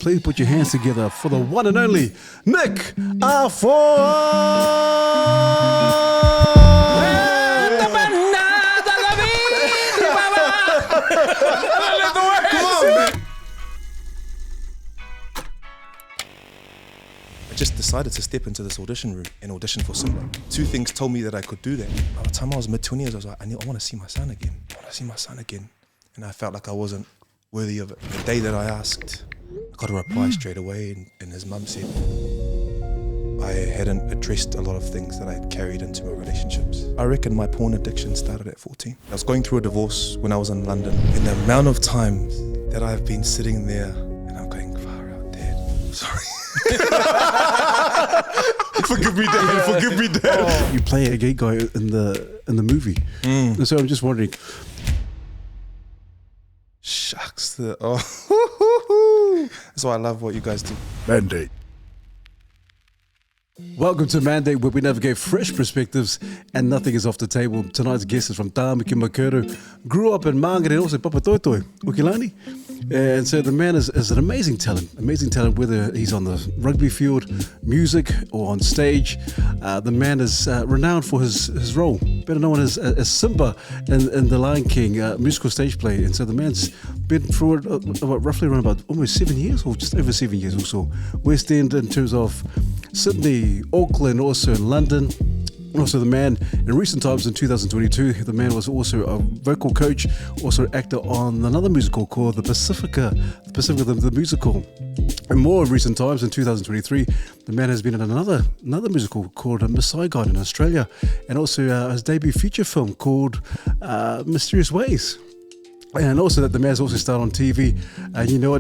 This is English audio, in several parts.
Please put your hands together for the one and only Nick Afoa. I just decided to step into this audition room and audition for Simba. Two things told me that I could do that. By the time I was mid-20s, I was like, I want to see my son again. And I felt like I wasn't worthy of it. The day that I asked, I got a reply straight away, and his mum said I hadn't addressed a lot of things that I had carried into my relationships. I reckon my porn addiction started at 14. I was going through a divorce when I was in London, and the amount of times that I've been sitting there and I'm going, far out, Dad. Sorry. Forgive me, Dad. Oh. You play a gay guy in the movie, and so I'm just wondering. Shucks. That's why I love what you guys do. Mandate. Welcome to Mandate, where we navigate fresh perspectives and nothing is off the table. Tonight's guest is from Tāmaki Makaurau, grew up in Māngere and also Papatoetoe, Ukilani. And so the man is an amazing talent, whether he's on the rugby field, music, or on stage. The man is renowned for his role, better known as Simba in The Lion King musical stage play. And so the man's been through it roughly around about almost 7 years, or just over 7 years or so. West End in terms of Sydney, Auckland, also in London. Also the man, in recent times in 2022, the man was also a vocal coach, also actor on another musical called The Pacifica, the musical. In more recent times, in 2023, the man has been in another musical called Miss Saigon in Australia, and also his debut feature film called Mysterious Ways. And also that the man's also starred on TV,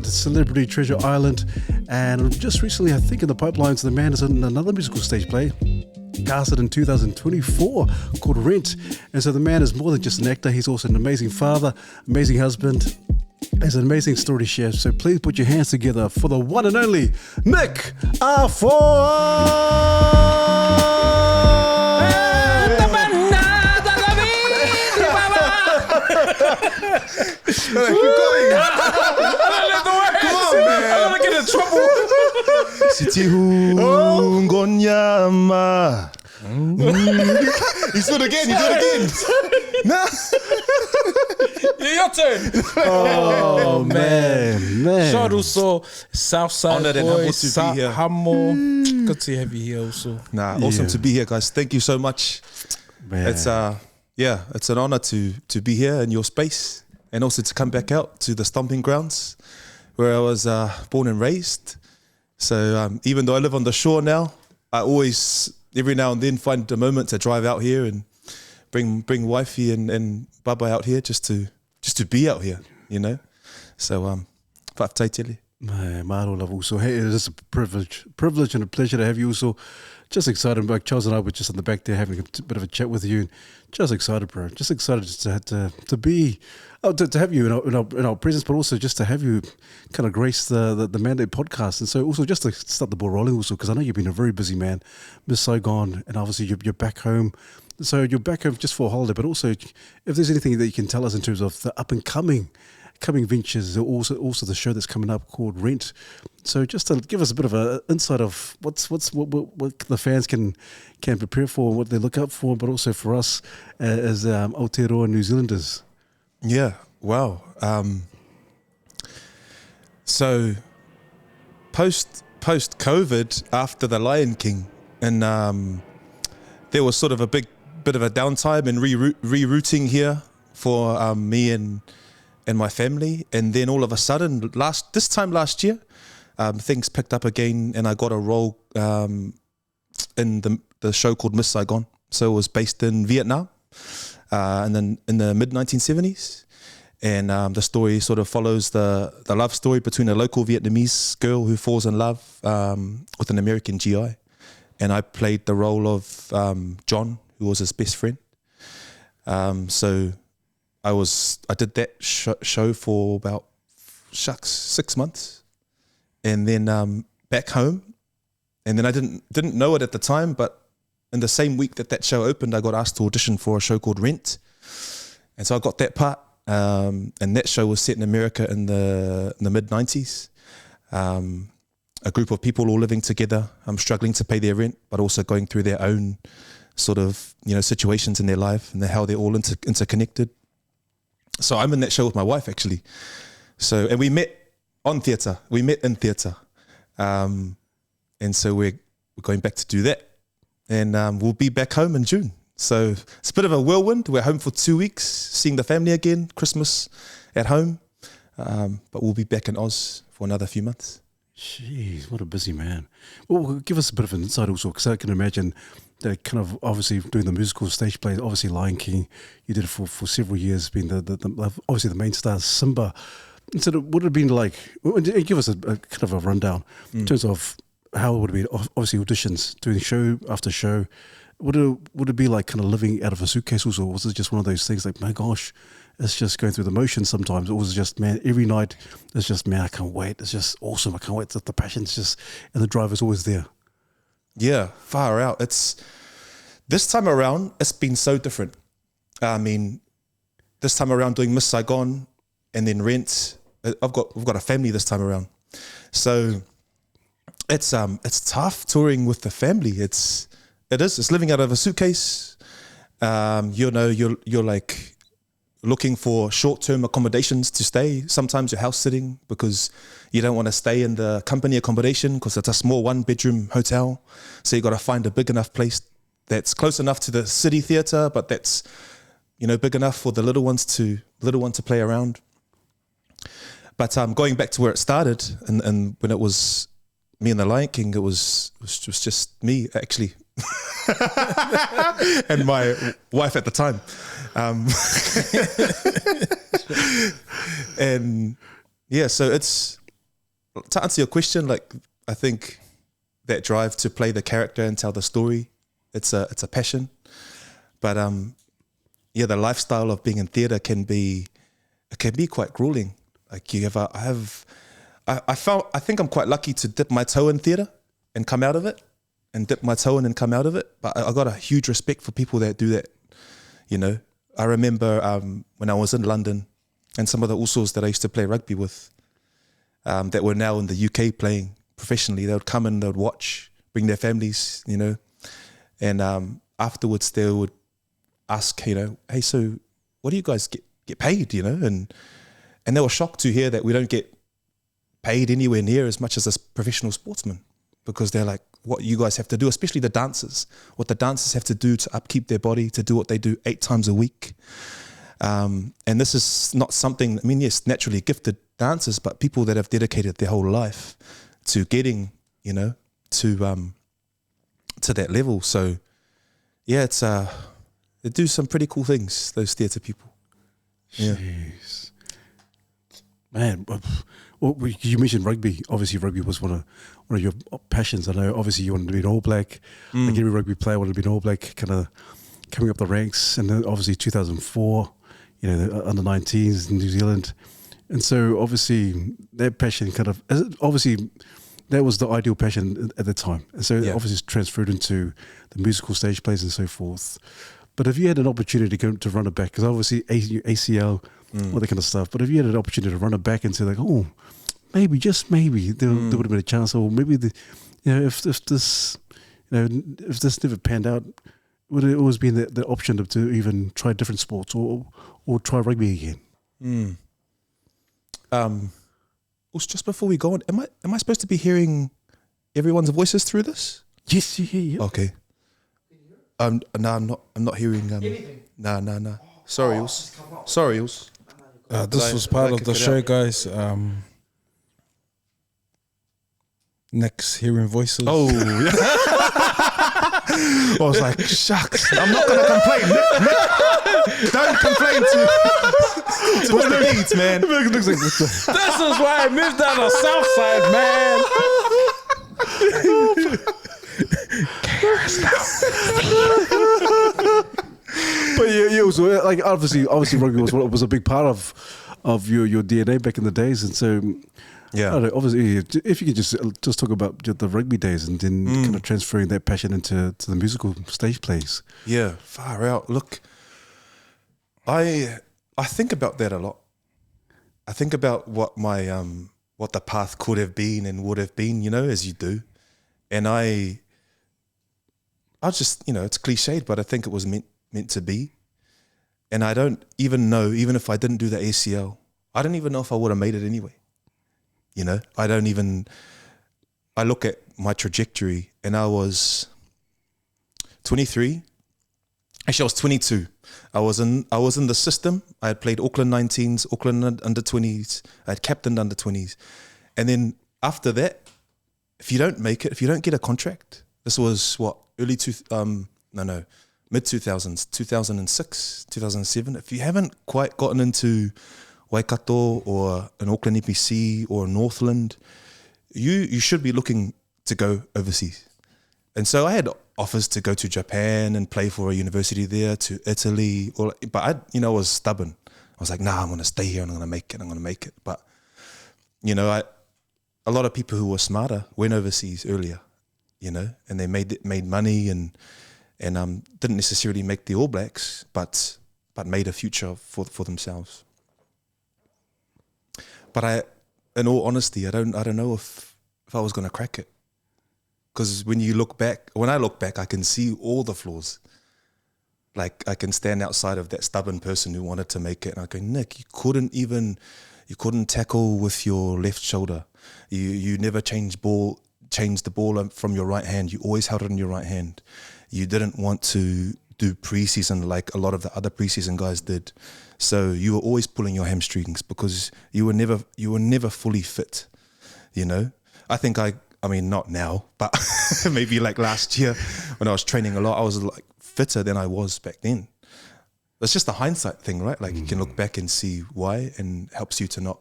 Celebrity Treasure Island. And just recently, I think in the pipelines, the man is in another musical stage play, casted in 2024, called Rent. And so the man is more than just an actor, he's also an amazing father, amazing husband, has an amazing story to share. So please put your hands together for the one and only Nick Afoa. Keep going. Come on, man. I'm gonna get in trouble. You do it again. No. Yeah, your turn. Oh man. Shout also Southside Honored and humbled boys, to be here. Hamo. Good to have you here also. Awesome to be here, guys. Thank you so much. Man. It's an honor to be here in your space, and also to come back out to the stomping grounds where I was born and raised. So even though I live on the shore now, I always, every now and then, find a moment to drive out here and bring wifey and Baba out here just to be out here, So whakataitele. Mahalo love also. Hey, it is a privilege and a pleasure to have you also. Just excited, like Charles and I were just on the back there having a bit of a chat with you, and just excited, bro. Just excited to have you in our presence, but also just to have you kind of grace the Mandate podcast, and so also just to start the ball rolling, also because I know you've been a very busy man, Miss Saigon, and obviously you're back home. So you're back home just for a holiday, but also if there's anything that you can tell us in terms of the up and coming ventures, also the show that's coming up called Rent. So just to give us a bit of an insight of what the fans can prepare for, what they look out for, but also for us as Aotearoa New Zealanders. Yeah, wow. So post COVID, after the Lion King, and there was sort of a bit of a downtime and rerouting here for me and my family, and then all of a sudden this time last year, things picked up again, and I got a role in the show called Miss Saigon. So it was based in Vietnam, and then in the mid 1970s, and the story sort of follows the love story between a local Vietnamese girl who falls in love with an American GI, and I played the role of John, who was his best friend. So I did that show for about 6 months, and then back home, and then I didn't know it at the time, but in the same week that show opened, I got asked to audition for a show called Rent, and so I got that part. And that show was set in America in the mid 90s. a group of people all living together, struggling to pay their rent, but also going through their own sort of, situations in their life and how they're all interconnected. So I'm in that show with my wife, actually. So, and we met on theatre. We met in theatre. And so we're going back to do that. And we'll be back home in June. So it's a bit of a whirlwind. We're home for 2 weeks, seeing the family again, Christmas at home. But we'll be back in Oz for another few months. Jeez, what a busy man. Well, give us a bit of an insight also, because I can imagine that kind of obviously doing the musical stage plays, obviously Lion King, you did it for several years, being the obviously the main star, Simba. And so what would it have been like, and give us a kind of a rundown in terms of how it would have been, obviously auditions, doing show after show. Would it be like kind of living out of a suitcase also, or was it just one of those things like, my gosh, it's just going through the motions sometimes, or was it just, man, every night it's just, man, I can't wait, it's just awesome, I can't wait, the passion's just, and the drive is always there. Yeah, far out. This time around, it's been so different. I mean, this time around doing Miss Saigon and then Rent, we've got a family this time around. So it's tough touring with the family. It's living out of a suitcase. You're like looking for short-term accommodations to stay. Sometimes you're house sitting because you don't want to stay in the company accommodation because it's a small 1-bedroom hotel. So you got to find a big enough place that's close enough to the city theatre, but that's, big enough for the little ones to play around. But going back to where it started, and when it was me and the Lion King, it was just me actually, and my wife at the time. And yeah, so it's, to answer your question, like, I think that drive to play the character and tell the story, it's a passion. But the lifestyle of being in theatre can be quite grueling. Like I think I'm quite lucky to dip my toe in theatre and come out of it, and dip my toe in and come out of it. But I got a huge respect for people that do that. I remember when I was in London, and some of the usos that I used to play rugby with, that were now in the UK playing professionally, they would come and they would watch, bring their families, and afterwards they would ask, hey, so what do you guys get paid, and they were shocked to hear that we don't get paid anywhere near as much as a professional sportsman, because they're like, what you guys have to do, especially the dancers, what the dancers have to do to upkeep their body, to do what they do 8 times a week. And this is not something, yes, naturally gifted dancers, but people that have dedicated their whole life to getting, to that level. So yeah, they do some pretty cool things, those theatre people. Yeah. Jeez. Man, well, you mentioned rugby. Obviously, rugby was one of your passions. I know, obviously, you wanted to be an All Black. Like every rugby player wanted to be an All Black, kind of coming up the ranks. And then obviously 2004, the under-19s in New Zealand. And so obviously that passion obviously that was the ideal passion at the time. And so obviously it's transferred into the musical stage plays and so forth. But if you had an opportunity to run it back, because obviously ACL, all that kind of stuff, but if you had an opportunity to run it back and say like, oh, maybe, just maybe, there would have been a chance, or maybe if this never panned out, would it always been the option to even try different sports or try rugby again? Just before we go on, am I supposed to be hearing everyone's voices through this? Yes, yeah. Okay. No, I'm not hearing anything. No. Sorry, Yuls. This was part of the show, guys. Next, hearing voices. Oh, yeah. I was like, shucks. I'm not gonna complain. Don't complain to Mr. Leeds, man. This is why I moved down the south side, man. But yeah, also like obviously rugby was a big part of your DNA back in the days, and so I don't know, obviously if you could just talk about the rugby days and then kind of transferring that passion into the musical stage plays. Yeah, far out. Look, I think about that a lot. I think about what my what the path could have been and would have been, you know, as you do. And I just, you know, it's cliched, but I think it was meant to be. And I don't even know, even if I didn't do the ACL, I don't even know if I would have made it anyway. You know, I look at my trajectory, and I was 23. Actually, I was 22. I was in the system. I had played Auckland 19s, Auckland under 20s. I had captained under 20s. And then after that, if you don't make it, if you don't get a contract, this was what, mid 2000s, 2006, 2007. If you haven't quite gotten into Waikato or an Auckland EPC or Northland, you should be looking to go overseas. And so I had offers to go to Japan and play for a university there, to Italy, but I was stubborn. I was like, nah, I'm going to stay here and I'm going to make it. But, you know, a lot of people who were smarter went overseas earlier, you know, and they made money and didn't necessarily make the All Blacks, but made a future for themselves. But in all honesty, I don't know if I was going to crack it. Because when I look back, I can see all the flaws. Like, I can stand outside of that stubborn person who wanted to make it, and I go, Nick, you couldn't tackle with your left shoulder. You never changed the ball from your right hand. You always held it in your right hand. You didn't want to do preseason like a lot of the other preseason guys did. So you were always pulling your hamstrings because you were never fully fit. You know, I mean, not now, but maybe like last year when I was training a lot, I was like fitter than I was back then. It's just a hindsight thing, right? Like you can look back and see why, and helps you to not,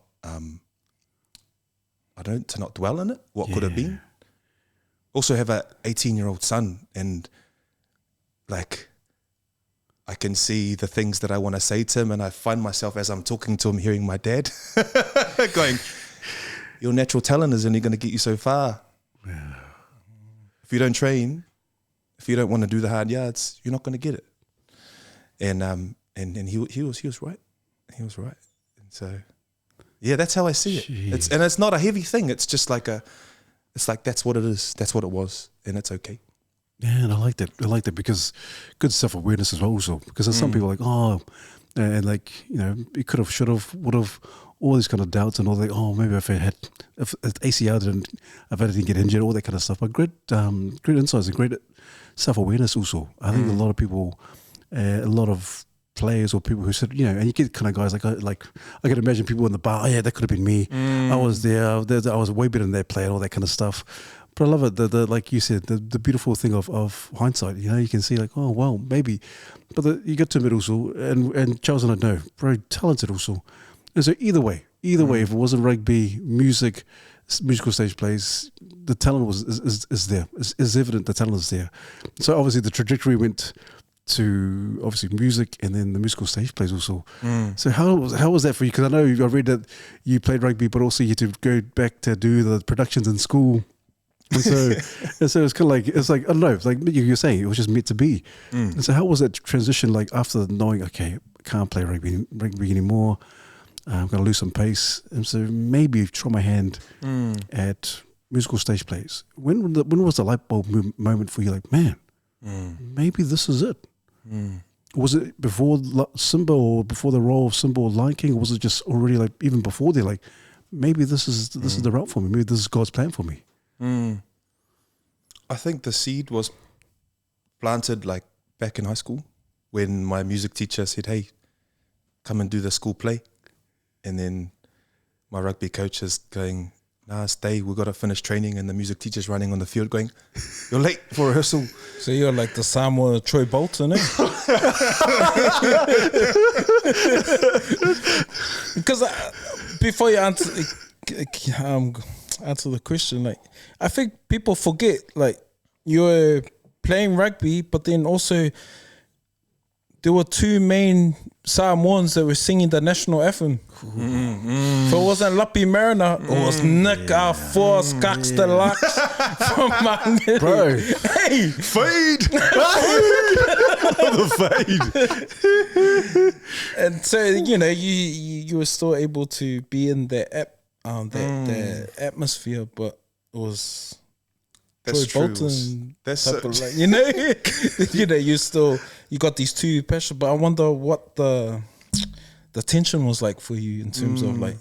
to not dwell in it, what could have been. Also have a 18-year-old son, and like, I can see the things that I want to say to him, and I find myself as I'm talking to him, hearing my dad going, your natural talent is only going to get you so far. Yeah. If you don't train, if you don't want to do the hard yards, you're not going to get it. And he was right. He was right. And so, yeah, that's how I see it. It's not a heavy thing. It's just like that's what it is. That's what it was, and it's okay. Yeah, and I like that. I like that because good self-awareness as well also. Because there's some people like, and like, you know, you could have, should have, would have, all these kind of doubts and all that. Oh, maybe if ACL if I didn't get injured, all that kind of stuff. But great insights and great self-awareness also. I think a lot of people, a lot of players or people who said, you know, and you get kind of guys like I can imagine people in the bar, oh, yeah, that could have been me. I was there, I was way better than that player, all that kind of stuff. But I love it, the like you said, the beautiful thing of hindsight. You know, you can see like, oh, well, maybe. But you get to admit also, and Charles and I know, very talented also. And so either way, if it wasn't rugby, musical stage plays, the talent is there. It's evident the talent is there. So obviously the trajectory went to obviously music and then the musical stage plays also. So how was that for you? Because I know I read that you played rugby, but also you had to go back to do the productions in school. And so it's kind of like, it's like, I don't know, it's like you're saying, it was just meant to be. And so how was that transition like after knowing, okay, I can't play rugby anymore, I'm going to lose some pace, and so maybe try my hand at musical stage plays. When was the light bulb moment for you, like, man, maybe this is it? Was it before Simba or before the role of Simba or Lion King, or was it just already like, even before there, like, maybe this is the route for me, maybe this is God's plan for me? I think the seed was planted like back in high school when my music teacher said, hey, come and do the school play. And then my rugby coach is going, nah, stay, we've got to finish training. And the music teacher's running on the field going, you're late for rehearsal. So you're like the Samoa Troy Bolton, eh? Because before you answer the question, like, I think people forget, like, you're playing rugby, but then also there were two main Samoans that were singing the national anthem. So it wasn't Lapi Mariner, it was Nick Afoa Skakster Lux from Mangere. Bro. Hey! Fade! The fade! And so, you know, you were still able to be in that app the atmosphere, but it was That's Troy true. Bolton That's type so, of, like, you got these two passions, but I wonder what the tension was like for you in terms of like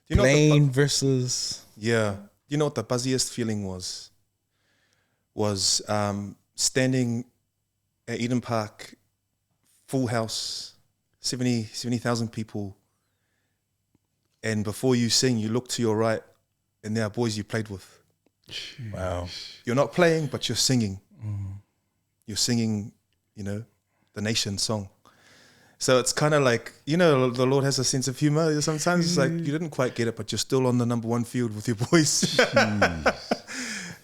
you know what playing versus. yeah. You know what the buzziest feeling was? Was standing at Eden Park, full house, 70,000 people, and before you sing, you look to your right, and there are boys you played with. Wow. You're not playing, but you're singing. You're singing, the nation song. So it's kind of like, the Lord has a sense of humor. Sometimes it's like you didn't quite get it, but you're still on the number one field with your boys.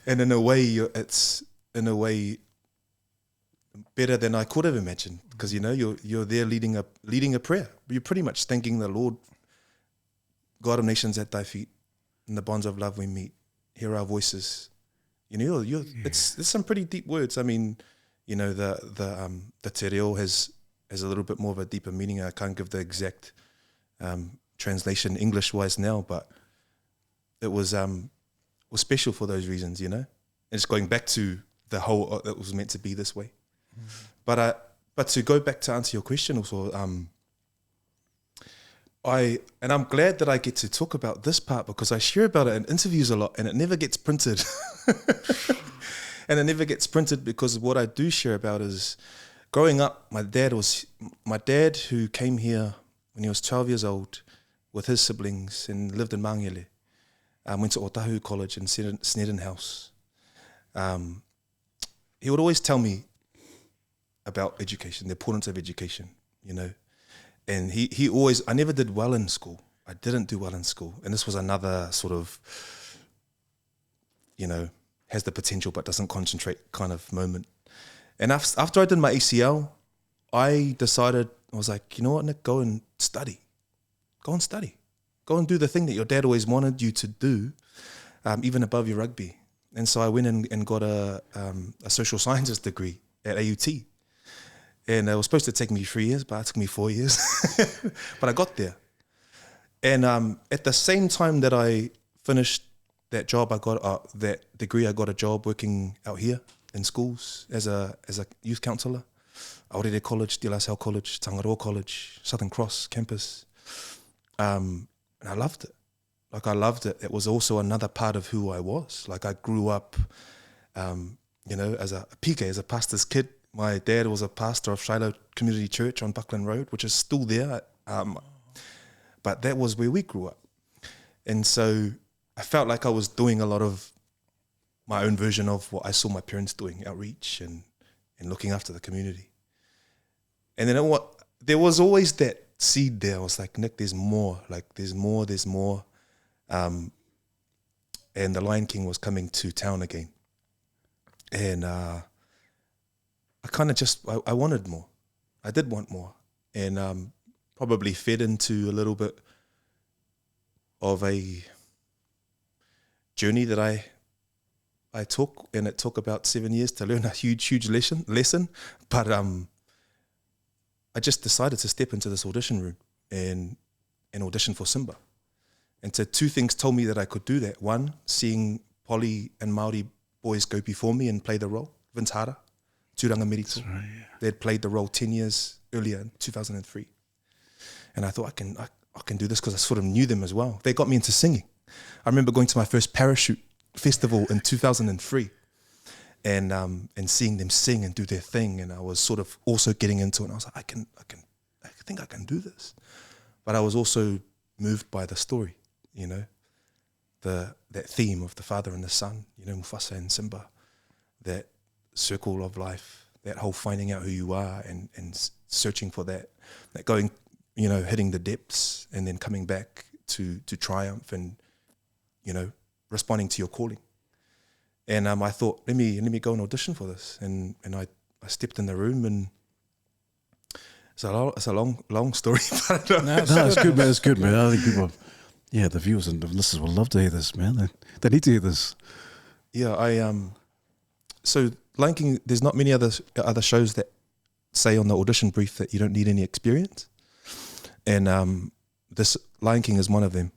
And in a way, it's better than I could have imagined, because you're there leading a prayer. You're pretty much thanking the Lord, God of nations at thy feet, in the bonds of love we meet. Hear our voices. It's some pretty deep words. I mean, the te reo has a little bit more of a deeper meaning. I can't give the exact translation English-wise now, but it was special for those reasons, And it's going back to the whole, it was meant to be this way. But to go back to answer your question also, I'm glad that I get to talk about this part, because I share about it in interviews a lot, and it never gets printed. And it never gets printed because what I do share about is growing up. My dad, who came here when he was 12 years old with his siblings and lived in Mangele, went to Otahu College in Snedden House. He would always tell me about education, the importance of education, And he always, I never did well in school. I didn't do well in school. And this was another sort of, has the potential but doesn't concentrate kind of moment. And after I did my ACL, I decided, I was like, you know what, Nick, go and study. Go and study. Go and do the thing that your dad always wanted you to do, even above your rugby. And so I went and got a social sciences degree at AUT. And it was supposed to take me 3 years, but it took me 4 years. But I got there. And at the same time that I finished that job, I got that degree, I got a job working out here in schools as a youth counsellor. Aorere College, De La Salle College, Tangaroa College, Southern Cross campus. And I loved it. Like, I loved it. It was also another part of who I was. Like, I grew up, as a PK, as a pastor's kid. My dad was a pastor of Shiloh Community Church on Buckland Road, which is still there. But that was where we grew up. And so I felt like I was doing a lot of my own version of what I saw my parents doing, outreach and looking after the community. And then there was always that seed there. I was like, Nick, there's more. Like, there's more. And the Lion King was coming to town again. And I kind of I wanted more. I did want more. And probably fed into a little bit of a journey that I took, and it took about 7 years to learn a huge lesson. But I just decided to step into this audition room and audition for Simba. And so two things told me that I could do that. One, seeing Polly and Māori boys go before me and play the role. Vince Hara, Tūranga Merito. Right, yeah. They'd played the role 10 years earlier in 2003. And I thought, I can do this, because I sort of knew them as well. They got me into singing. I remember going to my first parachute festival in 2003 and seeing them sing and do their thing. And I was sort of also getting into it. And I was like, I think I can do this. But I was also moved by the story, that theme of the father and the son, Mufasa and Simba, that circle of life, that whole finding out who you are and searching for that going, hitting the depths and then coming back to triumph and, responding to your calling. And I thought, let me go and audition for this. And I stepped in the room, and it's a long story. But no, it's good, man. It's good, man. I think people, the viewers and the listeners will love to hear this, man. They need to hear this. Yeah, so Lion King, there's not many other shows that say on the audition brief that you don't need any experience. And this Lion King is one of them.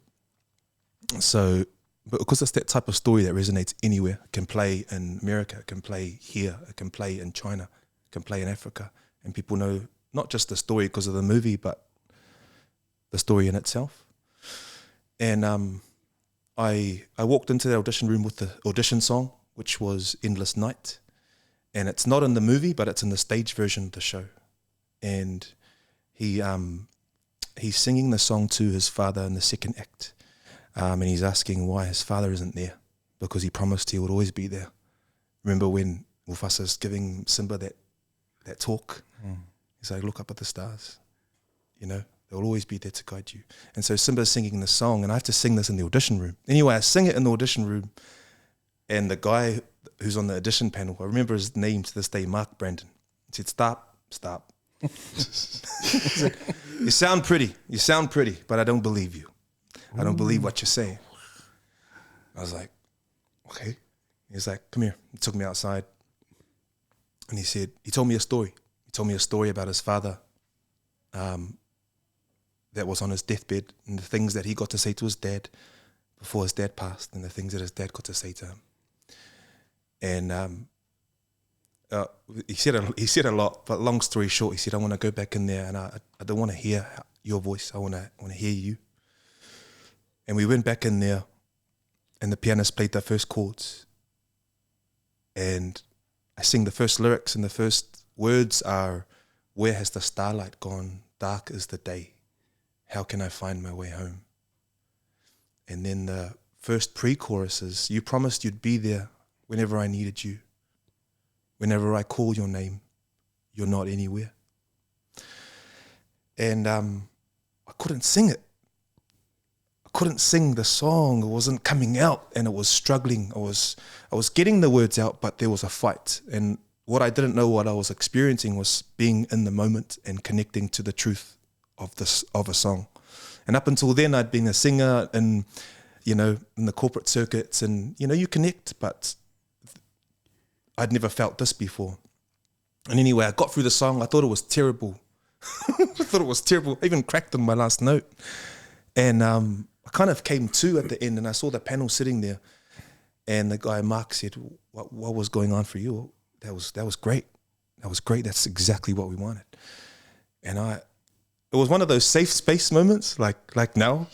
So, but because it's that type of story that resonates anywhere, it can play in America, it can play here, it can play in China, it can play in Africa, and people know not just the story because of the movie, but the story in itself. And I walked into the audition room with the audition song, which was Endless Night. And it's not in the movie, but it's in the stage version of the show. And he's singing the song to his father in the second act. And he's asking why his father isn't there, because he promised he would always be there. Remember when Mufasa's giving Simba that talk? He's like, look up at the stars, you know? They'll always be there to guide you. And so Simba's singing the song, and I have to sing this in the audition room. Anyway, I sing it in the audition room, and the guy who's on the audition panel, I remember his name to this day, Mark Brandon. He said, stop. He's like, you sound pretty, but I don't believe you. I don't believe what you're saying. I was like, okay. He's like, come here. He took me outside, and he told me a story. He told me a story about his father, that was on his deathbed, and the things that he got to say to his dad before his dad passed, and the things that his dad got to say to him. And he said a lot, but long story short, he said, I want to go back in there, and I don't want to hear your voice. I want to hear you. And we went back in there, and the pianist played the first chords, and I sing the first lyrics, and the first words are, where has the starlight gone? Dark is the day. How can I find my way home? And then the first pre-chorus is, you promised you'd be there whenever I needed you. Whenever I call your name, you're not anywhere. And I couldn't sing it. I couldn't sing the song. It wasn't coming out, and it was struggling. I was getting the words out, but there was a fight. And what I didn't know what I was experiencing was being in the moment and connecting to the truth of a song. And up until then, I'd been a singer in the corporate circuits, and you connect, but I'd never felt this before. And anyway, I got through the song. I thought it was terrible. I even cracked on my last note. And I kind of came to at the end, and I saw the panel sitting there, and the guy Mark said, what was going on for you? That was great. That was great. That's exactly what we wanted. And it was one of those safe space moments, like now.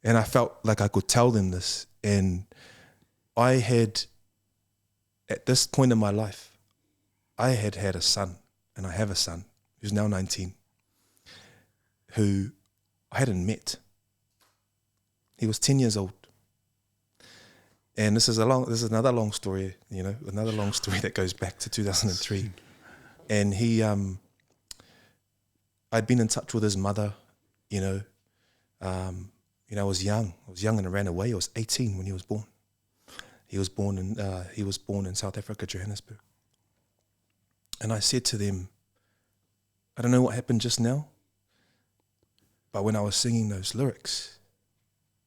And I felt like I could tell them this. And I had, at this point in my life, I had a son, and I have a son who's now 19, who I hadn't met. He was 10 years old. And this is another long story, another long story that goes back to 2003. And he, I'd been in touch with his mother, I was young and I ran away. I was 18 when he was born. He was born in South Africa, Johannesburg. And I said to them, I don't know what happened just now, but when I was singing those lyrics,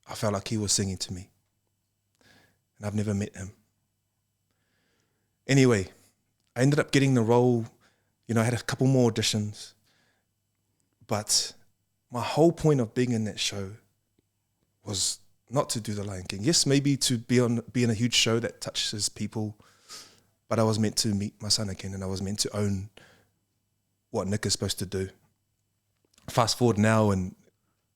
I felt like he was singing to me. And I've never met him. Anyway, I ended up getting the role. I had a couple more auditions. But my whole point of being in that show was not to do The Lion King. Yes, maybe to be in a huge show that touches people, but I was meant to meet my son again, and I was meant to own what Nick is supposed to do. Fast forward now, and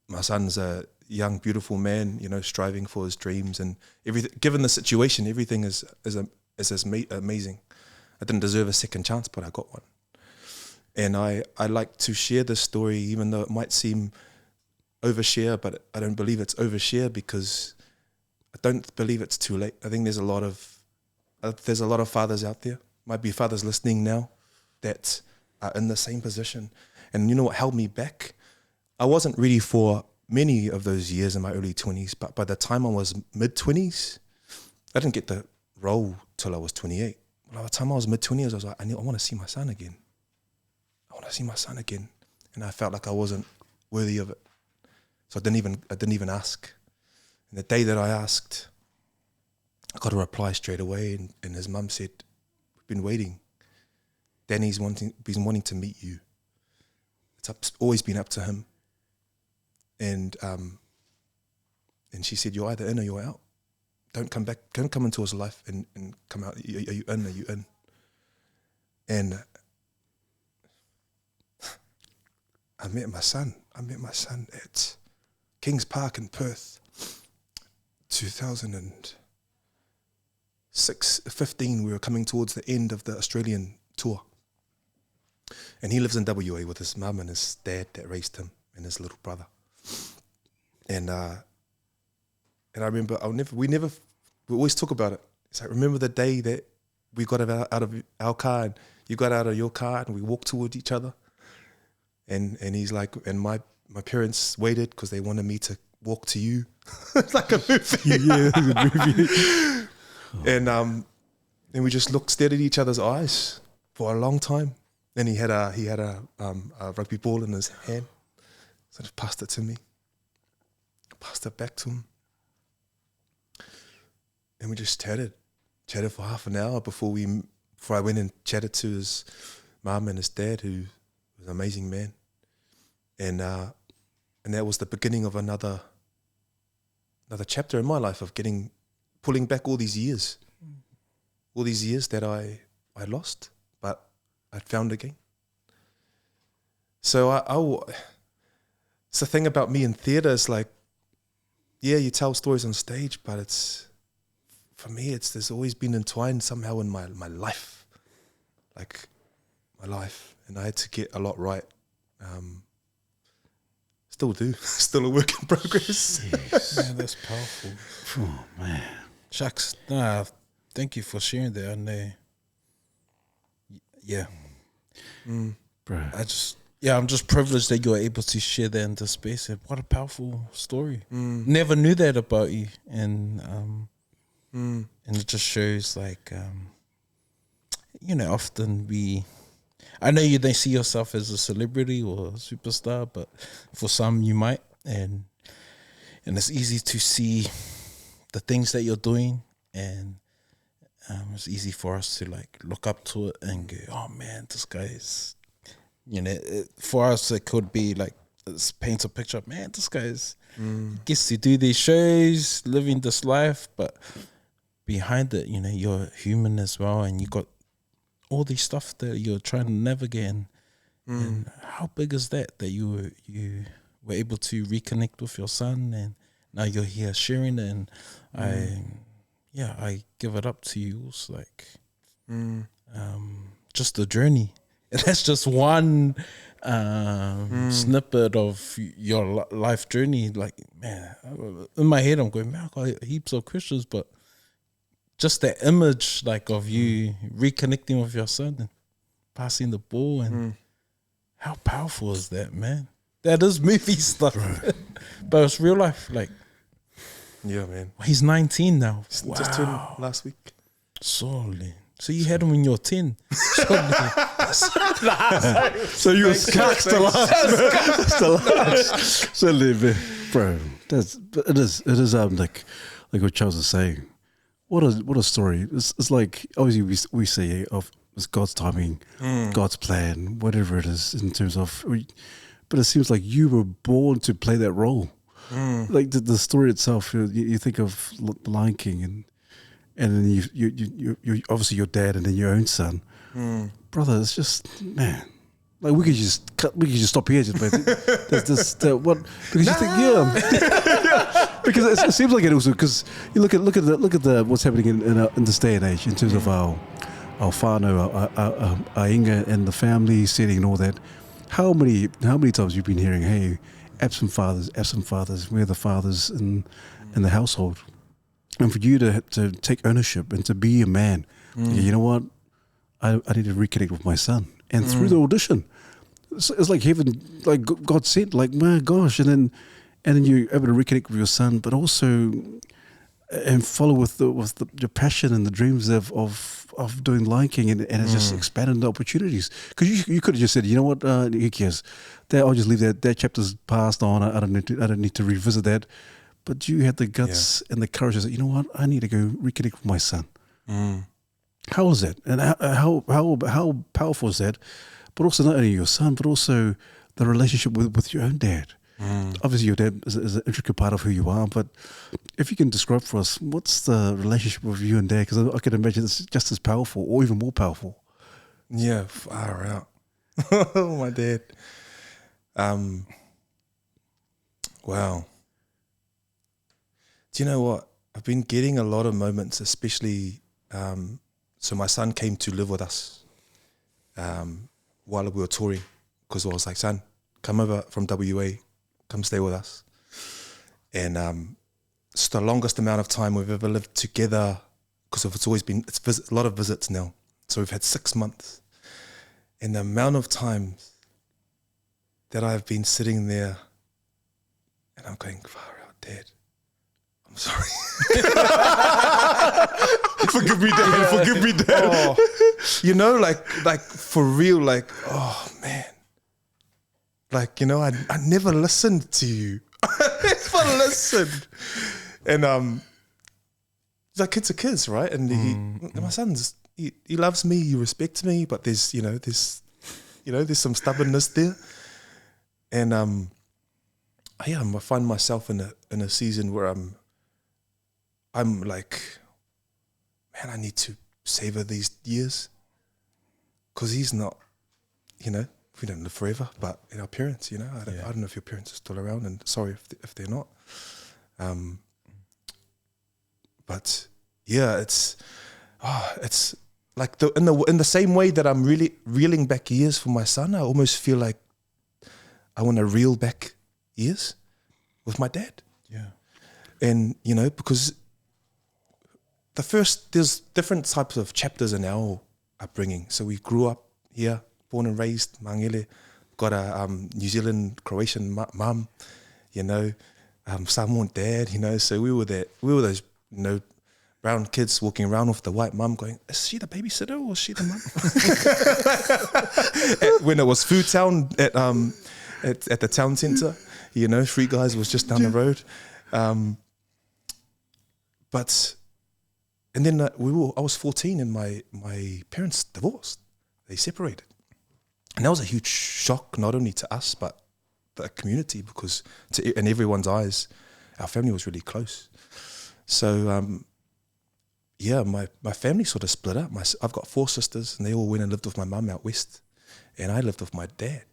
my son's a young, beautiful man, striving for his dreams, and everything. Given the situation, everything is amazing. I didn't deserve a second chance, but I got one. And I like to share this story, even though it might seem overshare, but I don't believe it's overshare, because I don't believe it's too late. I think there's a lot of fathers out there, might be fathers listening now, that are in the same position. And you know what held me back? I wasn't ready for many of those years in my early 20s, but by the time I was mid-20s, I didn't get the role till I was 28. By the time I was mid-20s, I was like, I want to see my son again. And I felt like I wasn't worthy of it. So I didn't even ask. And the day that I asked, I got a reply straight away, and his mum said, we've been waiting. Danny's been wanting to meet you. It's always been up to him. And And she said, you're either in or you're out. Don't come back, don't come into his life and come out. Are you in? Are you in? And I met my son at Kings Park in Perth, 2015. We were coming towards the end of the Australian tour. And he lives in WA with his mum and his dad that raised him and his little brother. And I remember, we always talk about it. It's like, remember the day that we got out of our car and you got out of your car and we walked towards each other? And he's like, and my parents waited because they wanted me to walk to you. It's like a movie. Yeah, it's a movie. And we just stared at each other's eyes for a long time. And he had a rugby ball in his hand. So I just passed it to me. Passed it back to him. And we just chatted for half an hour before I went and chatted to his mum and his dad, who was an amazing man. And that was the beginning of another chapter in my life of pulling back all these years that I lost, but I found again. So it's the thing about me in theatre is like, yeah, you tell stories on stage, but for me, there's always been entwined somehow in my life, like my life, and I had to get a lot right. Still do, still a work in progress. Yes. Man, that's powerful. Oh man, Shucks, thank you for sharing that. And bro, I'm just privileged that you were able to share that in this space. And what a powerful story. Never knew that about you, and it just shows like, often I know you don't see yourself as a celebrity or a superstar, but for some you might, and it's easy to see the things that you're doing, and it's easy for us to like look up to it and go, oh man, this guy is, for us it could be like, it paints a picture of, man, this guy gets to do these shows, living this life, but behind it, you're human as well, and you got all these stuff that you're trying to navigate, and how big is that you were able to reconnect with your son, and now you're here sharing it, and I give it up to you. It's like just the journey. And that's just one snippet of your life journey. Like, man, in my head I'm going, man, I got heaps of Christians, but just that image, like, of you reconnecting with your son and passing the ball, and how powerful is that, man? That is movie stuff, but it's real life. Like, yeah, man. He's 19 now. Wow. Just turned last week. Sorry. So you had him when you were 10. So you were scarred to last. So live, bro. It is like what Charles is saying. What a story. It's like, obviously we say it's God's timing, God's plan, whatever it is in terms of, but it seems like you were born to play that role. Like the story itself, you think of The Lion King, and then you obviously your dad and then your own son. Brother, it's just, man, like we could just stop here, just there's this what, because you think because it seems like it also, because you look at the what's happening in this day and age in terms of our whānau, our inga and the family setting and all that. How many times you've been hearing, hey, absent fathers, we're the fathers in the household. And for you to take ownership and to be a man, you know what, I need to reconnect with my son. And through the audition, it's like heaven, like God sent, like, my gosh. And then you're able to reconnect with your son, but also and follow with your passion and the dreams of doing Lion King, and it's just expanding the opportunities. Because you could have just said, you know what, who cares? I'll just leave that chapter's passed on. I don't need to revisit that. But you had the guts and the courage to say, you know what, I need to go reconnect with my son. How is that? And how powerful is that? But also not only your son, but also the relationship with your own dad. Obviously, your dad is an intricate part of who you are, but if you can describe for us, what's the relationship with you and dad? Because I can imagine it's just as powerful or even more powerful. Yeah, far out. My dad. Wow. Do you know what? I've been getting a lot of moments, especially, so my son came to live with us while we were touring, because I was like, son, come over from WA, come stay with us. And it's the longest amount of time we've ever lived together, because it's always been, a lot of visits now. So we've had 6 months. And the amount of times that I've been sitting there and I'm going, far out, Dad, I'm sorry. Forgive me, Dad. Forgive me, Dad. Oh, you know, like for real, like, oh man. Like, you know, I never listened to you. I never listened. And it's like kids are kids, right? And my son's, he loves me, he respects me, but there's some stubbornness there. And I find myself in a season where I'm like, man, I need to savor these years, because he's not, you know, we don't live forever, but our parents, you know, I don't know if your parents are still around, and sorry if they're not. But yeah, it's like in the same way that I'm really reeling back years for my son, I almost feel like I want to reel back years with my dad. Yeah. And, you know, because there's different types of chapters in our upbringing. So we grew up here, born and raised, Mangele, got a New Zealand, Croatian mum, you know, Samoan dad, you know, so we were those, you know, brown kids walking around with the white mum going, is she the babysitter or is she the mum? When it was Food Town at the town centre, you know, Free Guys was just down the road. And then I was 14 and my parents divorced. They separated. And that was a huge shock, not only to us, but the community, because in everyone's eyes, our family was really close. So, yeah, my family sort of split up. I've got 4 sisters, and they all went and lived with my mum out west, and I lived with my dad.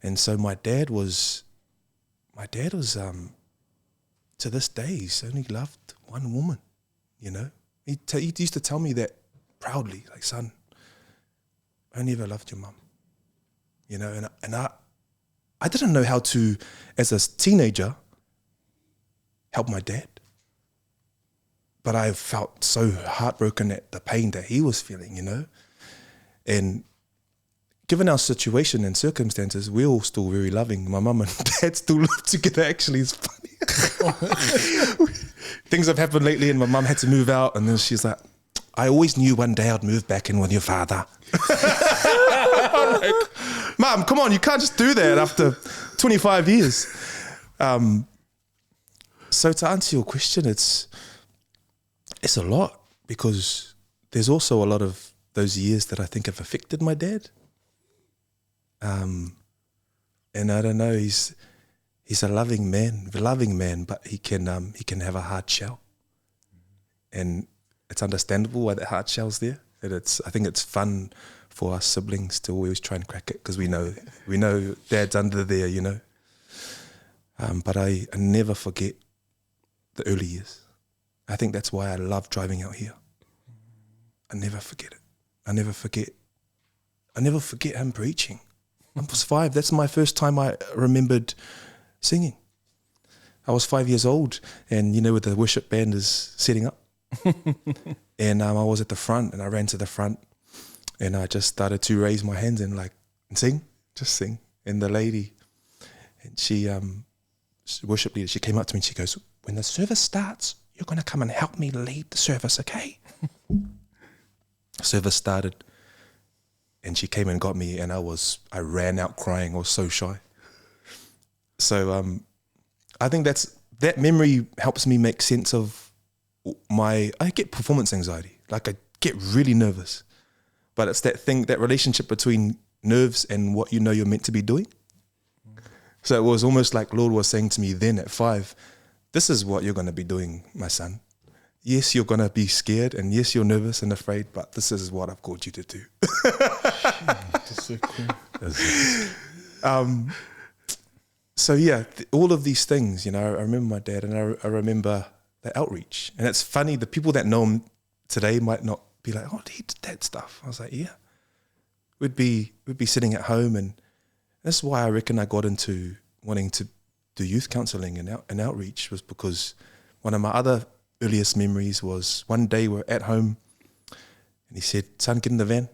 And so my dad was to this day, he's only loved one woman, you know. He used to tell me that proudly, like, son, I only ever loved your mum, you know. And I didn't know how to, as a teenager, help my dad. But I felt so heartbroken at the pain that he was feeling, you know. And given our situation and circumstances, we're all still very loving. My mum and dad still live together, actually. It's funny. Things have happened lately, and my mum had to move out, and then she's like, I always knew one day I'd move back in with your father. I'm like, Mum, come on, you can't just do that after 25 years. So to answer your question, it's a lot, because there's also a lot of those years that I think have affected my dad. And I don't know, he's a loving man, but he can have a hard shell. And it's understandable why that hard shell's there. And I think it's fun for us siblings to always try and crack it, because we know dad's under there, you know. But I never forget the early years. I think that's why I love driving out here. I never forget it. I never forget him preaching. I was 5. That's my first time I remembered singing. I was 5 years old, and you know, where the worship band is setting up. And I was at the front, and I ran to the front, and I just started to raise my hands and sing. And the lady, and she worship leader, she came up to me and she goes, when the service starts, you're going to come and help me lead the service, okay? Service started, and she came and got me, and I ran out crying. I was so shy. So I think that memory helps me make sense of I get performance anxiety. Like, I get really nervous, but it's that relationship between nerves and what you know you're meant to be doing. So it was almost like Lord was saying to me then at 5, this is what you're going to be doing, my son. Yes, you're going to be scared, and yes, you're nervous and afraid, but this is what I've called you to do. That's so cool. So yeah, all of these things, you know, I remember my dad, and I remember the outreach. And it's funny, the people that know him today might not be like, oh, he did that stuff. I was like, yeah. We'd be sitting at home, and that's why I reckon I got into wanting to do youth counselling and outreach, was because one of my other earliest memories was one day we're at home and he said, son, get in the van.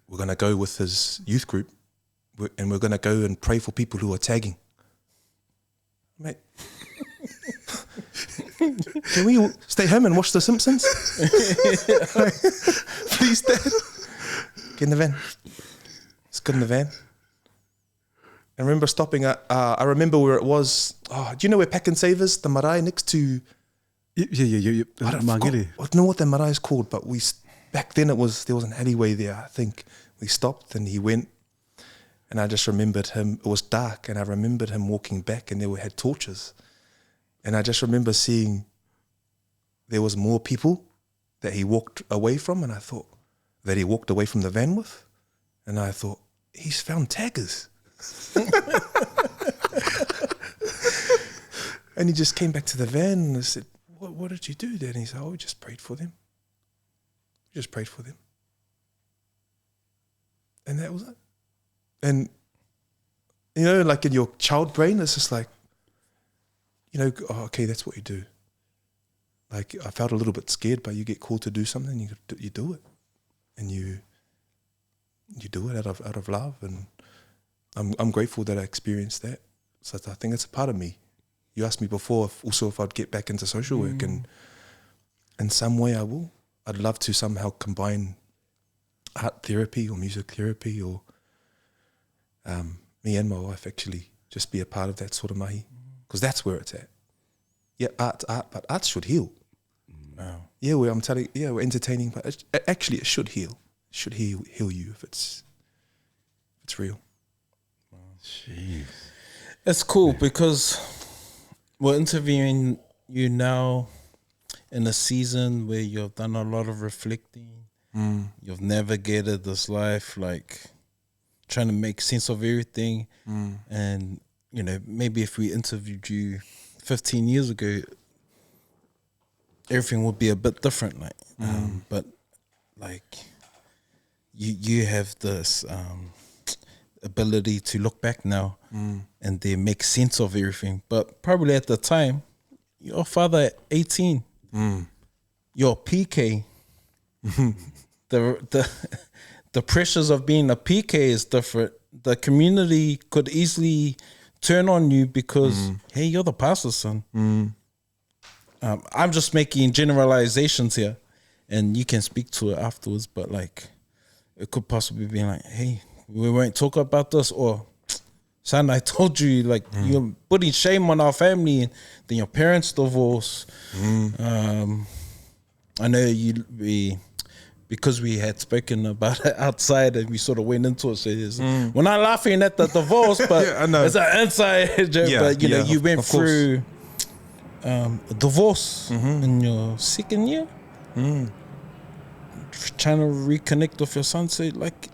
We're going to go with his youth group and we're going to go and pray for people who are tagging. Mate, can we stay home and watch The Simpsons? Please, Dad. Get in the van. Let's get in the van. I remember stopping at, I remember where it was. Oh, do you know where Pack and Save is? The marae next to... Yeah. I don't know what the marae is called, but back then there was an alleyway there, I think. We stopped and he went, and I just remembered him. It was dark, and I remembered him walking back, and had torches. And I just remember seeing there was more people that he walked away from, and I thought that he walked away from the van with. And I thought, he's found taggers. And he just came back to the van and I said, what did you do, Dad? And he said, we just prayed for them. We just prayed for them. And that was it. And, you know, like in your child brain, it's just like, you know, okay, that's what you do. Like, I felt a little bit scared, but you get called to do something, you do it. And you do it out of love. And I'm grateful that I experienced that. So I think it's a part of me. You asked me before if I'd get back into social work, and in some way I will. I'd love to somehow combine art therapy or music therapy, or me and my wife actually just be a part of that sort of mahi, because that's where it's at. Yeah, art's art, but art should heal. Wow. Yeah, we're entertaining, but it should heal. It should heal you if it's real. Jeez. It's cool because we're interviewing you now in a season where you've done a lot of reflecting. You've navigated this life, like trying to make sense of everything. And, you know, maybe if we interviewed you 15 years ago, everything would be a bit different. Like, but like you have this ability to look back now and then make sense of everything. But probably at the time, your father at 18, your PK, the pressures of being a PK is different. The community could easily turn on you because, hey, you're the pastor's son. I'm just making generalizations here, and you can speak to it afterwards, but like, it could possibly be like, hey, we won't talk about this, or son, I told you, like, you're putting shame on our family, and then your parents divorce. I know because we had spoken about it outside and we sort of went into it, so we're not laughing at the divorce, but yeah, I know. It's an inside joke. Yeah, but you went of course. through a divorce in your second year, trying to reconnect with your son. So like,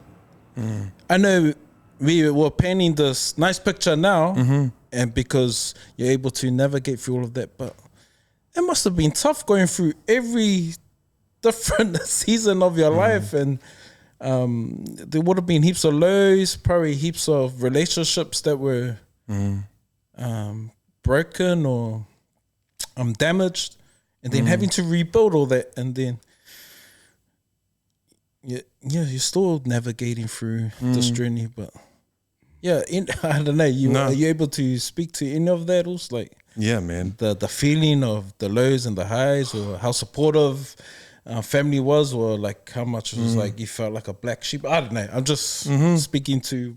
I know we were painting this nice picture now, and because you're able to navigate through all of that, but it must have been tough going through every different season of your life, and there would have been heaps of lows, probably heaps of relationships that were broken or damaged, and then having to rebuild all that, and then you're still navigating through this journey. But I don't know. Are you able to speak to any of that? Also, like, yeah, man, the feeling of the lows and the highs, or how supportive family was, or like how much it was like you felt like a black sheep. I don't know. I'm just speaking to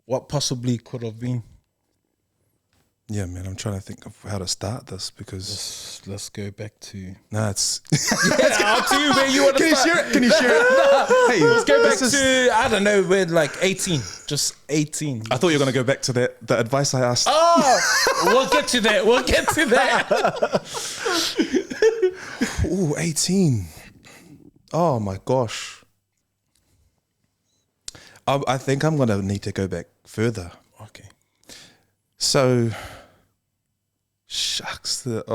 what possibly could have been. Yeah, man, I'm trying to think of how to start this because Let's go back to. it's Up to you, man. You want to start? Can you share it? Hey, Let's go back this is- to, I don't know, we're like 18. Just 18. I thought you were gonna go back to the advice I asked. Oh, we'll get to that. We'll get to that. Ooh, 18. Oh my gosh. I think I'm gonna need to go back further. Okay. So, shucks. That's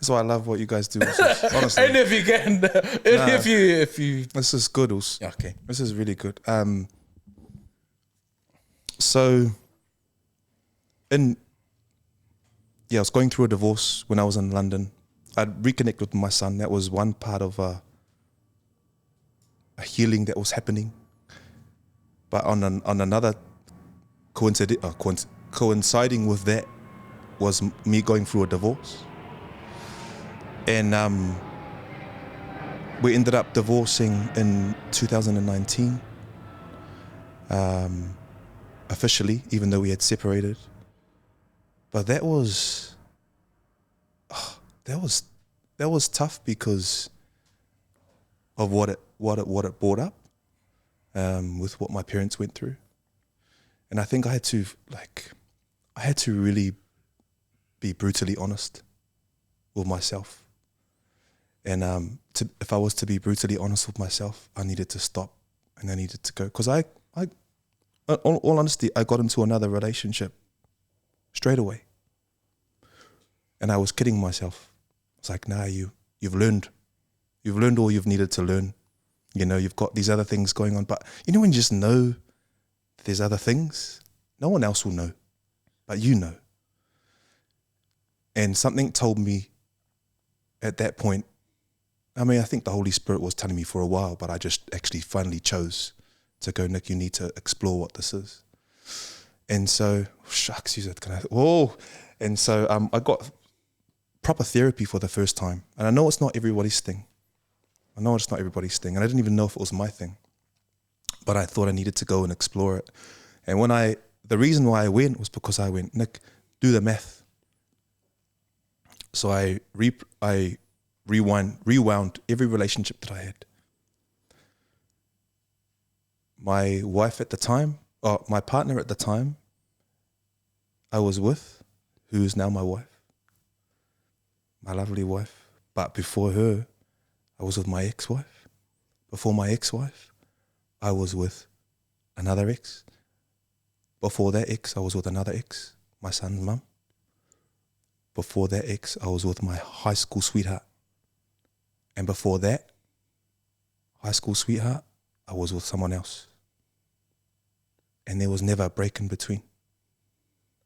why I love what you guys do. Honestly, And if you can, if you. this is good. Also. Okay. This is really good. So, I was going through a divorce when I was in London. I'd reconnect with my son. That was one part of a healing that was happening. But on another coinciding with that was me going through a divorce. And we ended up divorcing in 2019. Officially, even though we had separated. But that was tough because of what it brought up with what my parents went through. And I think I had to really be brutally honest with myself. And if I was to be brutally honest with myself, I needed to stop and I needed to go. Because all honesty, I got into another relationship straight away. And I was kidding myself. It's like, nah, you've learned. You've learned all you've needed to learn. You know, you've got these other things going on. But you know when you just know there's other things? No one else will know, but you know. And something told me at that point, I mean, I think the Holy Spirit was telling me for a while, but I just actually finally chose to go, Nick, you need to explore what this is. And so, shucks, you said, and so I got proper therapy for the first time. And I know it's not everybody's thing. And I didn't even know if it was my thing. But I thought I needed to go and explore it. And the reason why I went was because I went, Nick, do the math. So I rewound every relationship that I had. My wife at the time, my partner at the time I was with, who is now my wife, my lovely wife. But before her, I was with my ex-wife. Before my ex-wife, I was with another ex. Before that ex, I was with another ex, my son's mum. Before that ex, I was with my high school sweetheart. And before that high school sweetheart, I was with someone else. And there was never a break in between.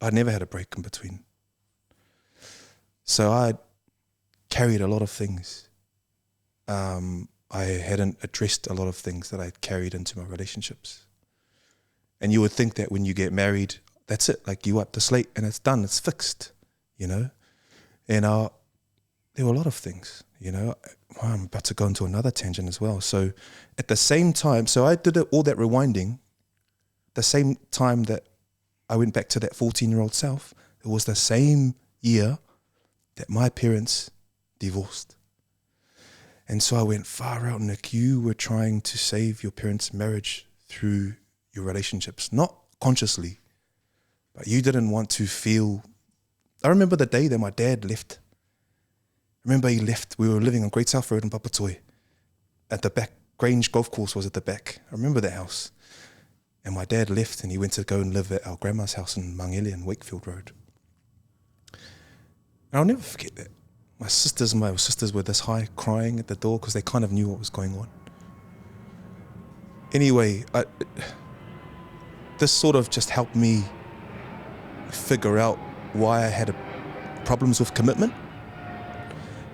I never had a break in between. So I carried a lot of things. I hadn't addressed a lot of things that I carried into my relationships. And you would think that when you get married, that's it. Like you wipe the slate and it's done, it's fixed, you know? And there were a lot of things, you know? I'm about to go into another tangent as well. So at the same time, so I did all that rewinding, the same time that I went back to that 14-year-old self, it was the same year that my parents divorced. And so I went, far out, Nick, you were trying to save your parents' marriage through your relationships, not consciously, but you didn't want to feel. I remember the day that my dad left. He left, we were living on Great South Road in Papatoe. At the back, Grange Golf Course was at the back. I remember that house. And my dad left and he went to go and live at our grandma's house in Mangele in Wakefield Road. And I'll never forget that. My sisters were this high crying at the door because they kind of knew what was going on. Anyway, this sort of just helped me figure out why I had problems with commitment.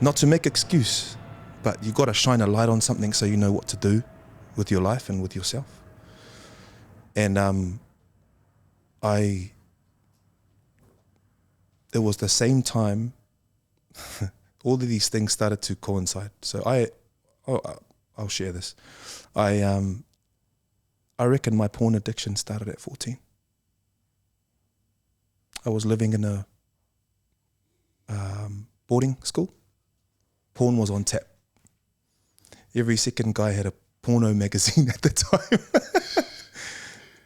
Not to make excuse, but you got to shine a light on something so you know what to do with your life and with yourself. And it was the same time all of these things started to coincide. So I'll share this. I reckon my porn addiction started at 14. I was living in a boarding school. Porn was on tap. Every second guy had a porno magazine at the time.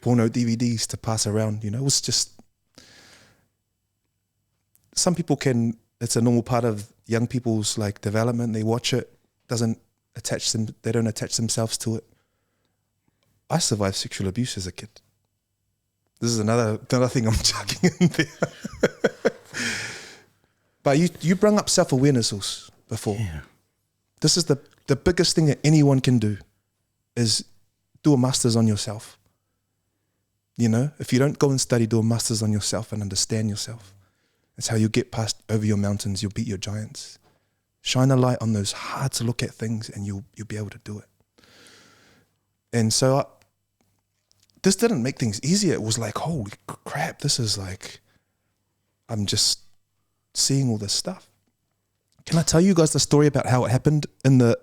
Porno DVDs to pass around, you know. It was just, some people can, it's a normal part of young people's like development. They watch it, they don't attach themselves to it. I survived sexual abuse as a kid. This is another thing I'm chucking in there. But you bring up self-awareness before. Yeah. This is the biggest thing that anyone can do, is do a master's on yourself. You know, if you don't go and study, do a master's on yourself and understand yourself. That's how you get past over your mountains, you'll beat your giants. Shine a light on those hard to look at things and you'll be able to do it. And so this didn't make things easier. It was like, holy crap, this is like, I'm just seeing all this stuff. Can I tell you guys the story about how it happened in the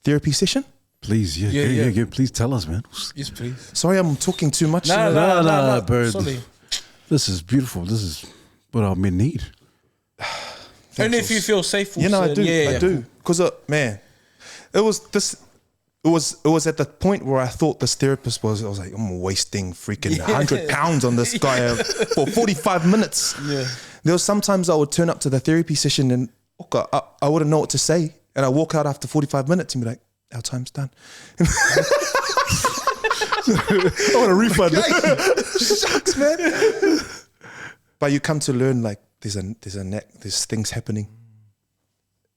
therapy session? Please, yeah. Please tell us, man. Yes, please. Sorry, I'm talking too much. No, bird. Sorry. This is beautiful. This is what our men need. Only if you feel safe. You know, I do. Yeah. I do. Because, man, it was at the point where I thought this therapist I was like, I'm wasting freaking 100 pounds on this guy for 45 minutes. Yeah. There was sometimes I would turn up to the therapy session and I wouldn't know what to say. And I walk out after 45 minutes and be like, our time's done. I want a refund. Shucks, man. But you come to learn, like, there's things happening.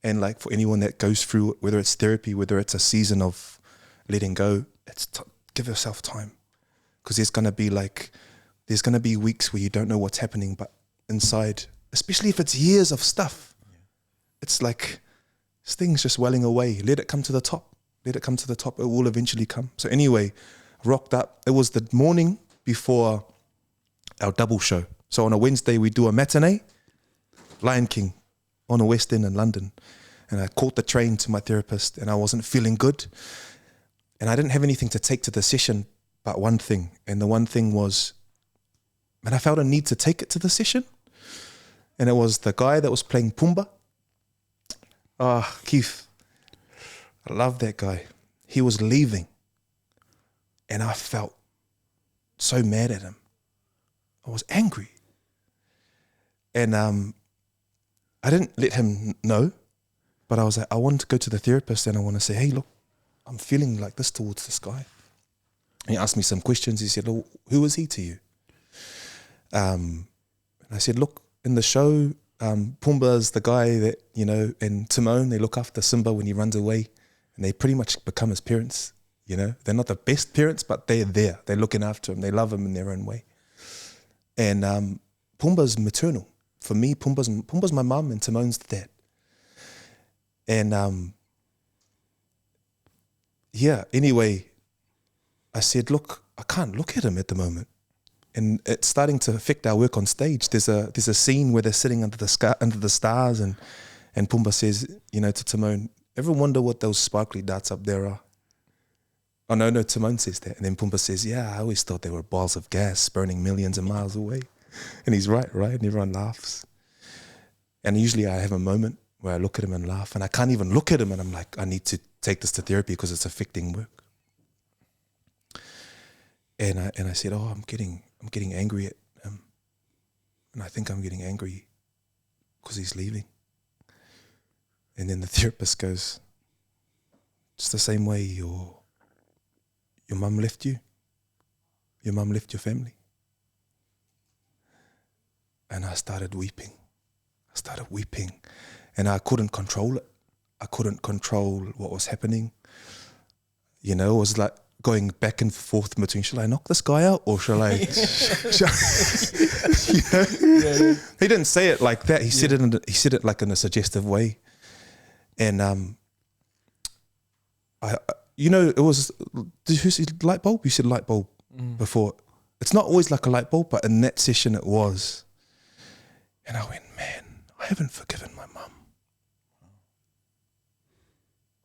And like, for anyone that goes through, whether it's therapy, whether it's a season of letting go, give yourself time. Because there's going to be weeks where you don't know what's happening, but inside, especially if it's years of stuff, it's like things just welling away. Let it come to the top. It will eventually come. So anyway, rocked up. It was the morning before our double show. So on a Wednesday, we do a matinee, Lion King, on a West End in London. And I caught the train to my therapist and I wasn't feeling good. And I didn't have anything to take to the session but one thing. And the one thing was, man, I felt a need to take it to the session. And it was the guy that was playing Pumbaa. Keith. I love that guy. He was leaving. And I felt so mad at him. I was angry. And I didn't let him know, but I was like, I wanted to go to the therapist and I want to say, hey, look, I'm feeling like this towards this guy. And he asked me some questions. He said, look, who is he to you? And I said, look, in the show, Pumbaa's the guy that, you know, and Timon, they look after Simba when he runs away and they pretty much become his parents, you know. They're not the best parents, but they're there. They're looking after him. They love him in their own way. And Pumbaa's maternal. For me, Pumbaa's my mum and Timon's the dad. And anyway, I said, look, I can't look at him at the moment. And it's starting to affect our work on stage. There's a scene where they're sitting under the stars and Pumbaa says, you know, to Timon, ever wonder what those sparkly darts up there are? Oh, no, Timon says that. And then Pumbaa says, yeah, I always thought they were balls of gas burning millions of miles away. And he's right? And everyone laughs. And usually I have a moment where I look at him and laugh and I can't even look at him and I'm like, I need to take this to therapy because it's affecting work. And I said, oh, I'm getting angry at him. And I think I'm getting angry because he's leaving. And then the therapist goes, it's the same way your mum left you. Your mum left your family. And I started weeping. And I couldn't control it. I couldn't control what was happening. You know, it was like going back and forth between, shall I knock this guy out or shall I? You know? Yeah. He didn't say it like that. He said it like in a suggestive way. And you know, it was, who said light bulb? You said light bulb before. It's not always like a light bulb, but in that session it was. And I went, man, I haven't forgiven my mum.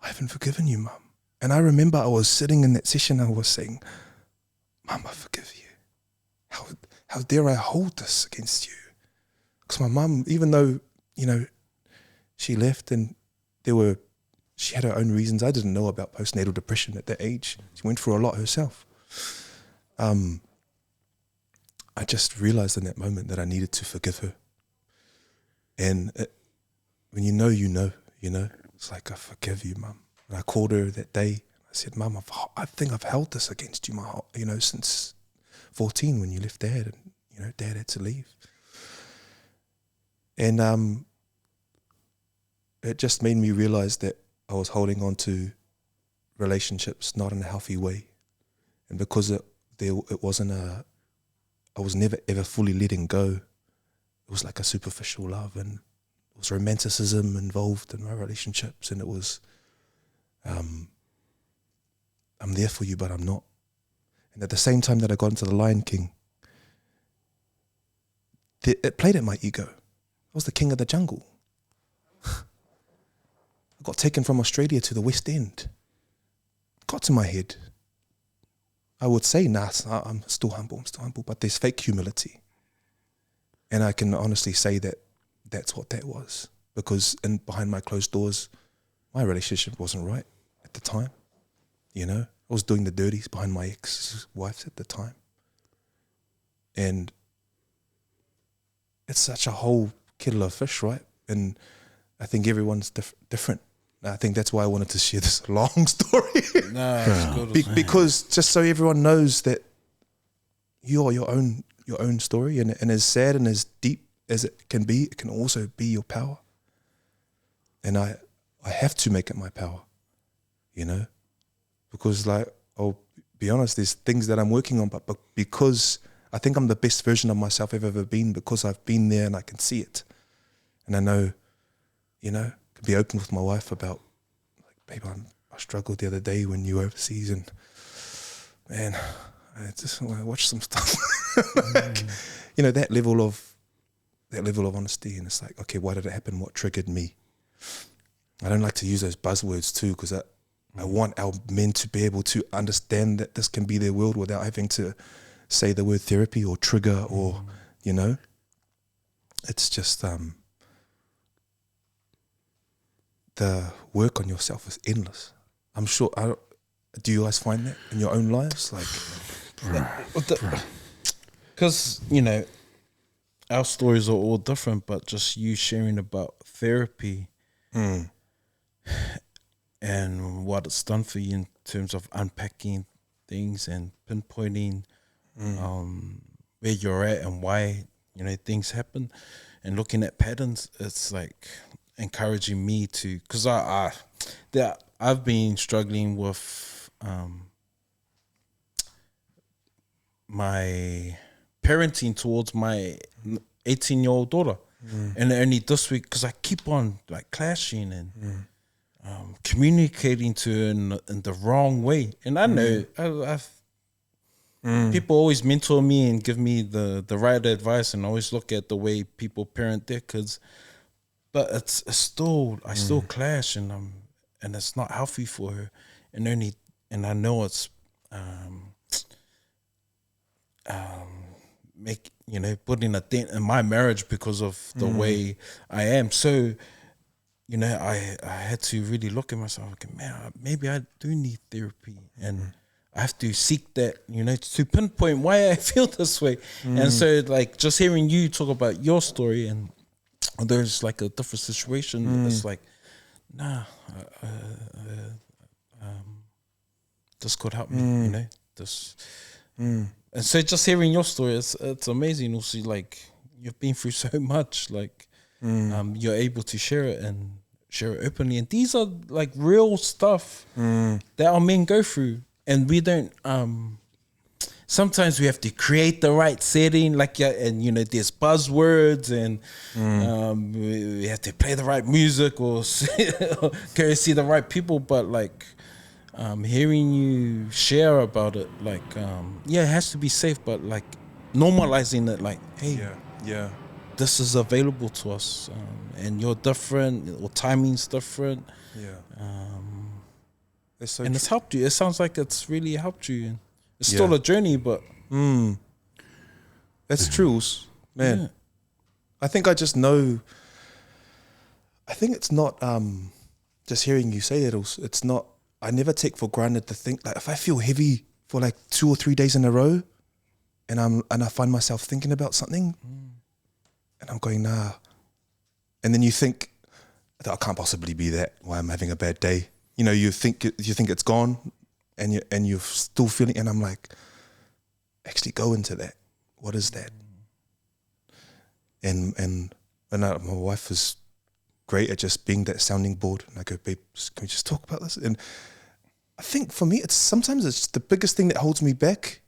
I haven't forgiven you, mum. And I remember I was sitting in that session, I was saying, Mum, I forgive you. how dare I hold this against you? Because my mum, even though, you know, she left and she had her own reasons. I didn't know about postnatal depression at that age. She went through a lot herself. I just realized in that moment that I needed to forgive her. And when you know, it's like, I forgive you, Mum. And I called her that day. I said, Mum, I think I've held this against you, since 14 when you left Dad, and Dad had to leave. And it just made me realize that I was holding on to relationships not in a healthy way, and because it wasn't I was never ever fully letting go. It was like a superficial love, and it was romanticism involved in my relationships, and it was I'm there for you, but I'm not. And at the same time that I got into the Lion King, it played at my ego. I was the king of the jungle. I got taken from Australia to the West End. Got to my head. I would say, nah, I'm still humble, but there's fake humility. And I can honestly say that that's what that was. Because behind my closed doors, my relationship wasn't right at the time. I was doing the dirties behind my ex-wives at the time. And it's such a whole kettle of fish, right? And I think everyone's different. I think that's why I wanted to share this long story. It's good. Because just so everyone knows that you are your own story, and as sad and as deep as it can be, it can also be your power. And I have to make it my power, because I'll be honest, there's things that I'm working on, but because I think I'm the best version of myself I've ever been, because I've been there and I can see it. And I know, can be open with my wife about, like, babe, I struggled the other day when you were overseas, and man, I just want to watch some stuff. That level of honesty. And it's like, okay, why did it happen? What triggered me? I don't like to use those buzzwords too, because I want our men to be able to understand that this can be their world without having to say the word therapy or trigger or, it's just, the work on yourself is endless. I'm sure, do you guys find that in your own lives? Because, our stories are all different, but just you sharing about therapy and what it's done for you in terms of unpacking things and pinpointing where you're at and why, things happen, and looking at patterns. It's like encouraging me to, because I've been struggling with my parenting towards my 18-year-old daughter, and only this week, because I keep on like clashing and communicating to her in the wrong way. And I know I've people always mentor me and give me the right advice, and always look at the way people parent their kids, but it's still, I still clash, and it's not healthy for her, and I know it's putting a dent in my marriage because of the way I am. So I had to really look at myself, okay, man, maybe I do need therapy, and I have to seek that, to pinpoint why I feel this way. And so, like, just hearing you talk about your story, and there's like a different situation, it's like, nah, this could help me, this. And so just hearing your story, it's amazing. Also, like, you've been through so much, like, you're able to share it openly. And these are like real stuff that our men go through. And we don't, sometimes we have to create the right setting, like, and there's buzzwords, and we have to play the right music or see the right people. But like, hearing you share about it, like, it has to be safe, but like normalizing it, like, hey, this is available to us, and you're different, or timing's different. And it's helped you. It sounds like it's really helped you. It's still a journey, but That's true, man. Yeah. I think I just know. I think it's not just hearing you say it. Also, it's not. I never take for granted the thing. Like if I feel heavy for like 2 or 3 days in a row, and I find myself thinking about something, and I'm going nah, and then you think that I can't possibly be that. Why I'm having a bad day. You know, you think it's gone, and you're still feeling. And I'm like, actually go into that. What is that? And my wife is great at just being that sounding board. And I go, babe, can we just talk about this? And I think for me, sometimes it's the biggest thing that holds me back,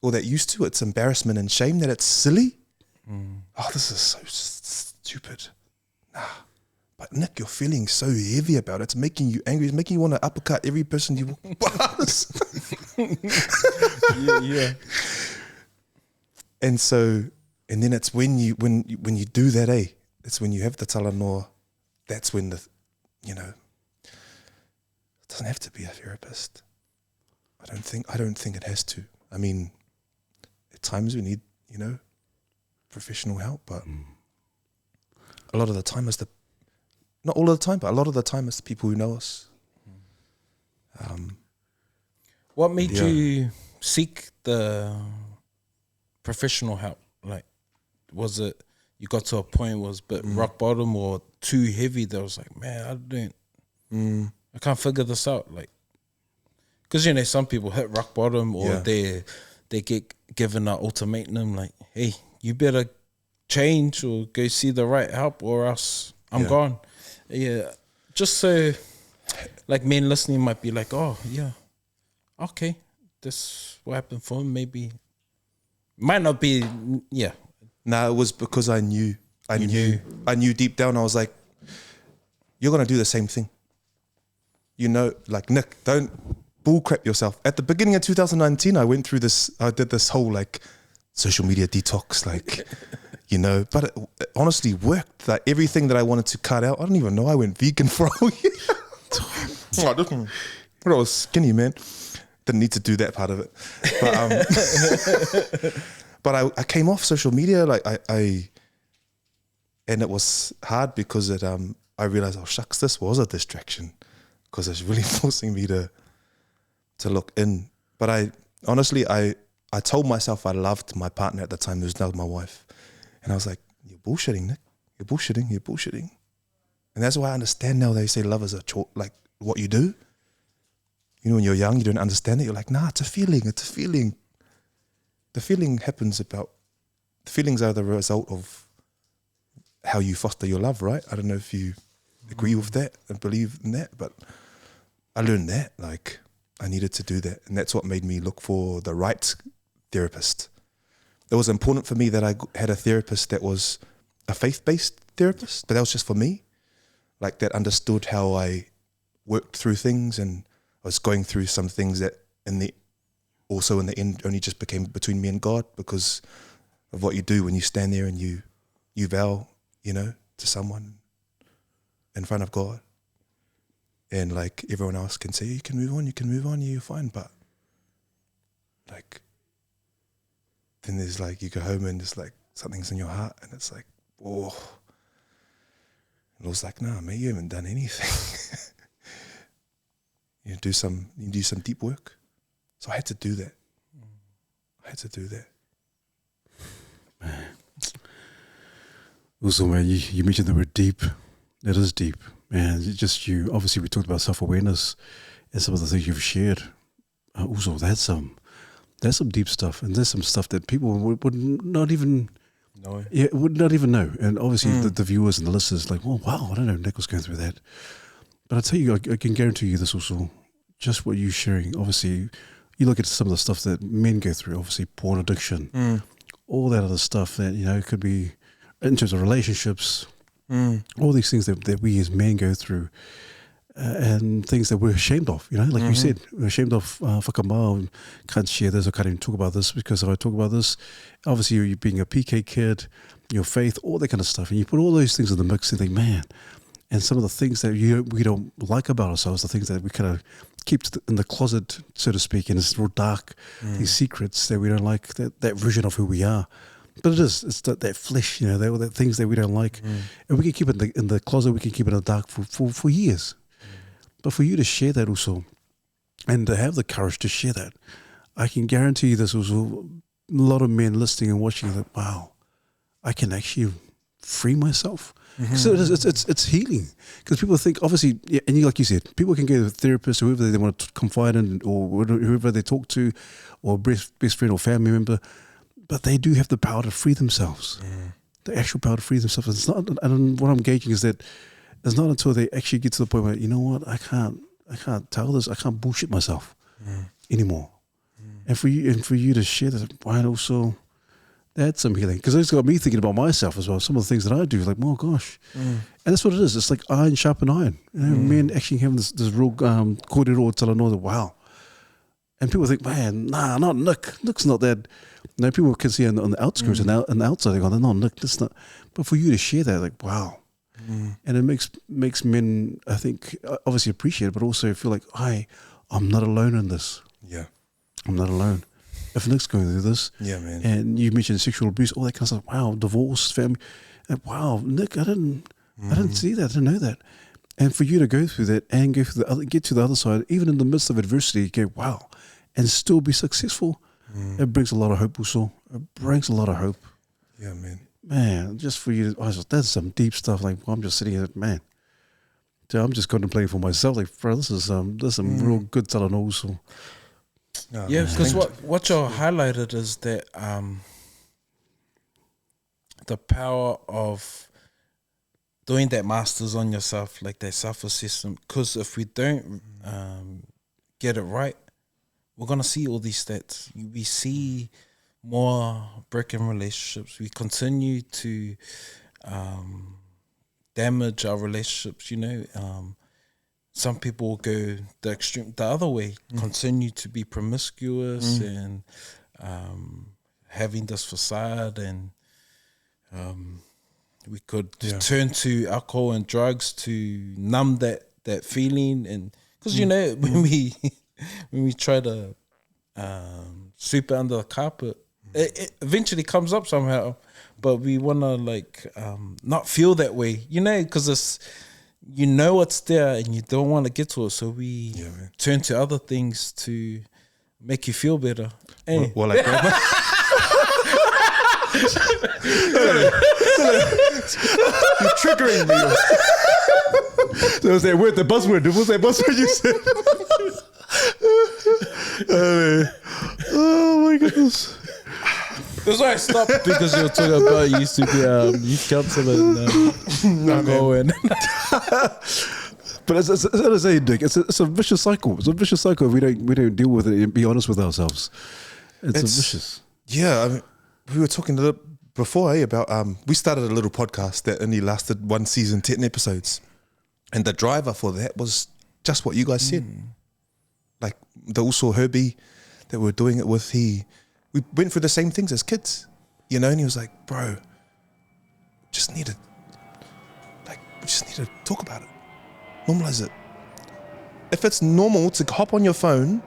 or that used to. It's embarrassment and shame that it's silly. Oh, this is so stupid. Nah. But Nick, you're feeling so heavy about it. It's making you angry. It's making you want to uppercut every person you walk past. Yeah. And then it's when you do that, it's when you have the talanoa, that's when it doesn't have to be a therapist. I don't think it has to. I mean, at times we need, professional help, but a lot of the time not all of the time, but a lot of the time it's the people who know us. What made you seek the professional help? Like, was it you got to a point was a bit rock bottom or too heavy that was like, man, I can't figure this out? Like, because some people hit rock bottom or they get given an ultimatum like, hey, you better change or go see the right help or else I'm gone. Yeah, just so like men listening might be like, oh yeah, okay, this what happened for him. Maybe might not be. Yeah. Nah, it was because I knew deep down. I was like, you're gonna do the same thing. Like Nick, don't bullcrap yourself. At the beginning of 2019, I did this whole like social media detox, like. But it honestly worked. Like everything that I wanted to cut out, I don't even know. I went vegan for a whole year. I was skinny, man. Didn't need to do that part of it. But I came off social media. Like and it was hard because I realized, oh shucks, this was a distraction because it's really forcing me to look in. But I told myself I loved my partner at the time, who's now my wife. And I was like, you're bullshitting, Nick. You're bullshitting. And that's why I understand now they say love is a chore, like what you do. When you're young, you don't understand it. You're like, nah, it's a feeling. The feeling happens the feelings are the result of how you foster your love, right? I don't know if you agree with that and believe in that, but I learned that, like, I needed to do that. And that's what made me look for the right therapist. It was important for me that I had a therapist that was a faith-based therapist, but that was just for me, like that understood how I worked through things, and I was going through some things that in the end only just became between me and God because of what you do when you stand there and you vow, to someone in front of God. And like everyone else can say, you can move on, you're fine, but like, then there's like, you go home and there's like, something's in your heart and it's like, oh. And I was like, nah, man, you haven't done anything. You do some deep work. So I had to do that. Man. Also, man, you mentioned the word deep. It is deep, man. Obviously we talked about self-awareness and some of the things you've shared. Also, there's some deep stuff, and there's some stuff that people would not even know. Yeah, would not even know. And obviously the viewers and the listeners like, oh wow, I don't know Nick was going through that. But I tell you, I can guarantee you this also, just what you're sharing. Obviously, you look at some of the stuff that men go through, obviously porn addiction, all that other stuff that, it could be in terms of relationships, all these things that we as men go through. And things that we're ashamed of, like you said, we're ashamed of whakamau, can't share this, I can't even talk about this, because if I talk about this, obviously you're being a PK kid, your faith, all that kind of stuff, and you put all those things in the mix and think, man, and some of the things that we don't like about ourselves, the things that we kind of keep in the closet, so to speak, and it's real dark, these secrets that we don't like, that version of who we are, But it's that flesh, you know, that things that we don't like. And we can keep it in the closet, we can keep it in the dark for years. But for you to share that also, and to have the courage to share that, I can guarantee you this was a lot of men listening and watching that, wow, I can actually free myself. So it's healing. Because people think, obviously, yeah, and like you said, people can go to a therapist, whoever they want to confide in, or whoever they talk to, or best friend or family member, but they do have the power to free themselves. The actual power to free themselves. It's not, and what I'm gauging is that it's not until they actually get to the point where, you know what, I can't tell this, I can't bullshit myself anymore. And for you to share that, why also, that's some healing. Because it's got me thinking about myself as well. Some of the things that I do, like, oh gosh. And that's what it is. It's like iron sharpen iron. You know, men actually having this real kōrero talanoa that, wow. And people think, man, nah, not Nick. Nick's not that. You know, people can see on the outskirts and on the outside, they go, no, Nick, that's not. But for you to share that, like, wow. And it makes men, I think, obviously appreciate it, but also feel like, I'm not alone in this. Yeah. I'm not alone. If Nick's going through this, Yeah, man. and you mentioned sexual abuse, all that kind of stuff. Wow, divorce, family. Wow, Nick, I didn't see that. I didn't know that. And for you to go through that and go through get to the other side, even in the midst of adversity, go, wow, and still be successful. It brings a lot of hope, also. It brings a lot of hope. Yeah, man. Man, just for you, that's some deep stuff. Like, I'm just sitting here, man. So I'm just contemplating for myself. Like, bro, this is some real good talent also. Oh, Yeah, man. because what you highlighted is that the power of doing that masters on yourself, like that self-assessment. Because if we don't get it right, we're gonna see all these stats. We see more broken relationships. We continue to damage our relationships. You know. Some people will go the other way, continue to be promiscuous and having this facade, and we could turn to alcohol and drugs to numb that feeling. And because you know, when we try to sweep it under the carpet, it eventually comes up somehow, but we want to like not feel that way, you know, because it's, you know, it's there and you don't want to get to it, so we turn to other things to make you feel better. Hey. Well, like grandma. You're triggering me. That was that word, the buzzword. What was that buzzword you said? Oh my goodness. That's why I stopped, because you were talking about you used to be youth counsellor and going. But as I say, Dick, it's a vicious cycle. It's a vicious cycle if we don't deal with it and be honest with ourselves. It's a vicious. Yeah, I mean, we were talking a little before about we started a little podcast that only lasted one season, 10 episodes, and the driver for that was just what you guys said. Like the also Herbie that we were doing it with, we went through the same things as kids, you know, and he was like, bro, we just need to talk about it. Normalize it. If it's normal to hop on your phone,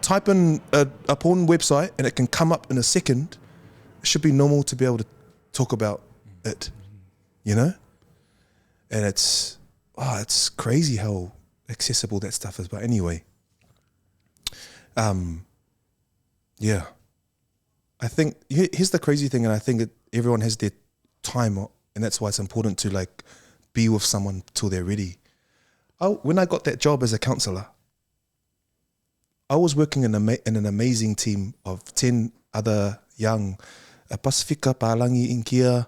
type in a porn website and it can come up in a second, it should be normal to be able to talk about it, you know? And it's crazy how accessible that stuff is. But anyway, yeah. I think here's the crazy thing, and I think everyone has their time, and that's why it's important to like be with someone till they're ready. When I got that job as a counsellor, I was working in an amazing team of 10 other young Pasifika, Pālangi, Inkia,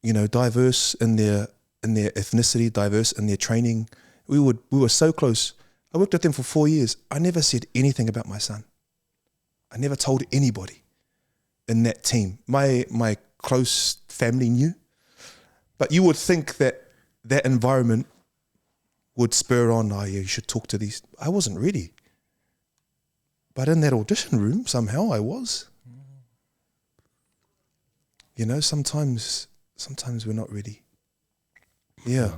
you know, diverse in their ethnicity, diverse in their training. We were so close. I worked with them for 4 years. I never said anything about my son. I never told anybody in that team. My close family knew, but you would think that environment would spur on, oh yeah, you should talk to these. I wasn't ready. But in that audition room, somehow I was. You know, sometimes we're not ready. Yeah.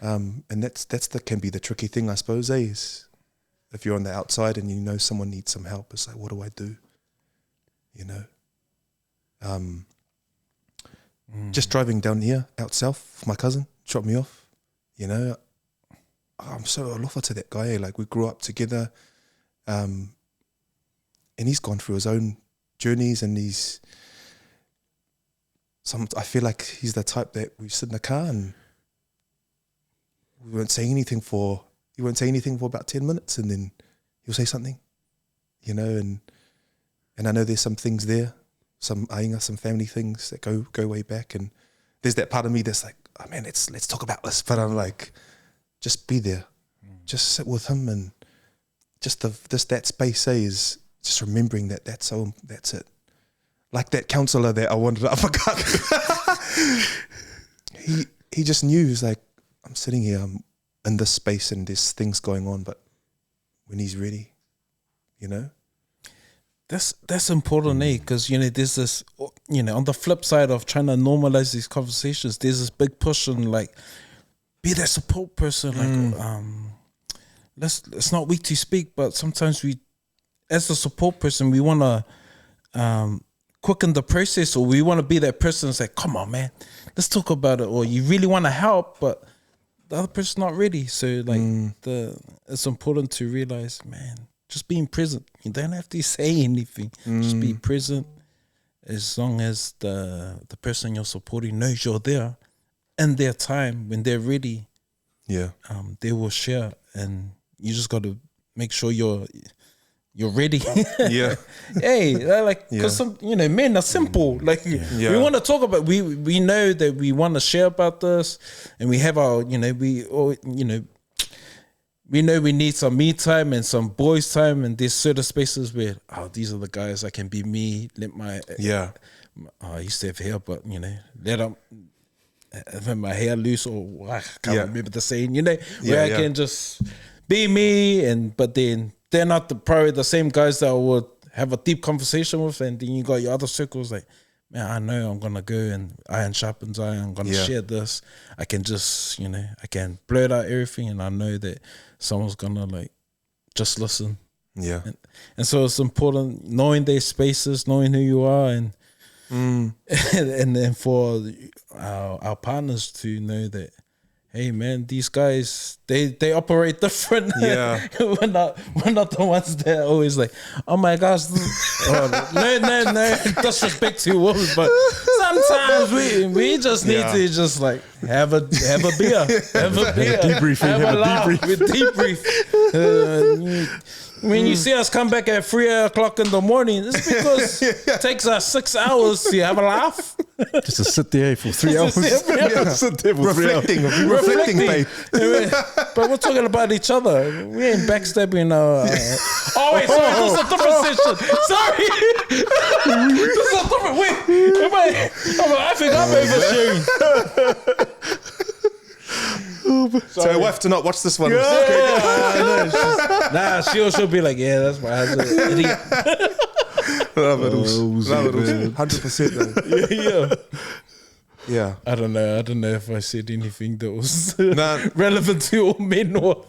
And can be the tricky thing, I suppose, is if you're on the outside and you know someone needs some help, it's like, what do I do? You know? Just driving down here out south, my cousin dropped me off. You know, I'm so alofa to that guy. Like, we grew up together, and he's gone through his own journeys, and I feel like he's the type that we sit in the car and we won't say anything for about 10 minutes, and then he'll say something, you know, and I know there's some things there, some family things that go way back, and there's that part of me that's like, oh man, let's talk about this, but I'm like, just be there, just sit with him, and just that space is just remembering that's it. Like that counselor that I wanted, I forgot. he just knew. He's like, I'm sitting here, I'm in this space, and there's things going on, but when he's ready, you know. That's important, because there's this, on the flip side of trying to normalize these conversations, there's this big push on like, be that support person. Like, it's not weak to speak, but sometimes we, as a support person, we want to quicken the process, or we want to be that person that's like, come on, man, let's talk about it. Or you really want to help, but the other person's not ready. So like it's important to realize, man, just being present. You don't have to say anything. Just be present. As long as the person you're supporting knows you're there, and their time when they're ready, they will share, and you just got to make sure you're ready. Hey, like, because some men are simple. Like, we want to talk about. We know that we want to share about this, and we have our we know we need some me time and some boys time, and there's certain spaces where these are the guys I can be me. Let my I used to have hair, but let them have my hair loose, or I can't remember the saying. Where I can just be me, but then they're not probably the same guys that I would have a deep conversation with, and then you got your other circles like, man, I know I'm gonna go and iron sharpens iron. I'm gonna share this. I can just, I can blurt out everything, and I know that someone's gonna like just listen. Yeah, and so it's important knowing their spaces, knowing who you are, and and then for our partners to know that, hey man, these guys they operate different. Yeah, we're not the ones that are always like, oh my gosh, no disrespect to women, but sometimes we just need to just like have a beer, debrief, have a laugh, debrief. When you see us come back at 3 o'clock in the morning, it's because it takes us 6 hours to have a laugh. Just to sit there for 3 hours. Sit there for reflecting, babe. But we're talking about each other. We ain't backstabbing. Oh wait, sorry, this is a different session. Sorry, this is a different. Wait, I think I'm oversharing. So I have to not watch this one. She'll be like, yeah, that's my husband. Idiot. Love it, 100%. Yeah. I don't know if I said anything that was relevant to all men, or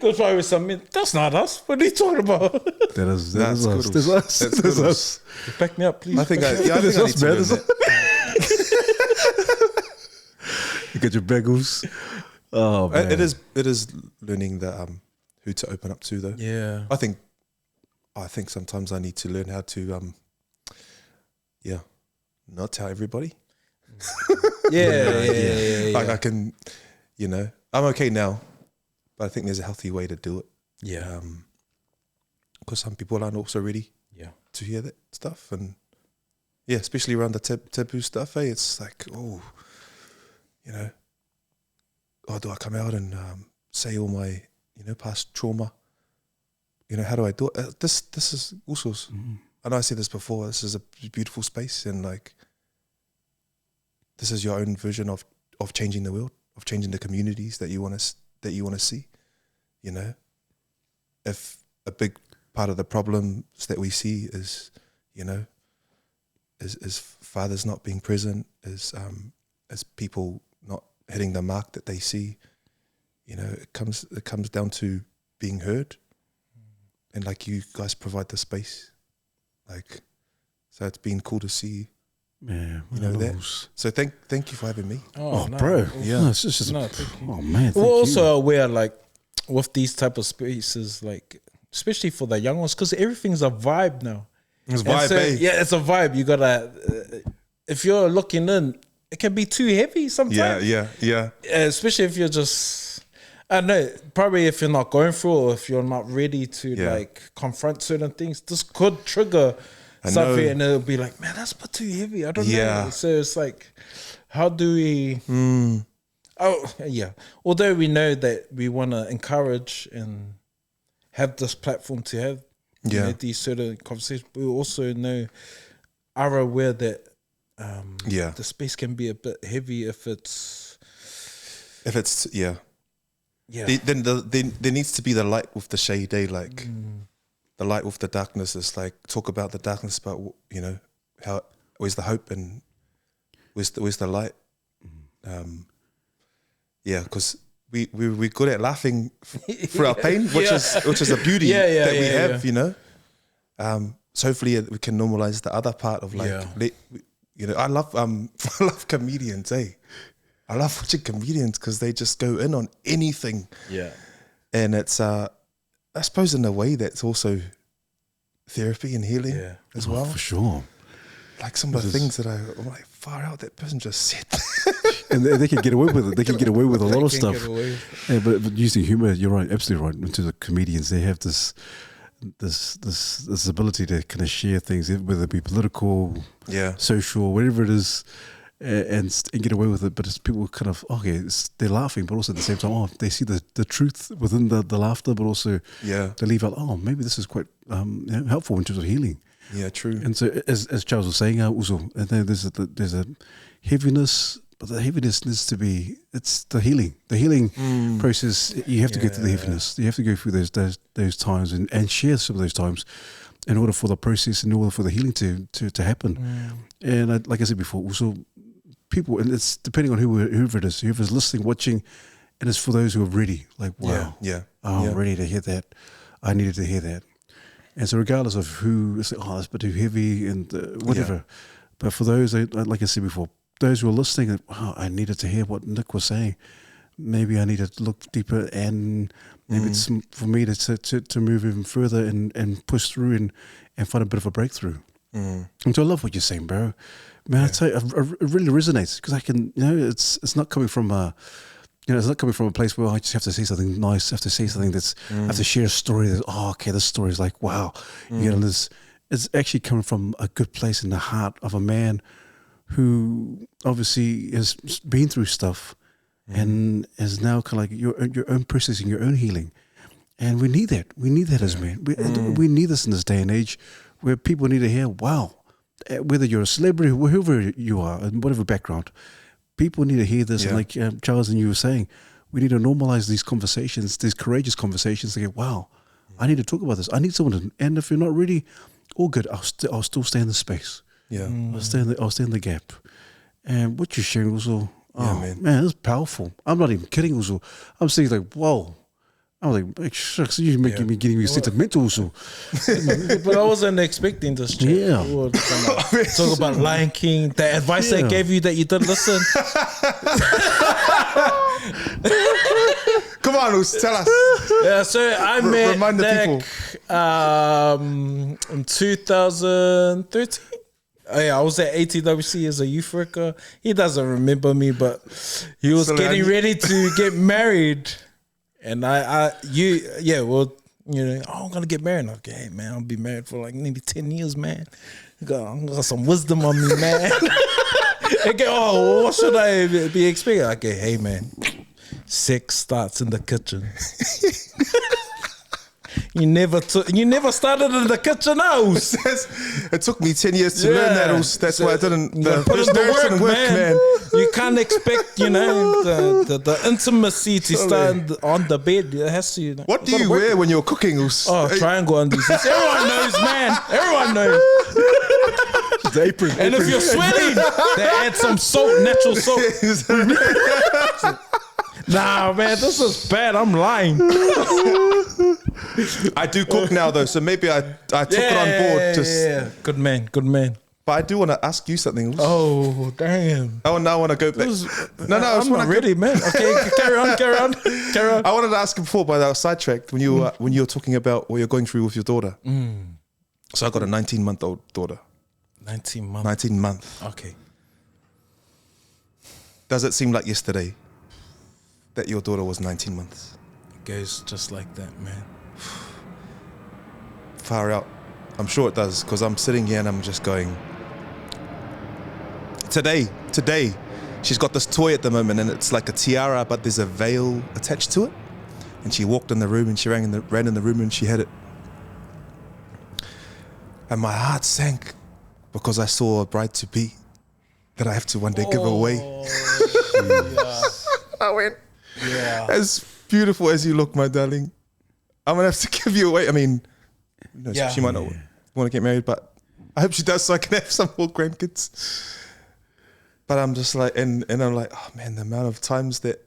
there's probably some men. That's not us. What are you talking about? That is us. That's us. Back me up, please. I think I need to learn that. You got your bagels. Oh man. It is learning the who to open up to though. Yeah. I think sometimes I need to learn how to not tell everybody. Yeah. Like I can, I'm okay now, but I think there's a healthy way to do it. Yeah. Because some people aren't also ready to hear that stuff, and especially around the taboo stuff, it's like, do I come out and say all my, past trauma? How do I do it? This is also, I know I said this before, this is a beautiful space, and like, this is your own version of changing the world, of changing the communities that you want to see. If a big part of the problems that we see is, is fathers not being present, is people not hitting the mark that they see, it comes down to being heard, and like you guys provide the space, like, so it's been cool to see Yeah, You know that. So thank you for having me. Oh, no. bro. Yeah. No, it's just No, thank you. oh man. We're Thank also you. aware, like, with these type of spaces, like, especially for the young ones, because everything's a vibe now. It's And vibe, so, eh? yeah, it's a vibe. You gotta, if you're looking in, it can be too heavy sometimes. Yeah. Especially if you're just, I don't know, probably if you're not going through or if you're not ready to like confront certain things, this could trigger something and it'll be like, man, that's a bit too heavy. I don't know. So it's like, how do we, oh yeah. Although we know that we want to encourage and have this platform to have you know, these certain conversations, we also are aware that the space can be a bit heavy if it's Then there needs to be the light with the shade, eh? Like the light with the darkness is like talk about the darkness, but you know how where's the hope and where's the light? Because we're good at laughing through our pain, which is a beauty that we have, you know. So hopefully we can normalize the other part of like, you know, I love comedians, eh? I love watching comedians because they just go in on anything. Yeah. And it's, I suppose in a way that's also therapy and healing as well. For sure. Like some of the things that I'm like, far out, that person just said that. And they can get away with it. They can get away with a lot of stuff. Yeah, but using humor, you're right, absolutely right. In terms of comedians, they have this ability to kind of share things, whether it be political, social, whatever it is, and get away with it. But it's people kind of they're laughing, but also at the same time, they see the truth within the laughter, but also they leave out, maybe this is quite helpful in terms of healing. Yeah, true. And so as Charles was saying, also, and then there's a heaviness. But the heaviness needs to be, it's the healing process. You have to go through the heaviness. You have to go through those times and share some of those times in order for the process, in order for the healing to happen. And like I said before, also people, and it's depending on whoever it is, whoever's listening, watching, and it's for those who are ready. Like, wow, I'm ready to hear that. I needed to hear that. And so regardless of who, it's like, that's a bit too heavy and whatever. But for those, like I said before, those who are listening, I needed to hear what Nick was saying. Maybe I need to look deeper, and maybe it's for me to move even further and push through and find a bit of a breakthrough. And so I love what you're saying, bro. Man, I tell you, it really resonates because I can, it's not coming from it's not coming from a place where I just have to say something nice, have to say something I have to share a story that, this story is like, wow. It's actually coming from a good place in the heart of a man who obviously has been through stuff and is now kind of like your own processing, your own healing. And we need that. We need that as men. We need this in this day and age where people need to hear, wow, whether you're a celebrity, whoever you are, and whatever background, people need to hear this. And like Charles and you were saying, we need to normalize these conversations, these courageous conversations to go, wow, I need to talk about this. I need someone to, and if you're not ready, all good. I'll still stay in the space. Yeah, I'll stay in the gap. And what you're sharing also, man, it's powerful. I'm not even kidding also. I'm saying like, whoa. I was like, shucks, you're making me getting me sentimental also. But I wasn't expecting this chat. Yeah. We were talk about Lion King, the advice they gave you that you didn't listen. Come on, Us, tell us. Yeah, so I met remind the Nick in 2013. I was at ATWC as a youth worker. He doesn't remember me, but he was getting ready to get married. And I'm gonna get married. I'm like, hey man, I'll be married for like maybe 10 years, man. I got some wisdom on me, man. What should I be expecting? I go, hey man, sex starts in the kitchen. You never started in the kitchen house. It took me 10 years to learn that. That's why I didn't. Put in the work, man. You can't expect, the intimacy to start on the bed. It has to. What do you wear when you're cooking? Triangle undies. Everyone knows, man. Everyone knows. The apron. And if you're sweating, they add some salt, natural salt. Nah, man, this is bad. I'm lying. I do cook now though, so maybe I took it on board. Good man. But I do want to ask you something. Oh, damn. Oh, now I want to go back. No, I just I'm not ready, man. Okay, carry on. I wanted to ask him before, but I was sidetracked when you were talking about what you're going through with your daughter. So I got a 19-month-old daughter. 19 months. 19 month. Okay. Does it seem like yesterday that your daughter was 19 months? It goes just like that, man. Far out. I'm sure it does, because I'm sitting here and I'm just going, today, she's got this toy at the moment and it's like a tiara, but there's a veil attached to it. And she walked in the room and she ran in the room and she had it. And my heart sank because I saw a bride-to-be that I have to one day give away. Yeah. I went, Yeah. as beautiful as you look, my darling, I'm going to have to give you away. I mean, Yeah. she might not want to get married, but I hope she does so I can have some more grandkids. But I'm just like, and I'm like, oh man, the amount of times that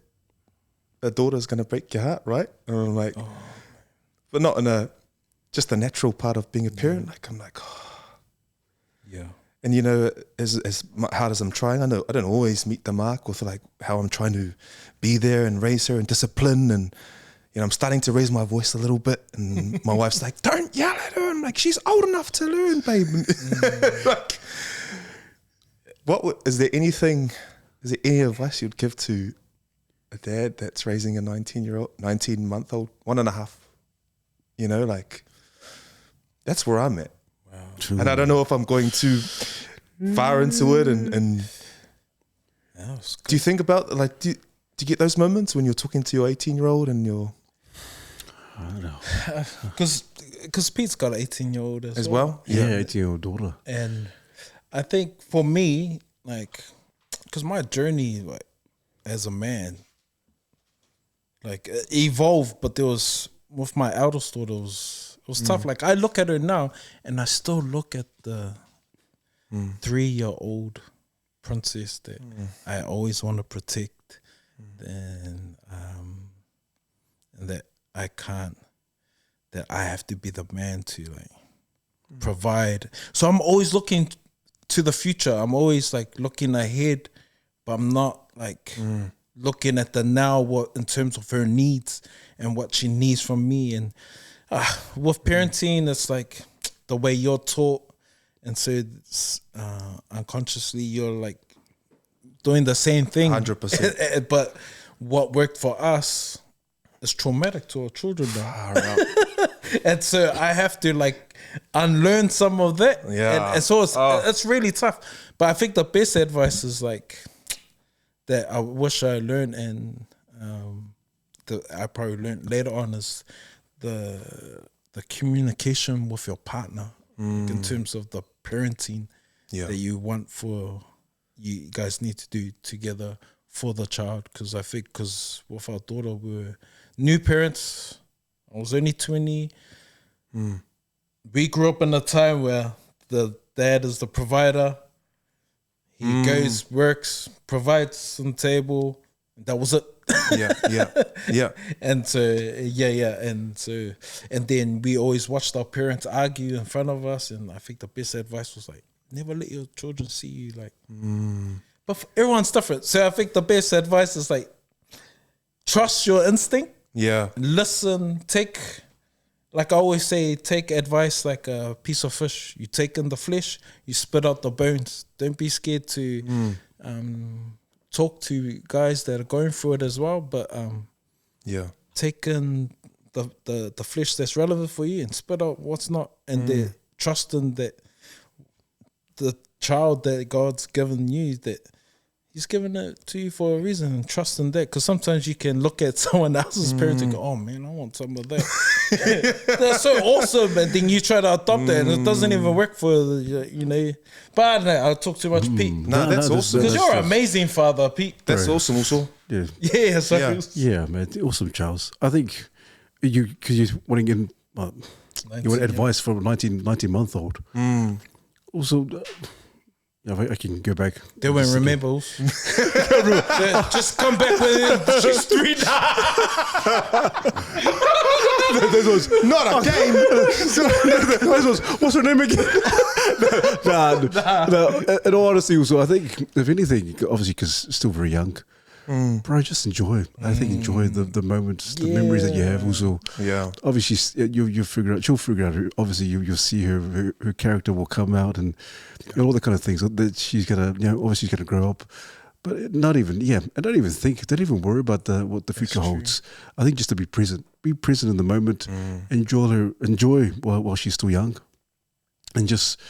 a daughter's going to break your heart, right? And I'm like, but not in just a natural part of being a parent. Like, I'm like, oh. Yeah. And you know, as hard as I'm trying, I know I don't always meet the mark with like how I'm trying to be there and raise her and discipline, and you know, I'm starting to raise my voice a little bit, and my wife's like, "Don't yell at her." I'm like, "She's old enough to learn, babe." Like, is there any advice you'd give to a dad that's raising a 19-month-old, 1.5? You know, like that's where I'm at. True. And I don't know if I'm going too far into it. And do you think about, like, do you get those moments when you're talking to your 18-year-old and you're... I don't know. Because Pete's got an 18-year-old As well? Yeah, 18-year-old daughter. And I think for me, like, because my journey, like, as a man, like, evolved, but there was, with my eldest daughter, it was tough. Like, I look at her now and I still look at the 3-year-old princess that I always want to protect, and that I can't, that I have to be the man to like provide. So I'm always looking to the future. I'm always like looking ahead, but I'm not like looking at the now, what in terms of her needs and what she needs from me. And with parenting, it's like the way you're taught, and so it's, unconsciously you're like doing the same thing. 100%. But what worked for us is traumatic to our children now. And so I have to like unlearn some of that. Yeah. And so it's really tough. But I think the best advice is like that I wish I learned, and I probably learned later on, is the communication with your partner, like in terms of the parenting that you want for, you guys need to do together for the child. Because I think, because with our daughter, we're new parents. I was only 20. We grew up in a time where the dad is the provider. He goes, works, provides on the table. That was it. Yeah. And so, and then we always watched our parents argue in front of us. And I think the best advice was like, never let your children see you like. But everyone's different. So I think the best advice is like, trust your instinct. Yeah. Listen, like I always say, take advice like a piece of fish. You take in the flesh, you spit out the bones. Don't be scared to talk to guys that are going through it as well. But take in the flesh that's relevant for you and spit out what's not. And then trust in that the child that God's given you, that He's given it to you for a reason, and trust in that. Because sometimes you can look at someone else's parents and go, oh man, I want some of that. That's so awesome. And then you try to adopt that and it doesn't even work for, you know. But I don't know, I'll talk too much, Pete. No, that's awesome. Because you're an amazing father, Pete. That's awesome also. Yeah. Yeah, Man. Awesome, Charles. I think because you're wanting in, you want advice from a 19-month-old. Also, I can go back. They won't remember. Just come back with she's 3 now. This was Not a game. this was, what's her name again? No. In all honesty, also, I think if anything, obviously because still very young, bro, just enjoy. I think enjoy the moments, the memories that you have. Also, Yeah. obviously you figure out. She'll figure out. Obviously, you'll see her character will come out and all the kind of things that she's gonna. Obviously she's gonna grow up. But not even, and don't even worry about what the future holds. I think just to be present in the moment, enjoy while she's still young, and just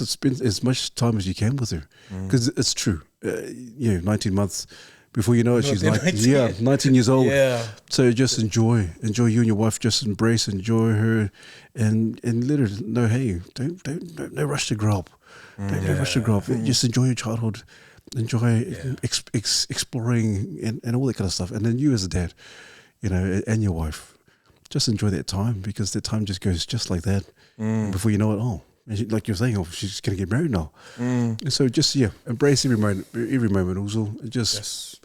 spend as much time as you can with her, because it's true. 19 months before you know it, she's 19 years old. Yeah. So just enjoy you and your wife. Just enjoy her, and let her know, hey, don't no rush to grow up. Don't rush to grow up. Just enjoy your childhood. Enjoy exploring and all that kind of stuff. And then you as a dad, and your wife, just enjoy that time, because that time just goes just like that. Before you know it, like you're saying, she's going to get married now. And so just, embrace every moment also.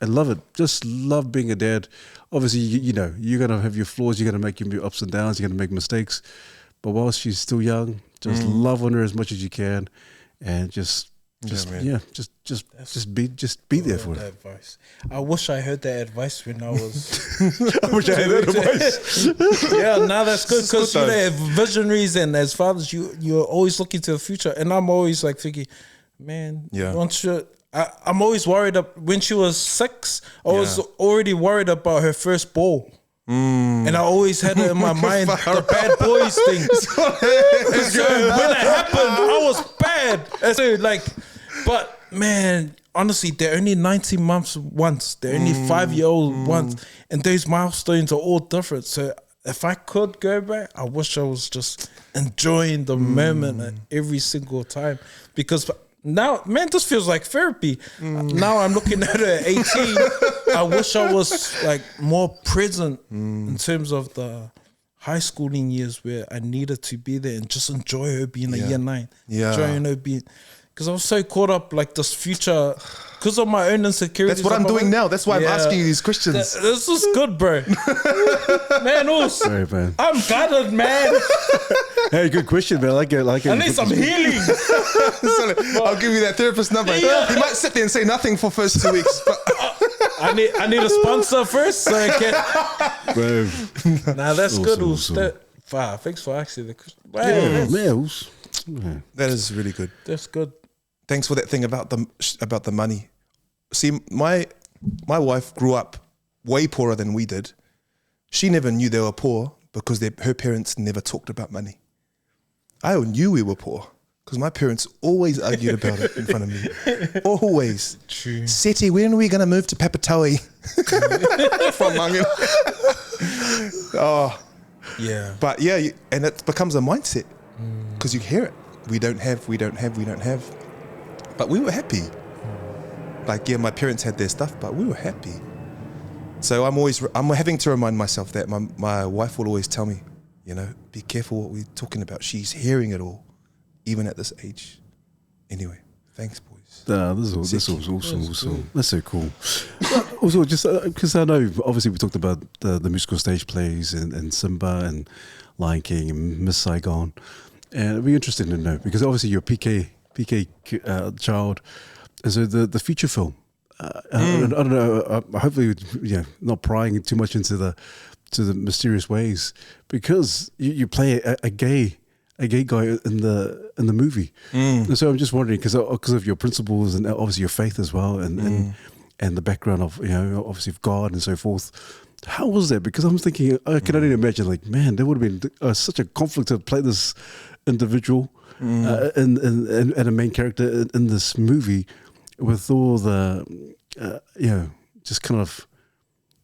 And love it. Just love being a dad. Obviously, you're going to have your flaws. You're going to make your ups and downs. You're going to make mistakes. But while she's still young, just love on her as much as you can, and just be there for her. Advice. I wish I heard that advice when I was. I wish I had that advice. That's good, because as visionaries and as fathers, you're always looking to the future, and I'm always like thinking, man, I'm always worried when she was 6. I was already worried about her first ball. And I always had it in my mind, the bad boys thing. And so when it happened, I was bad. And so but man, honestly, they're only 19 months once. They're only 5-year-old once. And those milestones are all different. So if I could go back, I wish I was just enjoying the moment every single time. Because now, man, this feels like therapy. Now I'm looking at her at 18. I wish I was more present in terms of the high schooling years, where I needed to be there and just enjoy her being a year 9. Enjoying her being, because I was so caught up this future, because of my own insecurities. That's what I'm doing now. That's why I'm asking you these questions. This is good, bro. Man, sorry, man. I'm gutted, man. Hey, good question, man. I like it. I need some healing. I'll give you that therapist number. Yeah. He might sit there and say nothing for first 2 weeks. But I need a sponsor first, so I can. Bro. Nah, that's awesome, good. Awesome. Thanks for asking the question. that is really good. That's good. Thanks for that thing about the money. See, my wife grew up way poorer than we did. She never knew they were poor because her parents never talked about money. I knew we were poor because my parents always argued about it in front of me. Always. True. Seti, when are we going to move to Papataui? From Mangin. Oh. Yeah. But and it becomes a mindset because you hear it. We don't have. But we were happy. My parents had their stuff, but we were happy. So I'm having to remind myself that my wife will always tell me, be careful what we're talking about. She's hearing it all, even at this age. Anyway, thanks, boys. This was awesome. That's so cool. Also, just because I know, obviously, we talked about the musical stage plays and Simba and Lion King and Miss Saigon. And it'd be interesting to know, because obviously you're a PK child, and so the feature film. I don't know. Hopefully, not prying too much into the mysterious ways, because you play a gay guy in the movie. And so I'm just wondering, because of your principles and obviously your faith as well, and the background of obviously of God and so forth. How was that? Because I'm thinking, I can only imagine, man, there would have been such a conflict to play this individual and a main character in this movie, with all the just kind of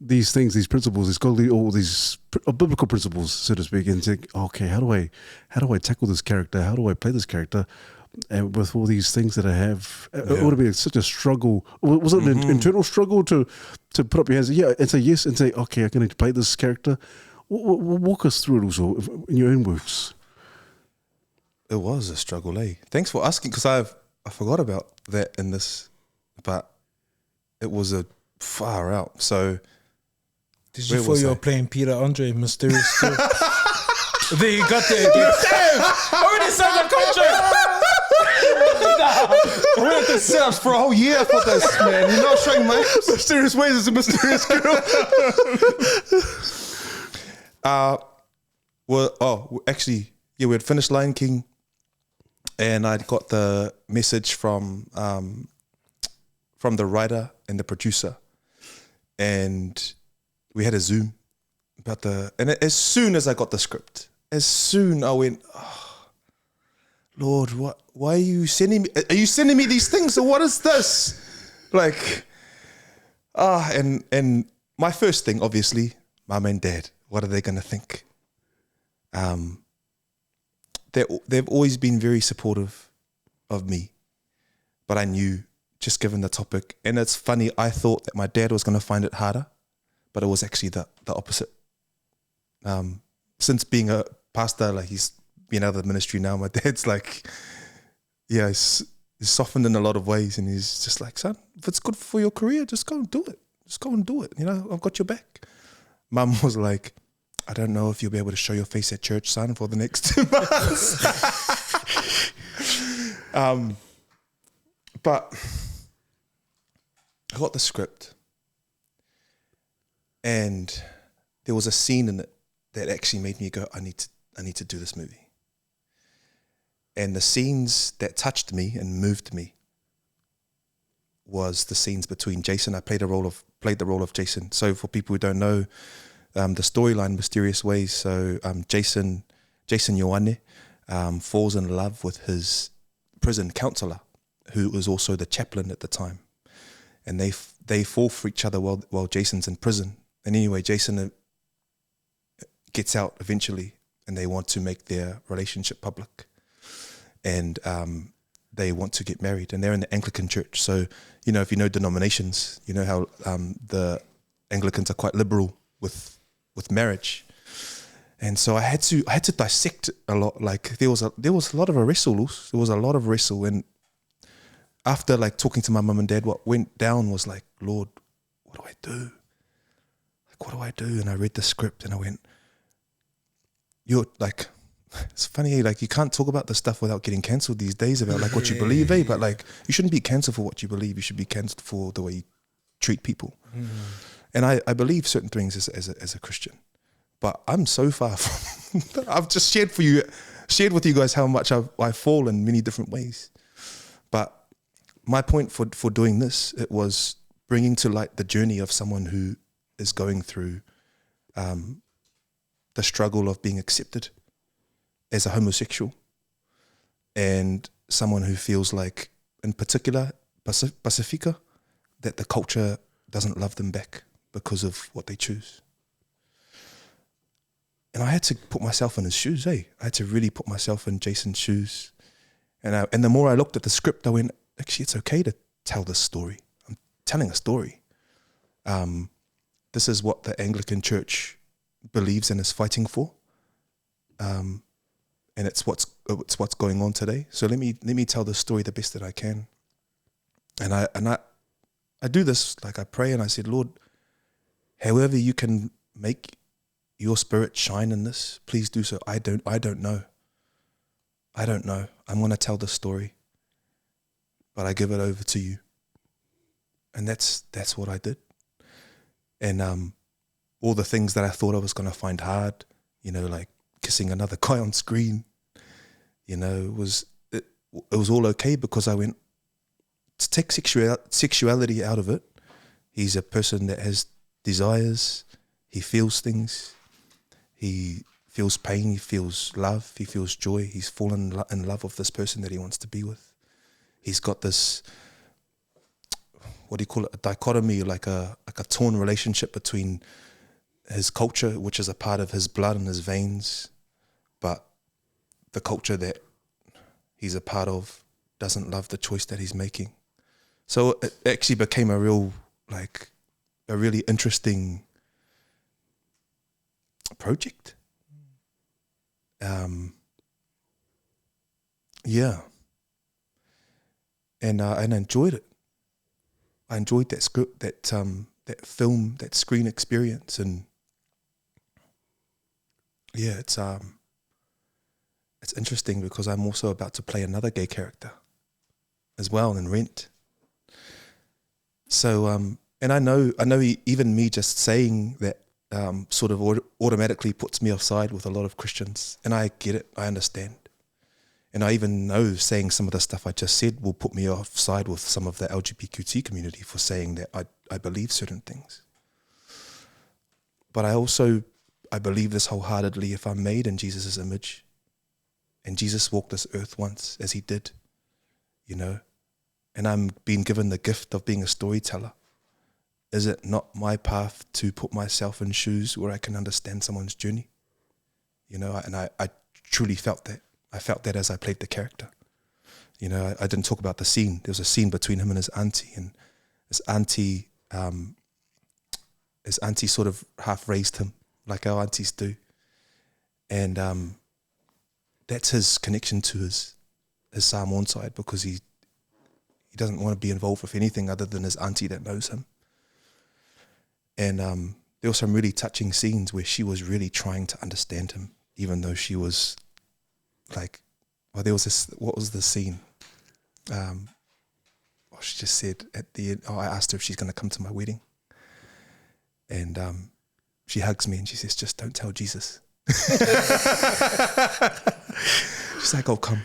these things, these principles, these godly, all these biblical principles, so to speak, and think, okay, how do I tackle this character? How do I play this character? And with all these things that I have, it would have been such a struggle. Was it an internal struggle to put up your hands, and say yes, and say, okay, I'm going to play this character? Walk us through it also in your own words. It was a struggle, eh? Thanks for asking, because I forgot about that in this, but it was a far out. So Did you where feel was you I? were playing Peter Andre, Mysterious Skill? There you got there again. Damn! Already signed a contract! We had to set up for a whole year for this, man. You're not showing my Mysterious ways is a mysterious girl. Actually, yeah, we had finished Lion King, and I'd got the message from the writer and the producer, and we had a Zoom about as soon as I got the script, as soon I went, oh, Lord, why are you sending me? Are you sending me these things, or what is this? Like, and my first thing, obviously, mum and dad, what are they going to think? They've always been very supportive of me, but I knew, just given the topic, and it's funny, I thought that my dad was going to find it harder, but it was actually the opposite. Since being a pastor, like he's been out of the ministry now, my dad's like, yeah, he's softened in a lot of ways, and he's just like, son, if it's good for your career, just go and do it. Just go and do it. You know, I've got your back. Mum was like, I don't know if you'll be able to show your face at church, son, for the next 2 months. But I got the script, and there was a scene in it that actually made me go, I need to do this movie. And the scenes that touched me and moved me was the scenes between Jason. I played the role of Jason. So for people who don't know, the storyline, Mysterious Ways. So Jason Ioane falls in love with his prison counselor, who was also the chaplain at the time, and they fall for each other while Jason's in prison. And anyway, Jason gets out eventually, and they want to make their relationship public, and they want to get married, and they're in the Anglican church. So, you know, if you know denominations, you know how the Anglicans are quite liberal with marriage. And so I had to dissect a lot. Like there was a lot of a wrestle. There was a lot of wrestle. And after like talking to my mum and dad, what went down was like, Lord, what do I do? Like, what do I do? And I read the script and I went, you're like, it's funny, like you can't talk about this stuff without getting cancelled these days about like what you believe, eh? But like you shouldn't be cancelled for what you believe. You should be cancelled for the way you treat people. And I believe certain things as a Christian, but I'm so far from. I've just shared with you guys how much I fall in many different ways. But my point for doing this, it was bringing to light the journey of someone who is going through the struggle of being accepted as a homosexual, and someone who feels like, in particular, Pacifica, that the culture doesn't love them back because of what they choose. And I had to put myself in his shoes, I had to really put myself in Jason's shoes. And the more I looked at the script, I went, actually, it's okay to tell this story. I'm telling a story. This is what the Anglican Church believes and is fighting for. And it's what's going on today. So let me tell the story the best that I can. And I do this, like I pray and I said, Lord, however you can make your spirit shine in this, please do so. I don't know. I'm going to tell the story, but I give it over to you. And that's what I did. And all the things that I thought I was going to find hard, you know, like kissing another guy on screen, you know, it was all okay because I went to take sexuality out of it. He's a person that has desires. He feels things. He feels pain. He feels love. He feels joy. He's fallen in love with this person that he wants to be with. He's got this, what do you call it? A dichotomy, like a torn relationship between his culture, which is a part of his blood and his veins, but the culture that he's a part of doesn't love the choice that he's making. So it actually became a really interesting project. Yeah. and I enjoyed it. I enjoyed that script, that film, that screen experience, and yeah, it's interesting because I'm also about to play another gay character as well in Rent. So and I know even me just saying that sort of automatically puts me offside with a lot of Christians, and I get it, I understand. And I even know saying some of the stuff I just said will put me offside with some of the LGBTQ community for saying that I believe certain things. But I believe this wholeheartedly if I'm made in Jesus' image, and Jesus walked this earth once as he did, you know, and I'm being given the gift of being a storyteller. Is it not my path to put myself in shoes where I can understand someone's journey? You know, and I truly felt that. I felt that as I played the character. You know, I didn't talk about the scene. There was a scene between him and his auntie, and his auntie sort of half raised him like our aunties do. And that's his connection to his Samoan side, because he doesn't want to be involved with anything other than his auntie that knows him. And there were some really touching scenes where she was really trying to understand him, even though she was like, well, there was this, what was the scene? She just said at the end, I asked her if she's going to come to my wedding. And she hugs me and she says, just don't tell Jesus. She's like, oh, come,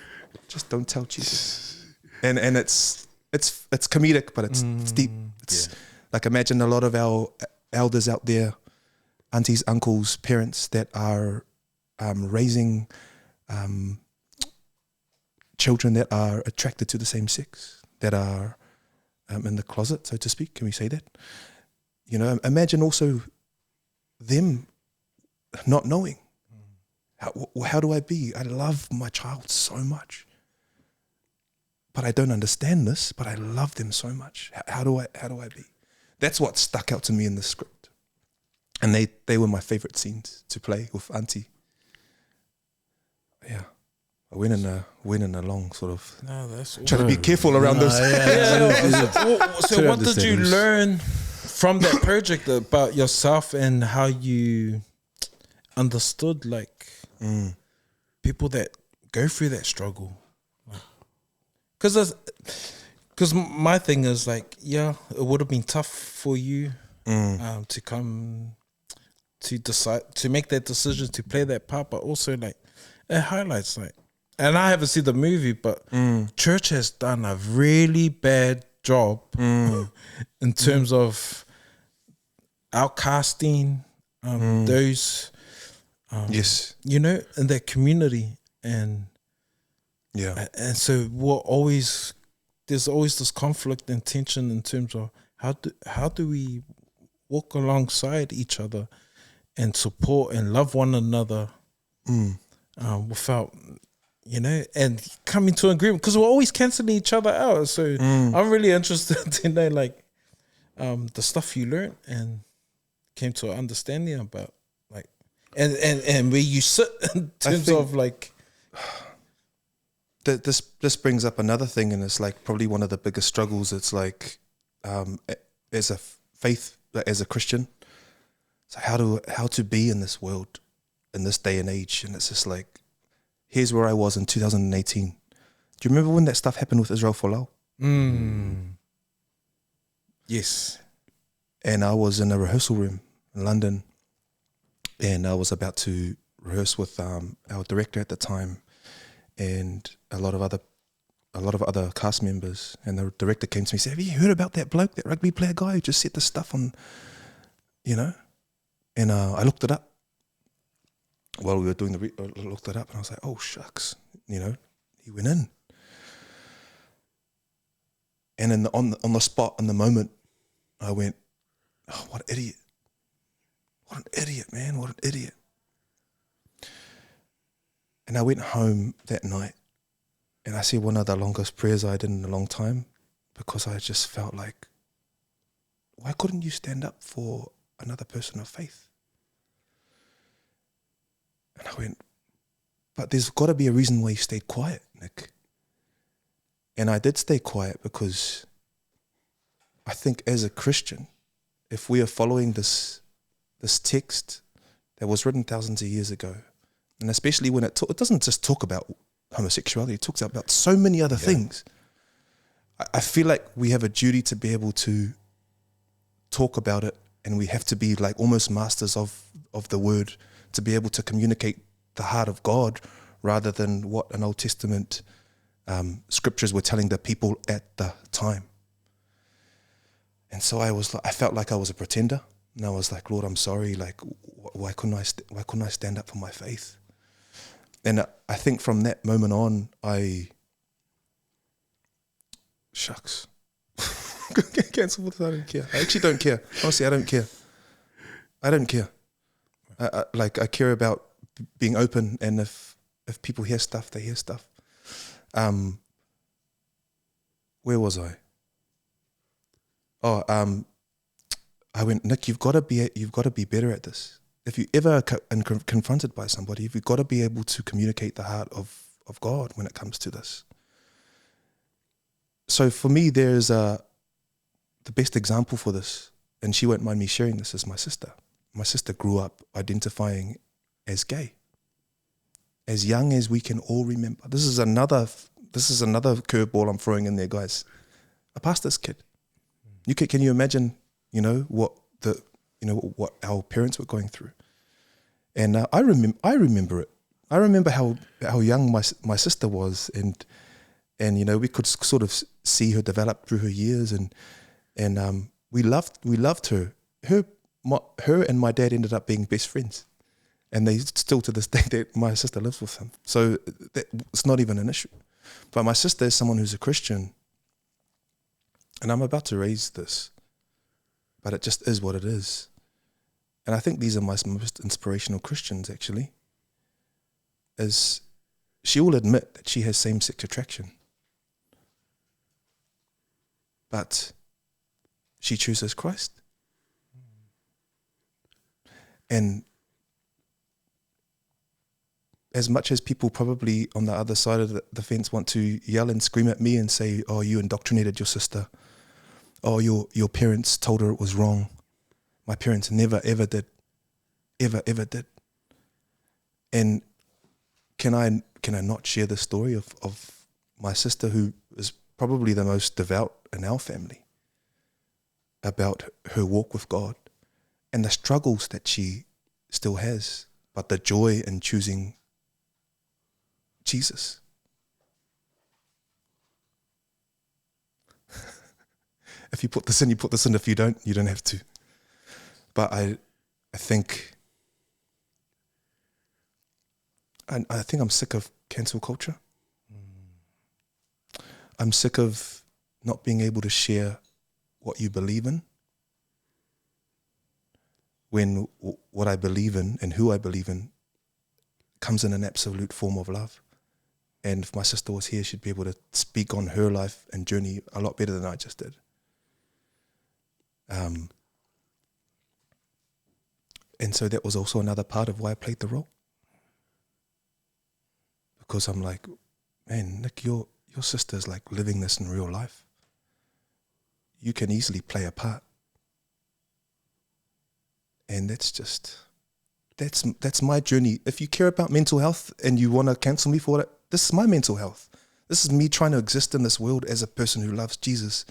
just don't tell Jesus. And it's comedic, but it's deep. It's like, imagine a lot of our elders out there, aunties, uncles, parents that are raising children that are attracted to the same sex, that are in the closet, so to speak. Can we say that? You know, imagine also them not knowing. How do I be? I love my child so much, but I don't understand this, but I love them so much. How do I be? That's what stuck out to me in the script. And they were my favorite scenes to play with Auntie. Yeah. I went in a long sort of trying to be careful around those. So what did you learn from that project about yourself and how you understood like people that go through that struggle? Because my thing is like, yeah, it would have been tough for you to come to decide to make that decision to play that part, but also like it highlights like, and I haven't seen the movie, but church has done a really bad job in terms of outcasting those, yes, you know, in that community, and and so there's always this conflict and tension in terms of how do we walk alongside each other and support and love one another without, you know, and coming to an agreement, because we're always cancelling each other out. So I'm really interested to know like the stuff you learned and came to an understanding about, like, and where you sit in terms of like. This brings up another thing, and it's like probably one of the biggest struggles. It's like as a faith, as a Christian, so how to be in this world, in this day and age. And it's just like, here's where I was in 2018. Do you remember when that stuff happened with Israel Folau? Yes. And I was in a rehearsal room in London, and I was about to rehearse with our director at the time, and a lot of other cast members. And the director came to me and said, have you heard about that bloke, that rugby player guy who just said this stuff on, you know? And I looked it up while we were doing I looked it up, and I was like, oh shucks, you know, he went in. And on the spot, in the moment, I went, oh, what an idiot. What an idiot, man, what an idiot. And I went home that night, and I said one of the longest prayers I did in a long time, because I just felt like, why couldn't you stand up for another person of faith? And I went, but there's got to be a reason why you stayed quiet, Nick. And I did stay quiet because I think as a Christian, if we are following this text that was written thousands of years ago, and especially when it doesn't just talk about homosexuality, it talks about so many other things. I feel like we have a duty to be able to talk about it, and we have to be like almost masters of the word to be able to communicate the heart of God rather than what an Old Testament scriptures were telling the people at the time. And so I felt like I was a pretender, and I was like, Lord, I'm sorry. Like, why couldn't I stand up for my faith? And I think from that moment on, shucks. Cancel this, I don't care. I actually don't care. Honestly, I don't care. I don't care. I care about being open, and if people hear stuff, they hear stuff. Where was I? I went, Nick, you've got to be better at this. If you ever are confronted by somebody, you've got to be able to communicate the heart of God when it comes to this. So for me, there's the best example for this, and she won't mind me sharing this, is my sister. My sister grew up identifying as gay, as young as we can all remember. This is another curveball I'm throwing in there, guys. A pastor's kid. Can you imagine, what our parents were going through? And I remember it. I remember how young my sister was, and we could sort of see her develop through her years, and we loved her. Her and my dad ended up being best friends, and they still to this day that my sister lives with him. So it's not even an issue. But my sister is someone who's a Christian, and I'm about to raise this, but it just is what it is. And I think these are my most inspirational Christians, actually, is she will admit that she has same-sex attraction, but she chooses Christ. And as much as people probably on the other side of the fence want to yell and scream at me and say, oh, you indoctrinated your sister, oh, your parents told her it was wrong. My parents never, ever did. Ever did. And can I not share the story of my sister, who is probably the most devout in our family, about her walk with God and the struggles that she still has, but the joy in choosing Jesus. If you put this in, you put this in. If you don't have to. But I think I'm sick of cancel culture. I'm sick of not being able to share what you believe in, when what I believe in and who I believe in comes in an absolute form of love. And if my sister was here, she'd be able to speak on her life and journey a lot better than I just did. And so that was also another part of why I played the role. Because I'm like, man, Nick, your sister's like living this in real life. You can easily play a part. And that's my journey. If you care about mental health and you want to cancel me for it, this is my mental health. This is me trying to exist in this world as a person who loves Jesus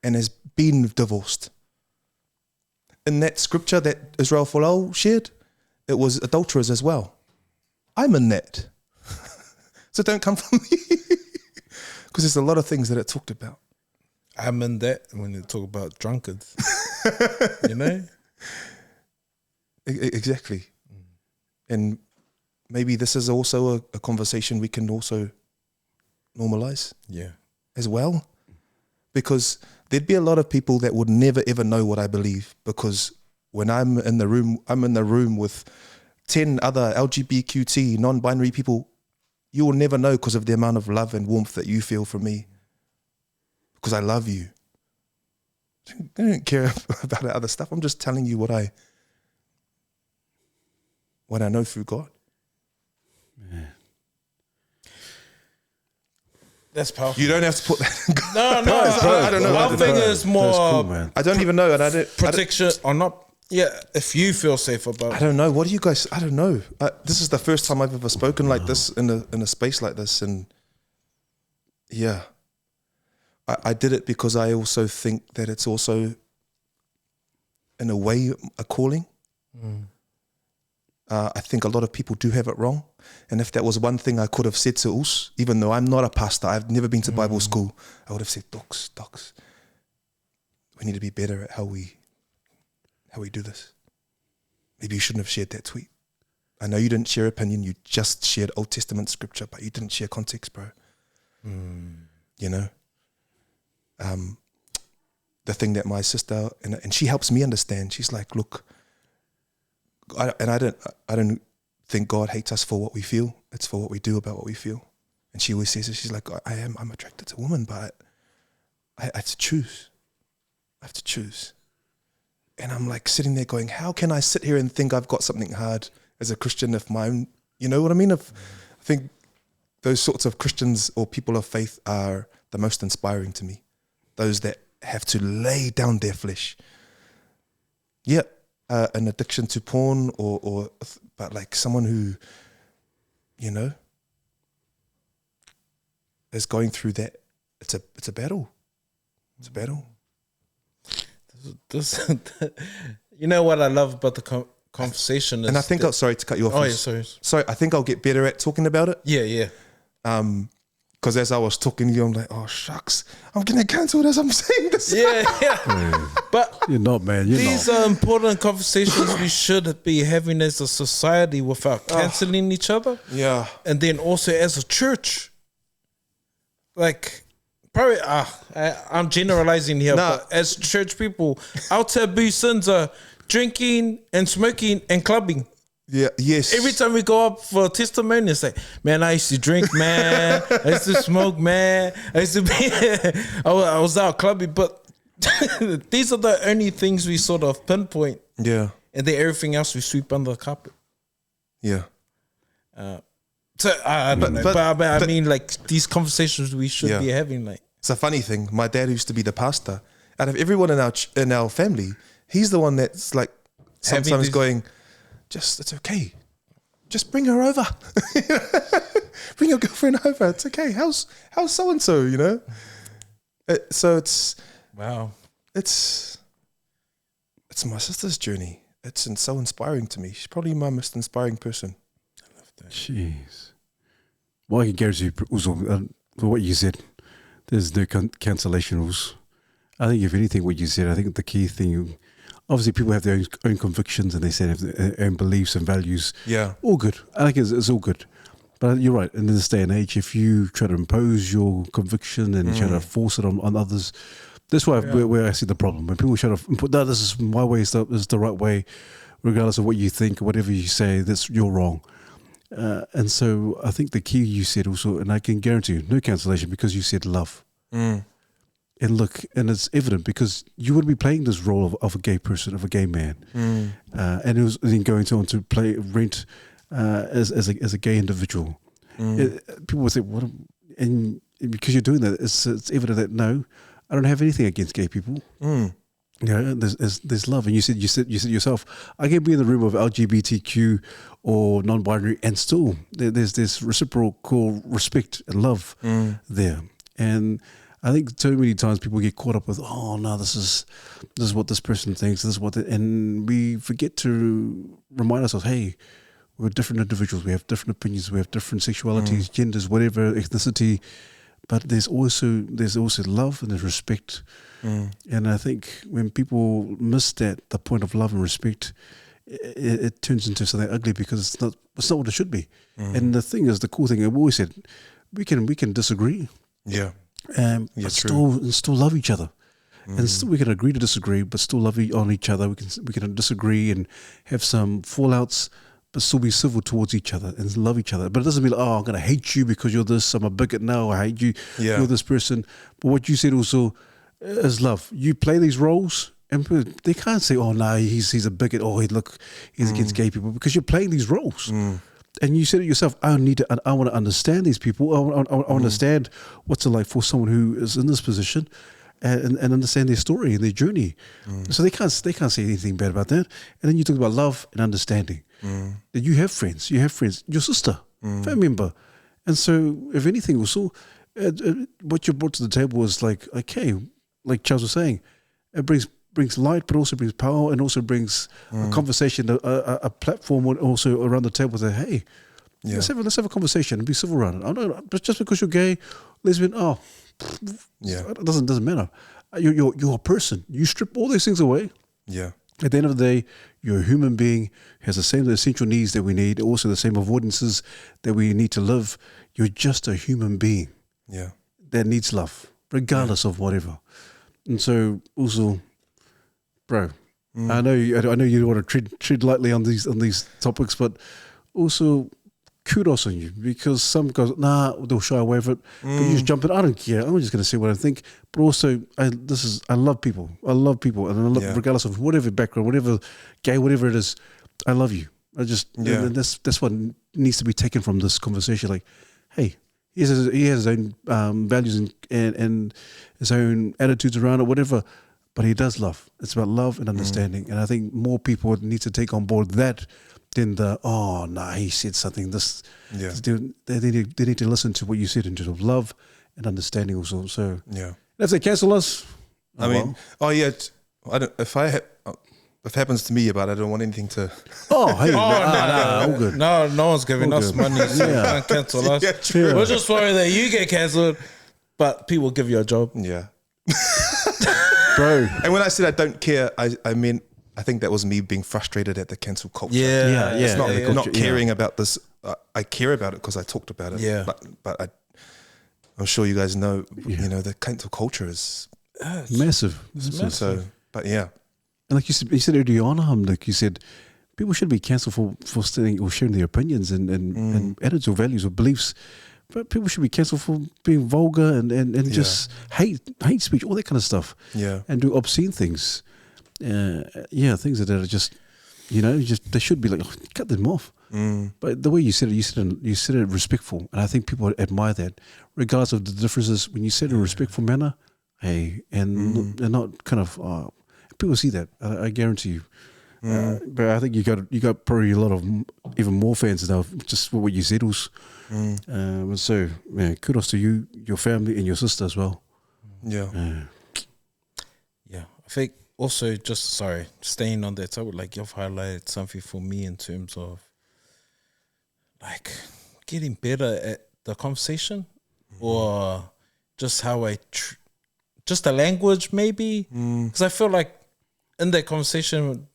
and has been divorced. In that scripture that Israel Folau shared, it was adulterers as well. I'm in that. So don't come for me. Because there's a lot of things that it talked about. I'm in that when you talk about drunkards. Exactly. And maybe this is also a conversation we can also normalize as well. Because there'd be a lot of people that would never ever know what I believe, because when I'm in the room with 10 other LGBTQ non-binary people, you will never know because of the amount of love and warmth that you feel from me. Because I love you. I don't care about the other stuff. I'm just telling you what I know through God. Yeah. That's powerful. You don't have to put that. No, I don't know. One thing is more That's cool, man. I don't even know, and I don't protection or not. Yeah, if you feel safe about I it. don't know. What do you guys? I don't know. This is the first time I've ever spoken like this in a space like this, and yeah, I did it because I also think that it's also, in a way, a calling. I think a lot of people do have it wrong, and if that was one thing I could have said to us, even though I'm not a pastor, I've never been to Bible school, I would have said, "Docs, we need to be better at how we do this. Maybe you shouldn't have shared that tweet. I know you didn't share opinion, you just shared Old Testament scripture, but you didn't share context, bro." You know? The thing that my sister, and she helps me understand, she's like, look, I don't think God hates us for what we feel, it's for what we do about what we feel. And she always says it, she's like, I'm attracted to women, but I have to choose. And I'm like sitting there going, how can I sit here and think I've got something hard as a Christian if mine, you know what I mean? I think those sorts of Christians or people of faith are the most inspiring to me. Those that have to lay down their flesh. Yeah, an addiction to porn but like someone who, you know, is going through that. It's a battle. It's a battle. This, you know what I love about the conversation is, and I think sorry to cut you off. Oh yeah, sorry. Sorry, I think I'll get better at talking about it. Yeah. Because as I was talking to you, I'm like, oh shucks, I'm getting cancelled as I'm saying this. Yeah. But You're not, man. these are important conversations we should be having as a society without cancelling each other. Yeah. And then also as a church. Like, probably, I'm generalizing here, but as church people, our taboo sins are drinking and smoking and clubbing. Yeah, yes. Every time we go up for a testimony, it's like, man, I used to drink, man. I used to smoke, man. I used to be, I was out clubbing, but these are the only things we sort of pinpoint. Yeah. And then everything else we sweep under the carpet. Yeah. So I don't know, but I mean, like, these conversations we should be having, like. It's a funny thing. My dad used to be the pastor. Out of everyone in our family, he's the one that's like sometimes going, it's okay. Just bring her over. Bring your girlfriend over. It's okay. How's so and so? You know. So it's wow. It's my sister's journey. It's so inspiring to me. She's probably my most inspiring person. I love that. Jeez. Well, I can guarantee you, also, for what you said, there's no cancellation rules. I think if anything, what you said, I think the key thing. Obviously, people have their own convictions and they say have their own beliefs and values. Yeah. All good. I think it's all good. But you're right. In this day and age, if you try to impose your conviction and try to force it on others, that's where I see the problem. When people try to put, no, this is my way, this is the right way, regardless of what you think or whatever you say, you're wrong. And so I think the key you said also, and I can guarantee you, no cancellation because you said love. And look, and it's evident because you would be playing this role of a gay person, of a gay man, and it was then going on to play rent as a gay individual. People would say, "What?" And because you're doing that, it's evident that no, I don't have anything against gay people. You know, there's love, and you said yourself, I can be in the room of LGBTQ or non-binary, and still there's this reciprocal respect and love there, and I think so many times people get caught up with, oh no, this is what this person thinks, and we forget to remind ourselves, hey, we're different individuals, we have different opinions, we have different sexualities, genders, whatever, ethnicity, but there's also love and there's respect. And I think when people miss the point of love and respect, it turns into something ugly because it's not what it should be. And the thing is, the cool thing, I've always said, we can disagree. Yeah. But still love each other, and still we can agree to disagree, but still love on each other. We can disagree and have some fallouts, but still be civil towards each other and love each other. But it doesn't mean, oh, I'm going to hate you because you're this. I'm a bigot now. I hate you. Yeah. You're this person. But what you said also is love. You play these roles, and they can't say, oh no, he's a bigot. Oh, he's against gay people, because you're playing these roles. and you said it yourself, I want to understand these people. I want to understand what's it like for someone who is in this position, and understand their story and their journey. So they can't say anything bad about that. And then you talk about love and understanding. That you have friends, your sister, family member, and so if anything, also what you brought to the table was like, okay, like Charles was saying, it brings light, but also brings power, and also brings a conversation, a platform, also around the table. Say, hey, let's have a conversation and be civil around it. I don't know, but just because you're gay, lesbian, it doesn't matter. You're a person. You strip all these things away. Yeah. At the end of the day, you're a human being, has the same essential needs that we need, also the same avoidances that we need to live. You're just a human being that needs love, regardless of whatever. And so, also, bro, I know you don't want to tread lightly on these topics, but also kudos on you, because some guys, they'll shy away from it, but you just jump in. I don't care. I'm just going to say what I think. But also, I love people. And I love, regardless of whatever background, whatever gay, whatever it is, I love you. And that's what needs to be taken from this conversation. Like, hey, he has his own values and his own attitudes around it, whatever. But he does love. It's about love and understanding. And I think more people need to take on board that than he said something. They need to listen to what you said in terms of love and understanding also. So if they cancel us, I don't. If it happens to me, but I don't want anything to. All good. No one's giving us money, so you can't cancel us. True. We're just worried that you get cancelled, but people give you a job. Yeah. Bro. And when I said I don't care, I mean, I think that was me being frustrated at the cancel culture. It's not caring about this. I care about it because I talked about it. Yeah. But I'm sure you guys know, the cancel culture is massive. So, but yeah. And like you said earlier on, like you said, people should be cancelled for stating or sharing their opinions and attitudes or values or beliefs. But people should be cancelled for being vulgar and just hate speech, all that kind of stuff. Yeah. And do obscene things. Things that are just, they should be like, cut them off. But the way you said it, you said it respectful, and I think people admire that, regardless of the differences. When you said it in a respectful manner, and they're not kind of people see that. I guarantee you. But I think you got probably a lot of even more fans now just for what you said. So kudos to you, your family, and your sister as well. I think. Also, staying on that topic, like you've highlighted something for me in terms of like getting better at the conversation, or just how just the language maybe, because I feel like in that conversation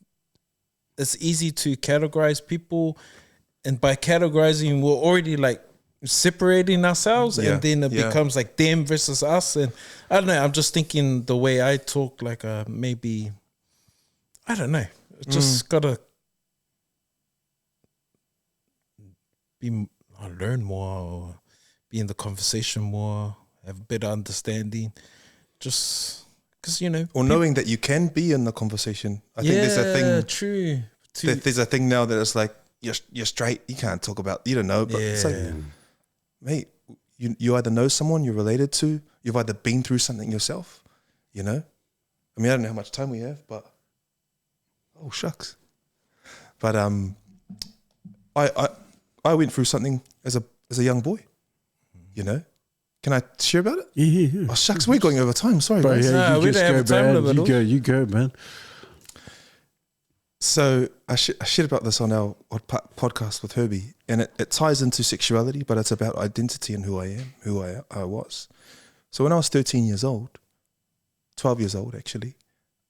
it's easy to categorize people, and by categorizing we're already like separating ourselves, and then it becomes like them versus us. And I don't know, I'm just thinking the way I talk, like maybe I don't know, just gotta learn more, or be in the conversation more, have better understanding, just because or knowing that you can be in the conversation. I think there's a thing. True. There's a thing now that it's like you're straight, you can't talk about, you don't know, but it's like, mate, you either know someone you're related to, you've either been through something yourself, I mean, I don't know how much time we have, but oh shucks. But I went through something as a young boy, Can I share about it? Yeah. Oh shucks, we're going over time. Sorry, bro, guys. we don't have time limit. You go, man. So I shared about this on our podcast with Herbie, and it ties into sexuality, but it's about identity and who I am, who I was. So when I was 13 years old, 12 years old actually,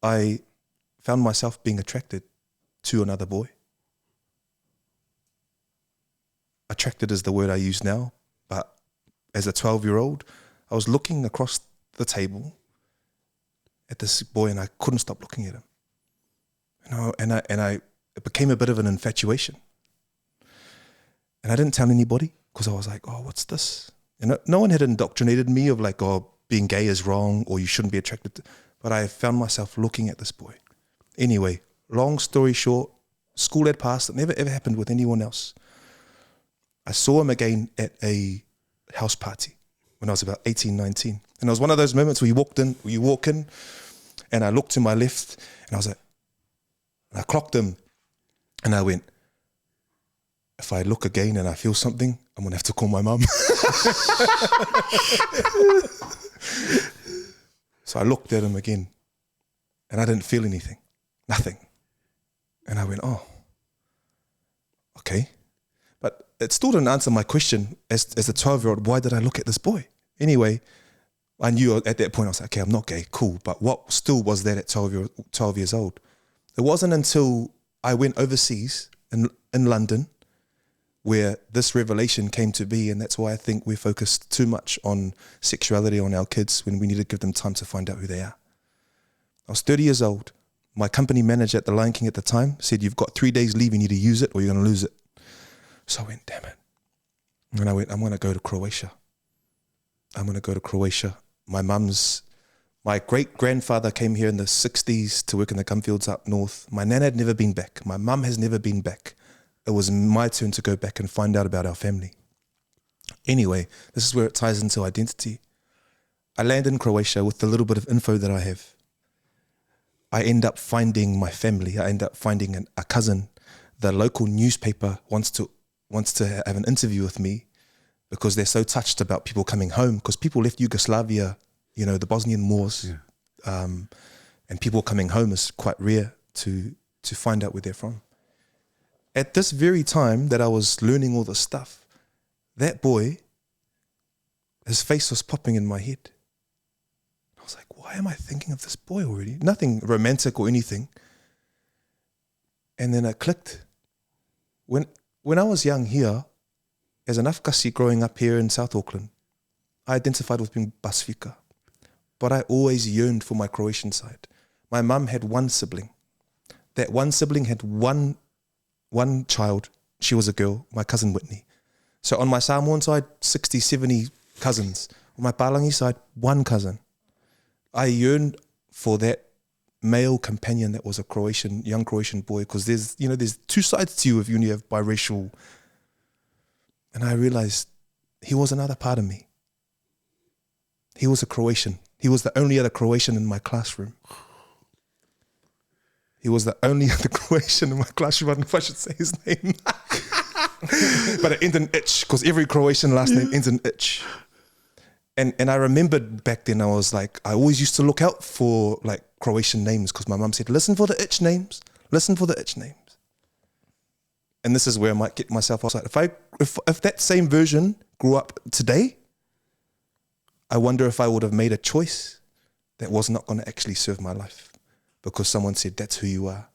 I found myself being attracted to another boy. Attracted is the word I use now, but as a 12-year-old, I was looking across the table at this boy and I couldn't stop looking at him. It became a bit of an infatuation. And I didn't tell anybody because I was like, oh, what's this? No one had indoctrinated me of like, oh, being gay is wrong or you shouldn't be attracted to, but I found myself looking at this boy. Anyway, long story short, school had passed. It never ever happened with anyone else. I saw him again at a house party when I was about 18, 19. And it was one of those moments where you walk in, and I looked to my left, and I was like, and I clocked him, and I went, if I look again and I feel something, I'm gonna have to call my mum. So I looked at him again, and I didn't feel anything, nothing. And I went, oh, okay. But it still didn't answer my question as a 12-year-old, why did I look at this boy? Anyway, I knew at that point, I was like, okay, I'm not gay, cool. But what still was that at 12 years old? It wasn't until I went overseas in London where this revelation came to be, and that's why I think we're focused too much on sexuality on our kids when we need to give them time to find out who they are. I was 30 years old. My company manager at the Lion King at the time said, you've got 3 days leave, you need to use it or you're going to lose it. So I went, damn it. And I went, I'm going to go to Croatia. I'm going to go to Croatia. My great-grandfather came here in the 60s to work in the gum fields up north. My nan had never been back. My mum has never been back. It was my turn to go back and find out about our family. Anyway, this is where it ties into identity. I land in Croatia with the little bit of info that I have. I end up finding my family. I end up finding a cousin. The local newspaper wants to have an interview with me because they're so touched about people coming home, because people left Yugoslavia, you know, the Bosnian wars, and people coming home is quite rare to find out where they're from. At this very time that I was learning all this stuff, that boy, his face was popping in my head. I was like, why am I thinking of this boy already? Nothing romantic or anything. And then it clicked. When I was young here, as an Afkasi growing up here in South Auckland, I identified with being Pasifika, but I always yearned for my Croatian side. My mum had one sibling. That one sibling had one child. She was a girl, my cousin Whitney. So on my Samoan side, 60, 70 cousins. On my Palangi side, one cousin. I yearned for that male companion that was a young Croatian boy, because there's two sides to you if you have biracial. And I realized he was another part of me. He was a Croatian. He was the only other Croatian in my classroom. He was the only other Croatian in my classroom. I don't know if I should say his name. But it ended in itch, because every Croatian last name ends in itch. And I remembered back then, I was like, I always used to look out for like Croatian names, because my mum said, listen for the itch names. Listen for the itch names. And this is where I might get myself outside. If that same version grew up today, I wonder if I would have made a choice that was not going to actually serve my life, because someone said, that's who you are.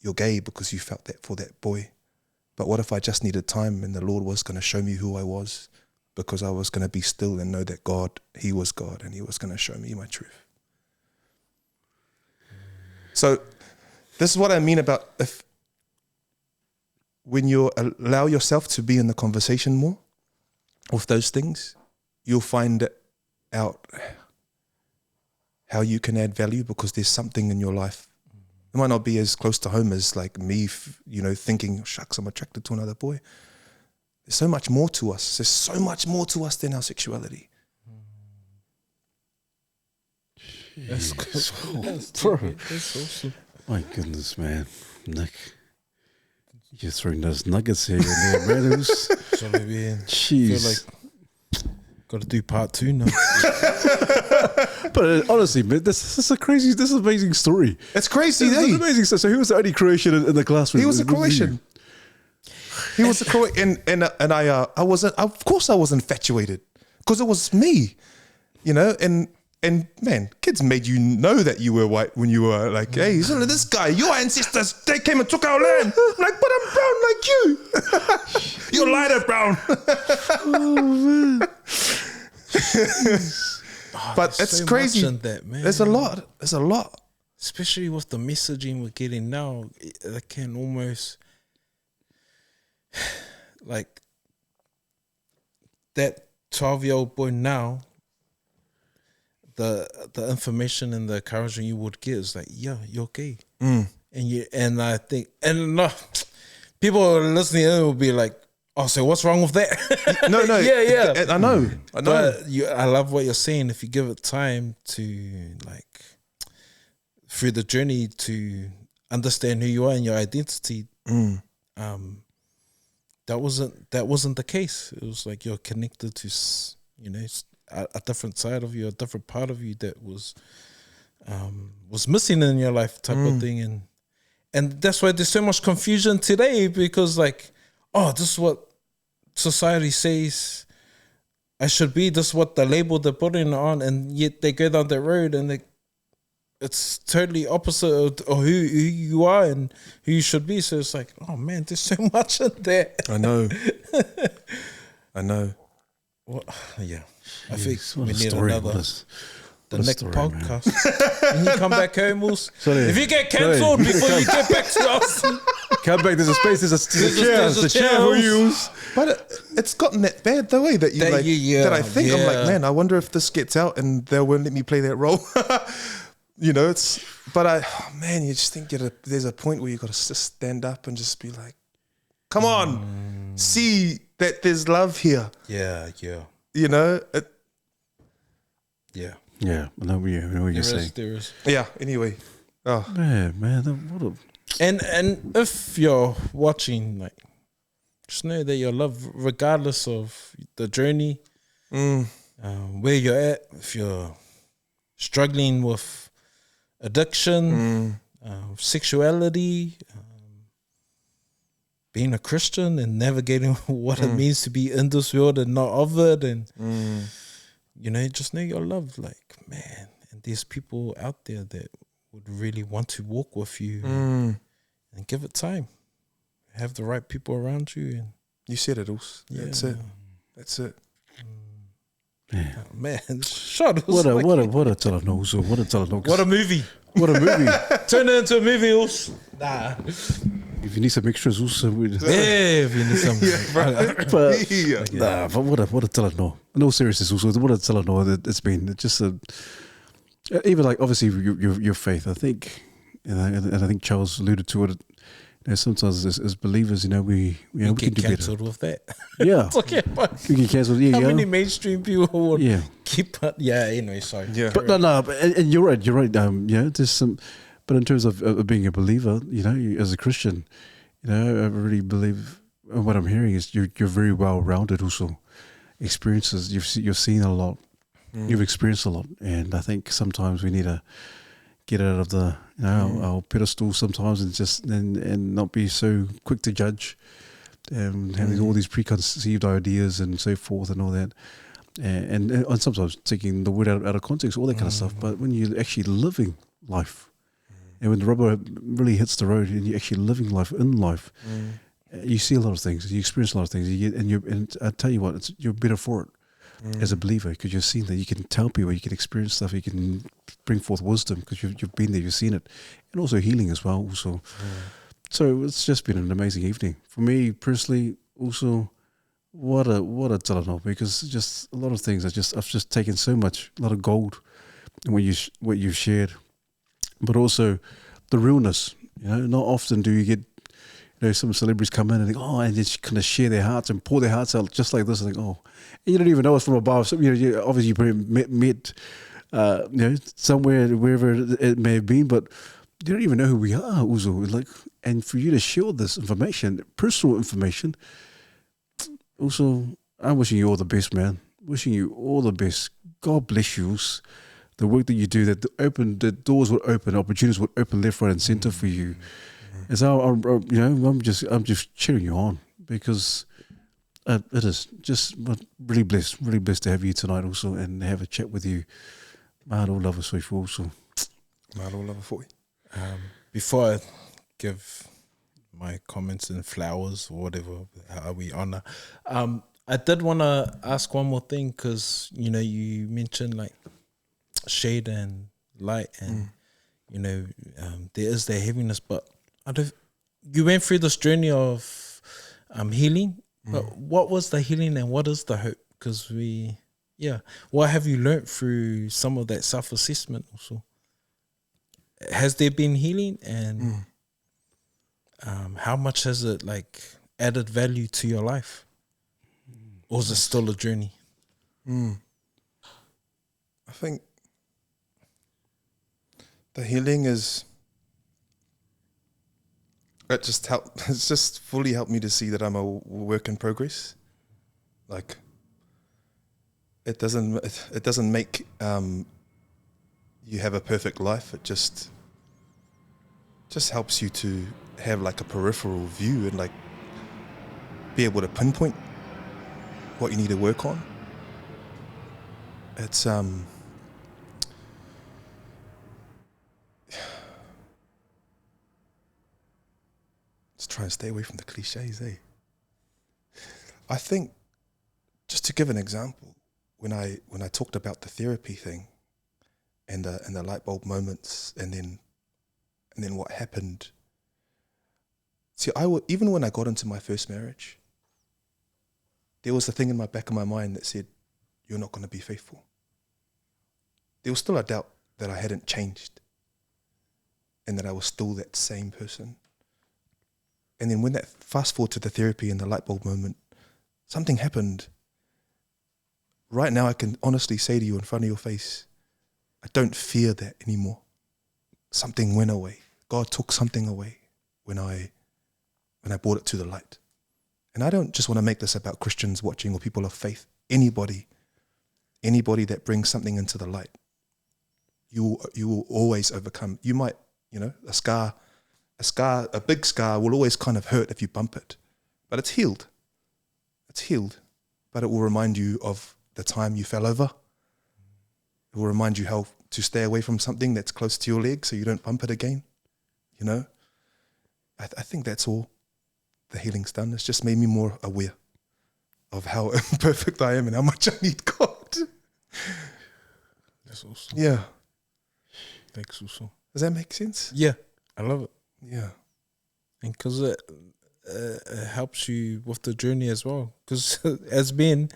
You're gay because you felt that for that boy. But what if I just needed time and the Lord was going to show me who I was, because I was going to be still and know that He was God, and He was going to show me my truth. So this is what I mean about when you allow yourself to be in the conversation more with those things, you'll find out how you can add value, because there's something in your life. It might not be as close to home as like me, thinking, shucks, I'm attracted to another boy. There's so much more to us. There's so much more to us than our sexuality. That's awesome. My goodness, man. Nick, you're throwing those nuggets here in there, man. Jeez. Feel like got to do part 2 now. But honestly, man, this is an amazing story. It's crazy, It's an amazing story. So he was the only Croatian in the classroom. He was a Croatian. He was a Croatian, and I wasn't. Of course, I was infatuated, because it was me, And man, kids made you know that you were white when you were like, hey, listen to this guy, your ancestors, they came and took our land. I'm like, but I'm brown like you. You're lighter brown. Oh, man. But it's so crazy. much in that, man. There's a lot. There's a lot. Especially with the messaging we're getting now, it can almost like that 12-year-old boy now. The information and the encouragement you would get is like, yeah, you're gay, and I think, and no, people listening in will be like, Oh, so what's wrong with that? No, yeah. I know. But I love what you're saying. If you give it time to like through the journey to understand who you are and your identity, that wasn't the case. It was like you're connected to a different side of you, a different part of you that was missing in your life, type of thing, and that's why there's so much confusion today, because like, oh, this is what society says I should be, this is what the label they're putting on, and yet they go down that road and it's totally opposite of who you are and who you should be. So it's like, oh man, there's so much in there. I know. Well, yeah, I think What we a need story. another. The What a next story, podcast. When you come back home, Moose, Sorry. if you get cancelled before you get back to us, Come back. There's a space. There's a chair for you. But it's gotten that bad the way that you that I think I'm like, man, I wonder if this gets out and they won't let me play that role. You know, man, you just think there's a point where you got to just stand up and just be like, come on, see that there's love here. Yeah. You know? Yeah. Yeah, I know what you're saying. There is. Yeah, anyway. Oh. Man, what a... And if you're watching, like, just know that you're loved regardless of the journey, where you're at. If you're struggling with addiction, sexuality, being a Christian and navigating what it means to be in this world and not of it, and you know, just know you're loved. Like, man, and there's people out there that would really want to walk with you, and give it time. Have the right people around you, and you said it all. That's it. Yeah. Oh, man, shut What a talanoso. What a talanoso. What a movie. What a movie. Turn it into a movie, also. Nah. If you need some extras, also. If you need some. But what a talano. No seriousness, also. What a talano it's been. It's just even like, obviously, your faith, I think, and I think Charles alluded to it. You know, sometimes as believers, you know, we can do better. Cancelled with that. Yeah. Okay, but We get cancelled. Yeah, how yeah. many mainstream people would Yeah. keep? Yeah. Anyway, sorry. Yeah. But no, and you're right. Yeah, there's some, but in terms of being a believer, you know, as a Christian, you know, I really believe what I'm hearing is you're very well rounded. Also, experiences you've seen a lot, you've experienced a lot, and I think sometimes we need to get out of the our pedestal sometimes and not be so quick to judge, having all these preconceived ideas and so forth and all that. And sometimes taking the word out of context, all that kind of stuff. But when you're actually living life, and when the rubber really hits the road, and you're actually living life in life, you see a lot of things, you experience a lot of things, and I tell you what, you're better for it as a believer, because you've seen that. You can tell people, you can experience stuff, you can bring forth wisdom because you've been there, you've seen it, and also healing as well. Also, so it's just been an amazing evening for me personally. Also, what a talano, because just a lot of things. I've just taken so much, a lot of gold in what you've shared, but also the realness. You know, not often do you get, you know, some celebrities come in and think, oh, and just kind of share their hearts and pour their hearts out just like this. And think, oh, and you don't even know it's from above. So, you know, obviously you probably met you know, somewhere, wherever it may have been, but you don't even know who we are, Uzo. Like, and for you to share this information, personal information. Also, I'm wishing you all the best, man. Wishing you all the best. God bless you. The work that you do, that the doors will open, opportunities will open left, right, and center for you. And so, I'm just cheering you on, because it is just really blessed to have you tonight also, and have a chat with you. Man, all love us for you also. Man, all love it for you. Before I give my comments and flowers or whatever, how we honor, I did want to ask one more thing, because, you know, you mentioned like shade and light, and you know, there is the heaviness, but you went through this journey of healing, but what was the healing and what is the hope? Because what have you learned through some of that self-assessment also? Has there been healing, and how much has it like added value to your life? Or is it still a journey? I think the healing is, it's just fully helped me to see that I'm a work in progress. Like, it doesn't make you have a perfect life. It just helps you to have like a peripheral view and like be able to pinpoint what you need to work on. It's let's try and stay away from the cliches, eh? I think, just to give an example, when I talked about the therapy thing and the light bulb moments and then what happened. See, even when I got into my first marriage, there was a thing in my back of my mind that said, you're not going to be faithful. There was still a doubt that I hadn't changed and that I was still that same person. And then when that, fast forward to the therapy and the light bulb moment, something happened. Right now I can honestly say to you in front of your face, I don't fear that anymore. Something went away. God took something away when I brought it to the light. And I don't just want to make this about Christians watching or people of faith. Anybody that brings something into the light, you will always overcome. You might, a big scar will always kind of hurt if you bump it, but it's healed. It's healed, but it will remind you of the time you fell over. It will remind you how to stay away from something that's close to your leg so you don't bump it again. I think that's all the healing's done. It's just made me more aware of how imperfect I am and how much I need God. That's awesome. Yeah. Thanks, awesome. Does that make sense? Yeah, I love it. Yeah. And because it helps you with the journey as well. Because as men,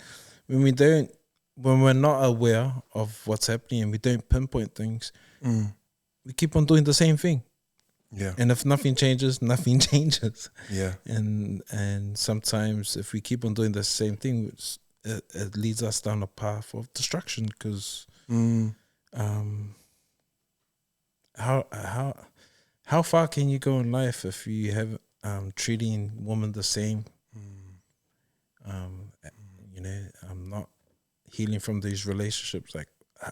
when we're not aware of what's happening and we don't pinpoint things, we keep on doing the same thing. Yeah. And if nothing changes, nothing changes. Yeah. And sometimes if we keep on doing the same thing, it leads us down a path of destruction. Because how far can you go in life if you have treating women the same? I'm not healing from these relationships. Like,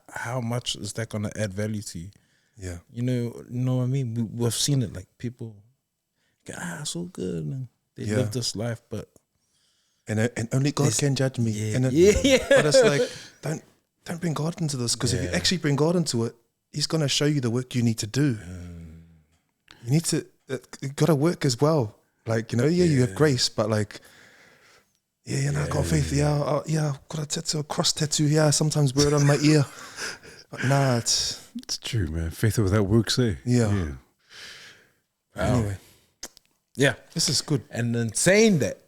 how much is that going to add value to you? Yeah. You know what I mean? We've seen it, like people go, so good, and they live this life, but and only God can judge me. Yeah, But it's like, don't bring God into this, because if you actually bring God into it, He's going to show you the work you need to do. You need to, you got to work as well. Like, you have grace, but like, I got faith. I've got a cross tattoo. Sometimes wear it on my ear. But nah, it's true, man. Faith without works, eh? Yeah. Anyway. Yeah. This is good. And then saying that,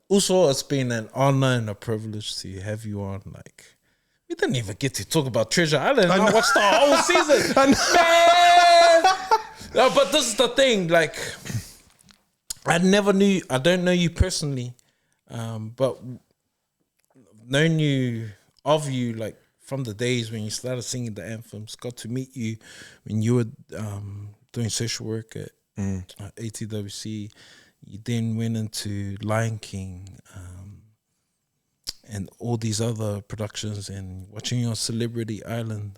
also it's been an honor and a privilege to have you on. Like, we didn't even get to talk about Treasure Island. I watched the whole season. Man! No, but this is the thing. Like, I don't know you personally, but known you like from the days when you started singing the anthems. Got to meet you when you were doing social work at ATWC. You then went into Lion King and all these other productions, and watching you on Celebrity Island.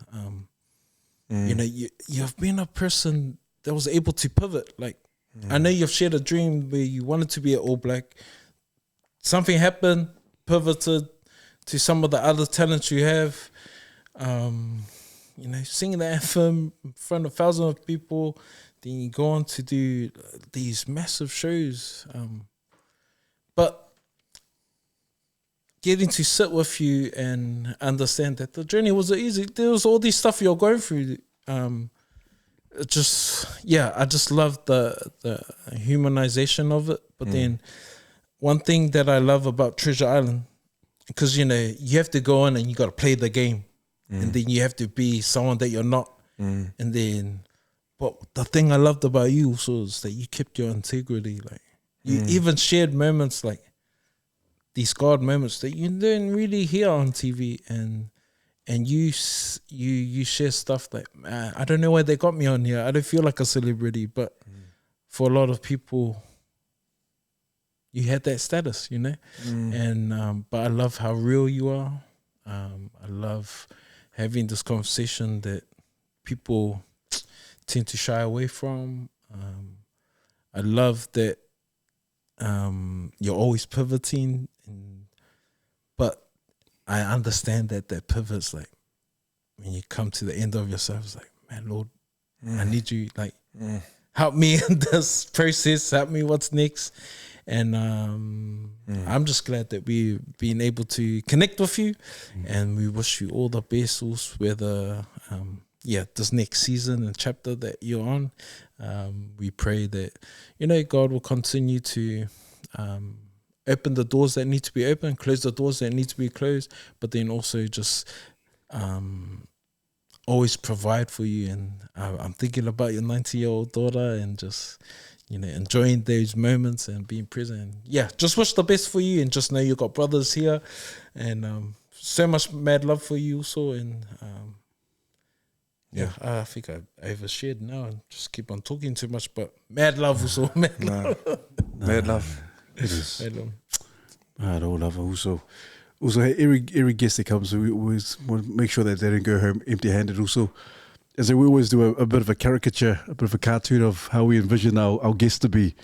You've been a person that was able to pivot. Like, I know you've shared a dream where you wanted to be an All Black. Something happened, pivoted to some of the other talents you have. Singing the anthem in front of thousands of people. Then you go on to do these massive shows. But getting to sit with you and understand that the journey wasn't easy. There was all this stuff you're going through. I just love the humanization of it. But then one thing that I love about Treasure Island, because you have to go in and you got to play the game, and then you have to be someone that you're not, but the thing I loved about you also is that you kept your integrity. Like, you even shared moments like these God moments that you don't really hear on TV, and you share stuff that I don't know why they got me on here. I don't feel like a celebrity, but for a lot of people, you had that status, you know. And but I love how real you are. I love having this conversation that people tend to shy away from. I love that you're always pivoting, but I understand that pivot's like when you come to the end of yourself, it's like, man, Lord, I need you, like, help me in this process, help me what's next. And I'm just glad that we've been able to connect with you, and we wish you all the best, whether this next season and chapter that you're on. We pray that, you know, God will continue to open the doors that need to be open, close the doors that need to be closed, but then also just always provide for you. And I'm thinking about your 90-year-old daughter, and just, you know, enjoying those moments and being present. And yeah, just wish the best for you, and just know you got brothers here, and so much mad love for you also. And I think I overshared now and just keep on talking too much, but mad love also. Mad love. Mad love. It is. Mad love. I don't love it also. Also, hey, every guest that comes, we always want to make sure that they don't go home empty-handed also. As we always do a bit of a caricature, a bit of a cartoon of how we envision our guests to be.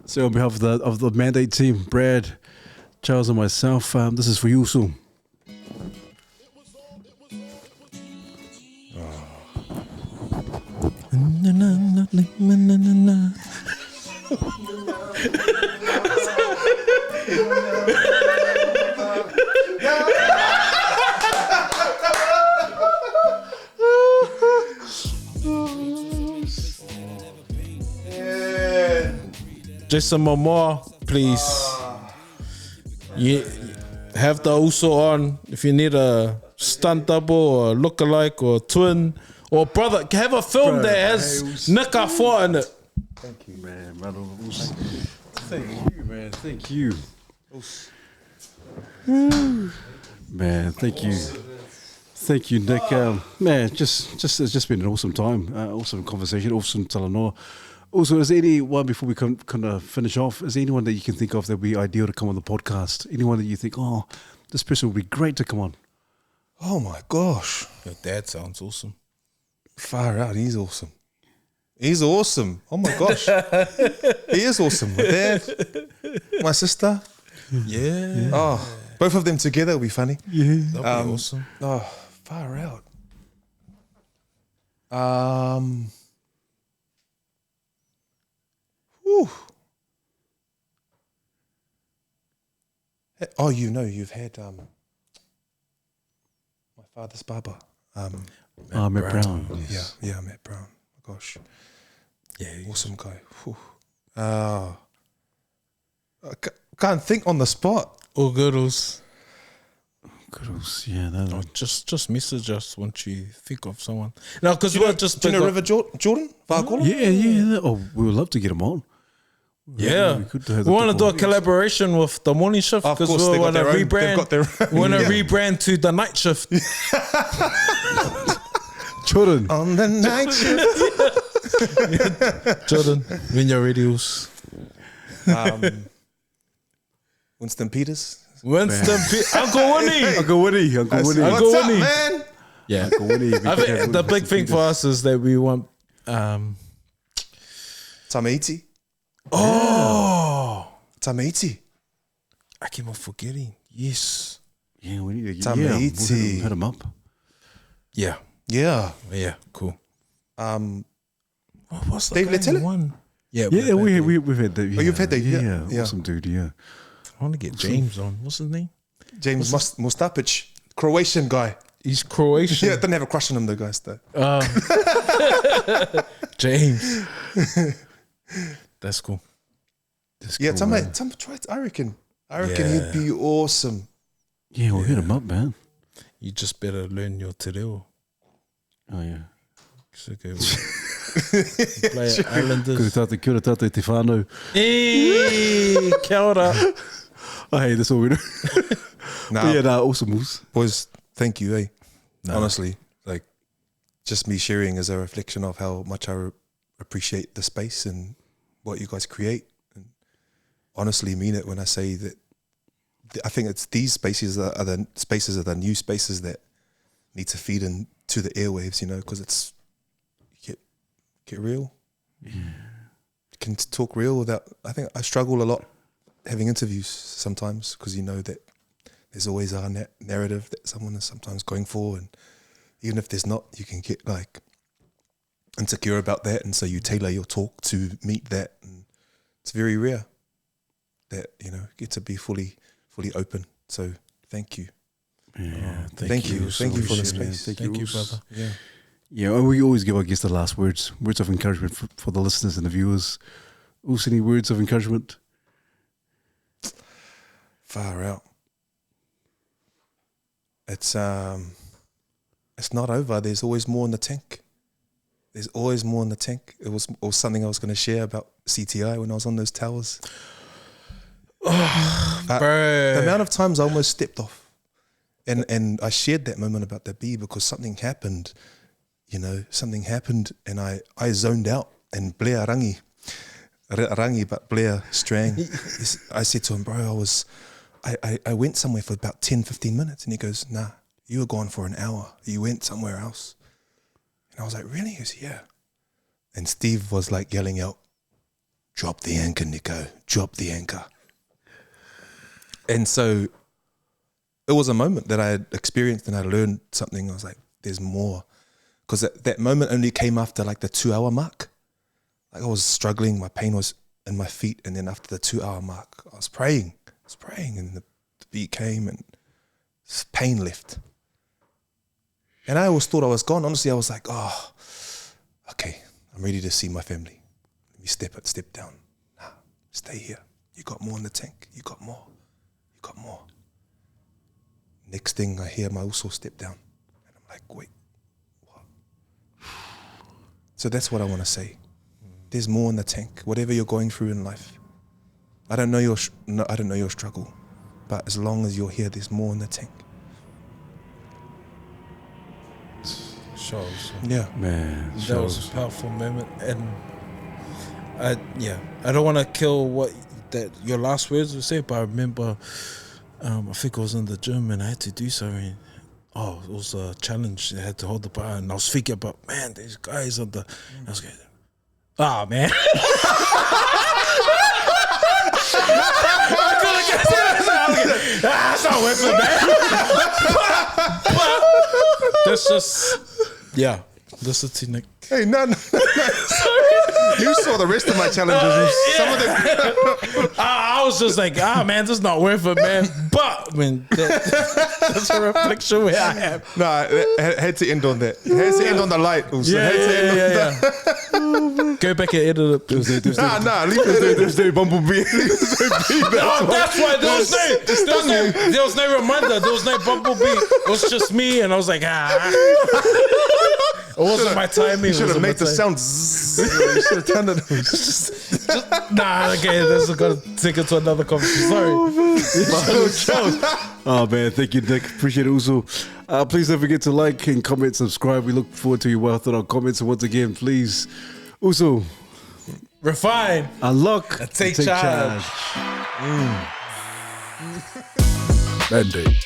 So on behalf of the Mandate team, Brad, Charles and myself, this is for you also. Just some more, please. You have the uso on if you need a stunt double or lookalike or twin or brother. Have a film that has Nick Afoa in it. Thank you, man. Thank you, man. Thank you. Man, thank you. Thank you, Nick. Man, it's just been an awesome time, awesome conversation, awesome talanoa. Also, is there anyone, before we kind of finish off, is there anyone that you can think of that would be ideal to come on the podcast? Anyone that you think, oh, this person would be great to come on? Oh my gosh. Your dad sounds awesome. Far out, he's awesome. He's awesome. Oh my gosh. He is awesome. My dad, my sister. Yeah. Oh, both of them together will be funny. Yeah. That'd be awesome. Oh, far out. Whew. Oh, you know, you've had my father's barber. Matt Brown. Yes. Yeah, Matt Brown. My gosh. Yeah. Awesome guy. Whew. I can't think on the spot. All girls. Yeah, no. Just message us once you think of someone. No, because we're just. Do you know River Jordan? Yeah. Oh, we would love to get him on. Yeah, we want to do a collaboration with the morning shift because we want to rebrand. We want to rebrand to the night shift. Jordan on the night shift. Jordan, when you're ready. Winston Peters. Uncle Winnie. What's up, man? Yeah, Uncle Winnie. I think the big thing for us is that we want Tamaiti. Oh, Tamaiti. I keep on forgetting. Yes. Yeah, we need to Tamaiti. Hit him up. Yeah. Cool. What's the Dave Letele? one? Yeah, we've had that. Yeah. Oh, you've had that. Yeah, awesome dude. Yeah. I want to get James on. What's his name? James Mustapic, Croatian guy. He's Croatian. Yeah, didn't have a crush on him, the guys though. James. That's cool. Try it. I reckon he'd be awesome. Yeah, we'll hit him up, man. You just better learn your te reo. Oh yeah. Okay. Play Islanders. Kia ora tātou te whānau. Kia ora. Oh, hey, that's all we do. Awesome, Moose. Boys, thank you, eh? No. Honestly, like, just me sharing is a reflection of how much I appreciate the space and what you guys create. And honestly mean it when I say that I think it's these spaces are the new spaces that need to feed into the airwaves, you know, because it's get real. Yeah. You can talk real without. I think I struggle a lot having interviews sometimes because you know that there's always a narrative that someone is sometimes going for, and even if there's not, you can get like insecure about that, and so you tailor your talk to meet that, and it's very rare that you know get to be fully open. So thank you. Yeah, thank you for the space. Thank you, brother. Yeah, and we always give our guests the last words of encouragement for the listeners and the viewers. Also, any words of encouragement? Far out. It's not over. There's always more in the tank. There's always more in the tank. It was something I was going to share about CTI when I was on those towers. The amount of times I almost stepped off, and I shared that moment about the bee because something happened. You know, something happened, and I zoned out. And Blair Rangi, but Blair Strang, I said to him, bro, I went somewhere for about 10, 15 minutes. And he goes, nah, you were gone for an hour. You went somewhere else. And I was like, really? He goes, yeah. And Steve was like yelling out, drop the anchor, Nico, drop the anchor. And so it was a moment that I had experienced and I learned something. I was like, there's more. Because that moment only came after like the 2-hour mark. Like I was struggling, my pain was in my feet. And then after the 2-hour mark, I was praying and the beat came and pain left. And I always thought I was gone. Honestly, I was like, oh, okay, I'm ready to see my family. Let me step down. Nah, stay here. You got more in the tank. You got more. Next thing I hear my uso step down. And I'm like, wait, what? So that's what I want to say. There's more in the tank. Whatever you're going through in life. I don't know your struggle, but as long as you're here, there's more in the tank. Shows. Yeah. Man, that was a powerful moment. And I don't want to kill what that your last words were said, but I remember I think I was in the gym and I had to do something. Oh, it was a challenge. I had to hold the bar and I was thinking about, man, these guys on the I was going, man. I couldn't get it. That's not worth it, man. but that's just listen to Nick. Hey, no. You saw the rest of my challenges. Some of them. I was just like, man, this is not worth it, man. But when that's a reflection where I am. No, I had to end on that. Had to end on the light. Also. Go back and edit it. Leave it. There's no bumblebee. That's why there was no reminder. There was no bumblebee. It was just me, and I was like, It wasn't my timing. You should have made the sound. You should have turned it. Okay, that's got to take it to another conversation. Sorry. Oh man, thank you, Nick. Appreciate it, Uso. Please don't forget to like and comment, subscribe. We look forward to your well thought out comments. And once again, please, Uso, refine, unlock, and take charge. Mandate.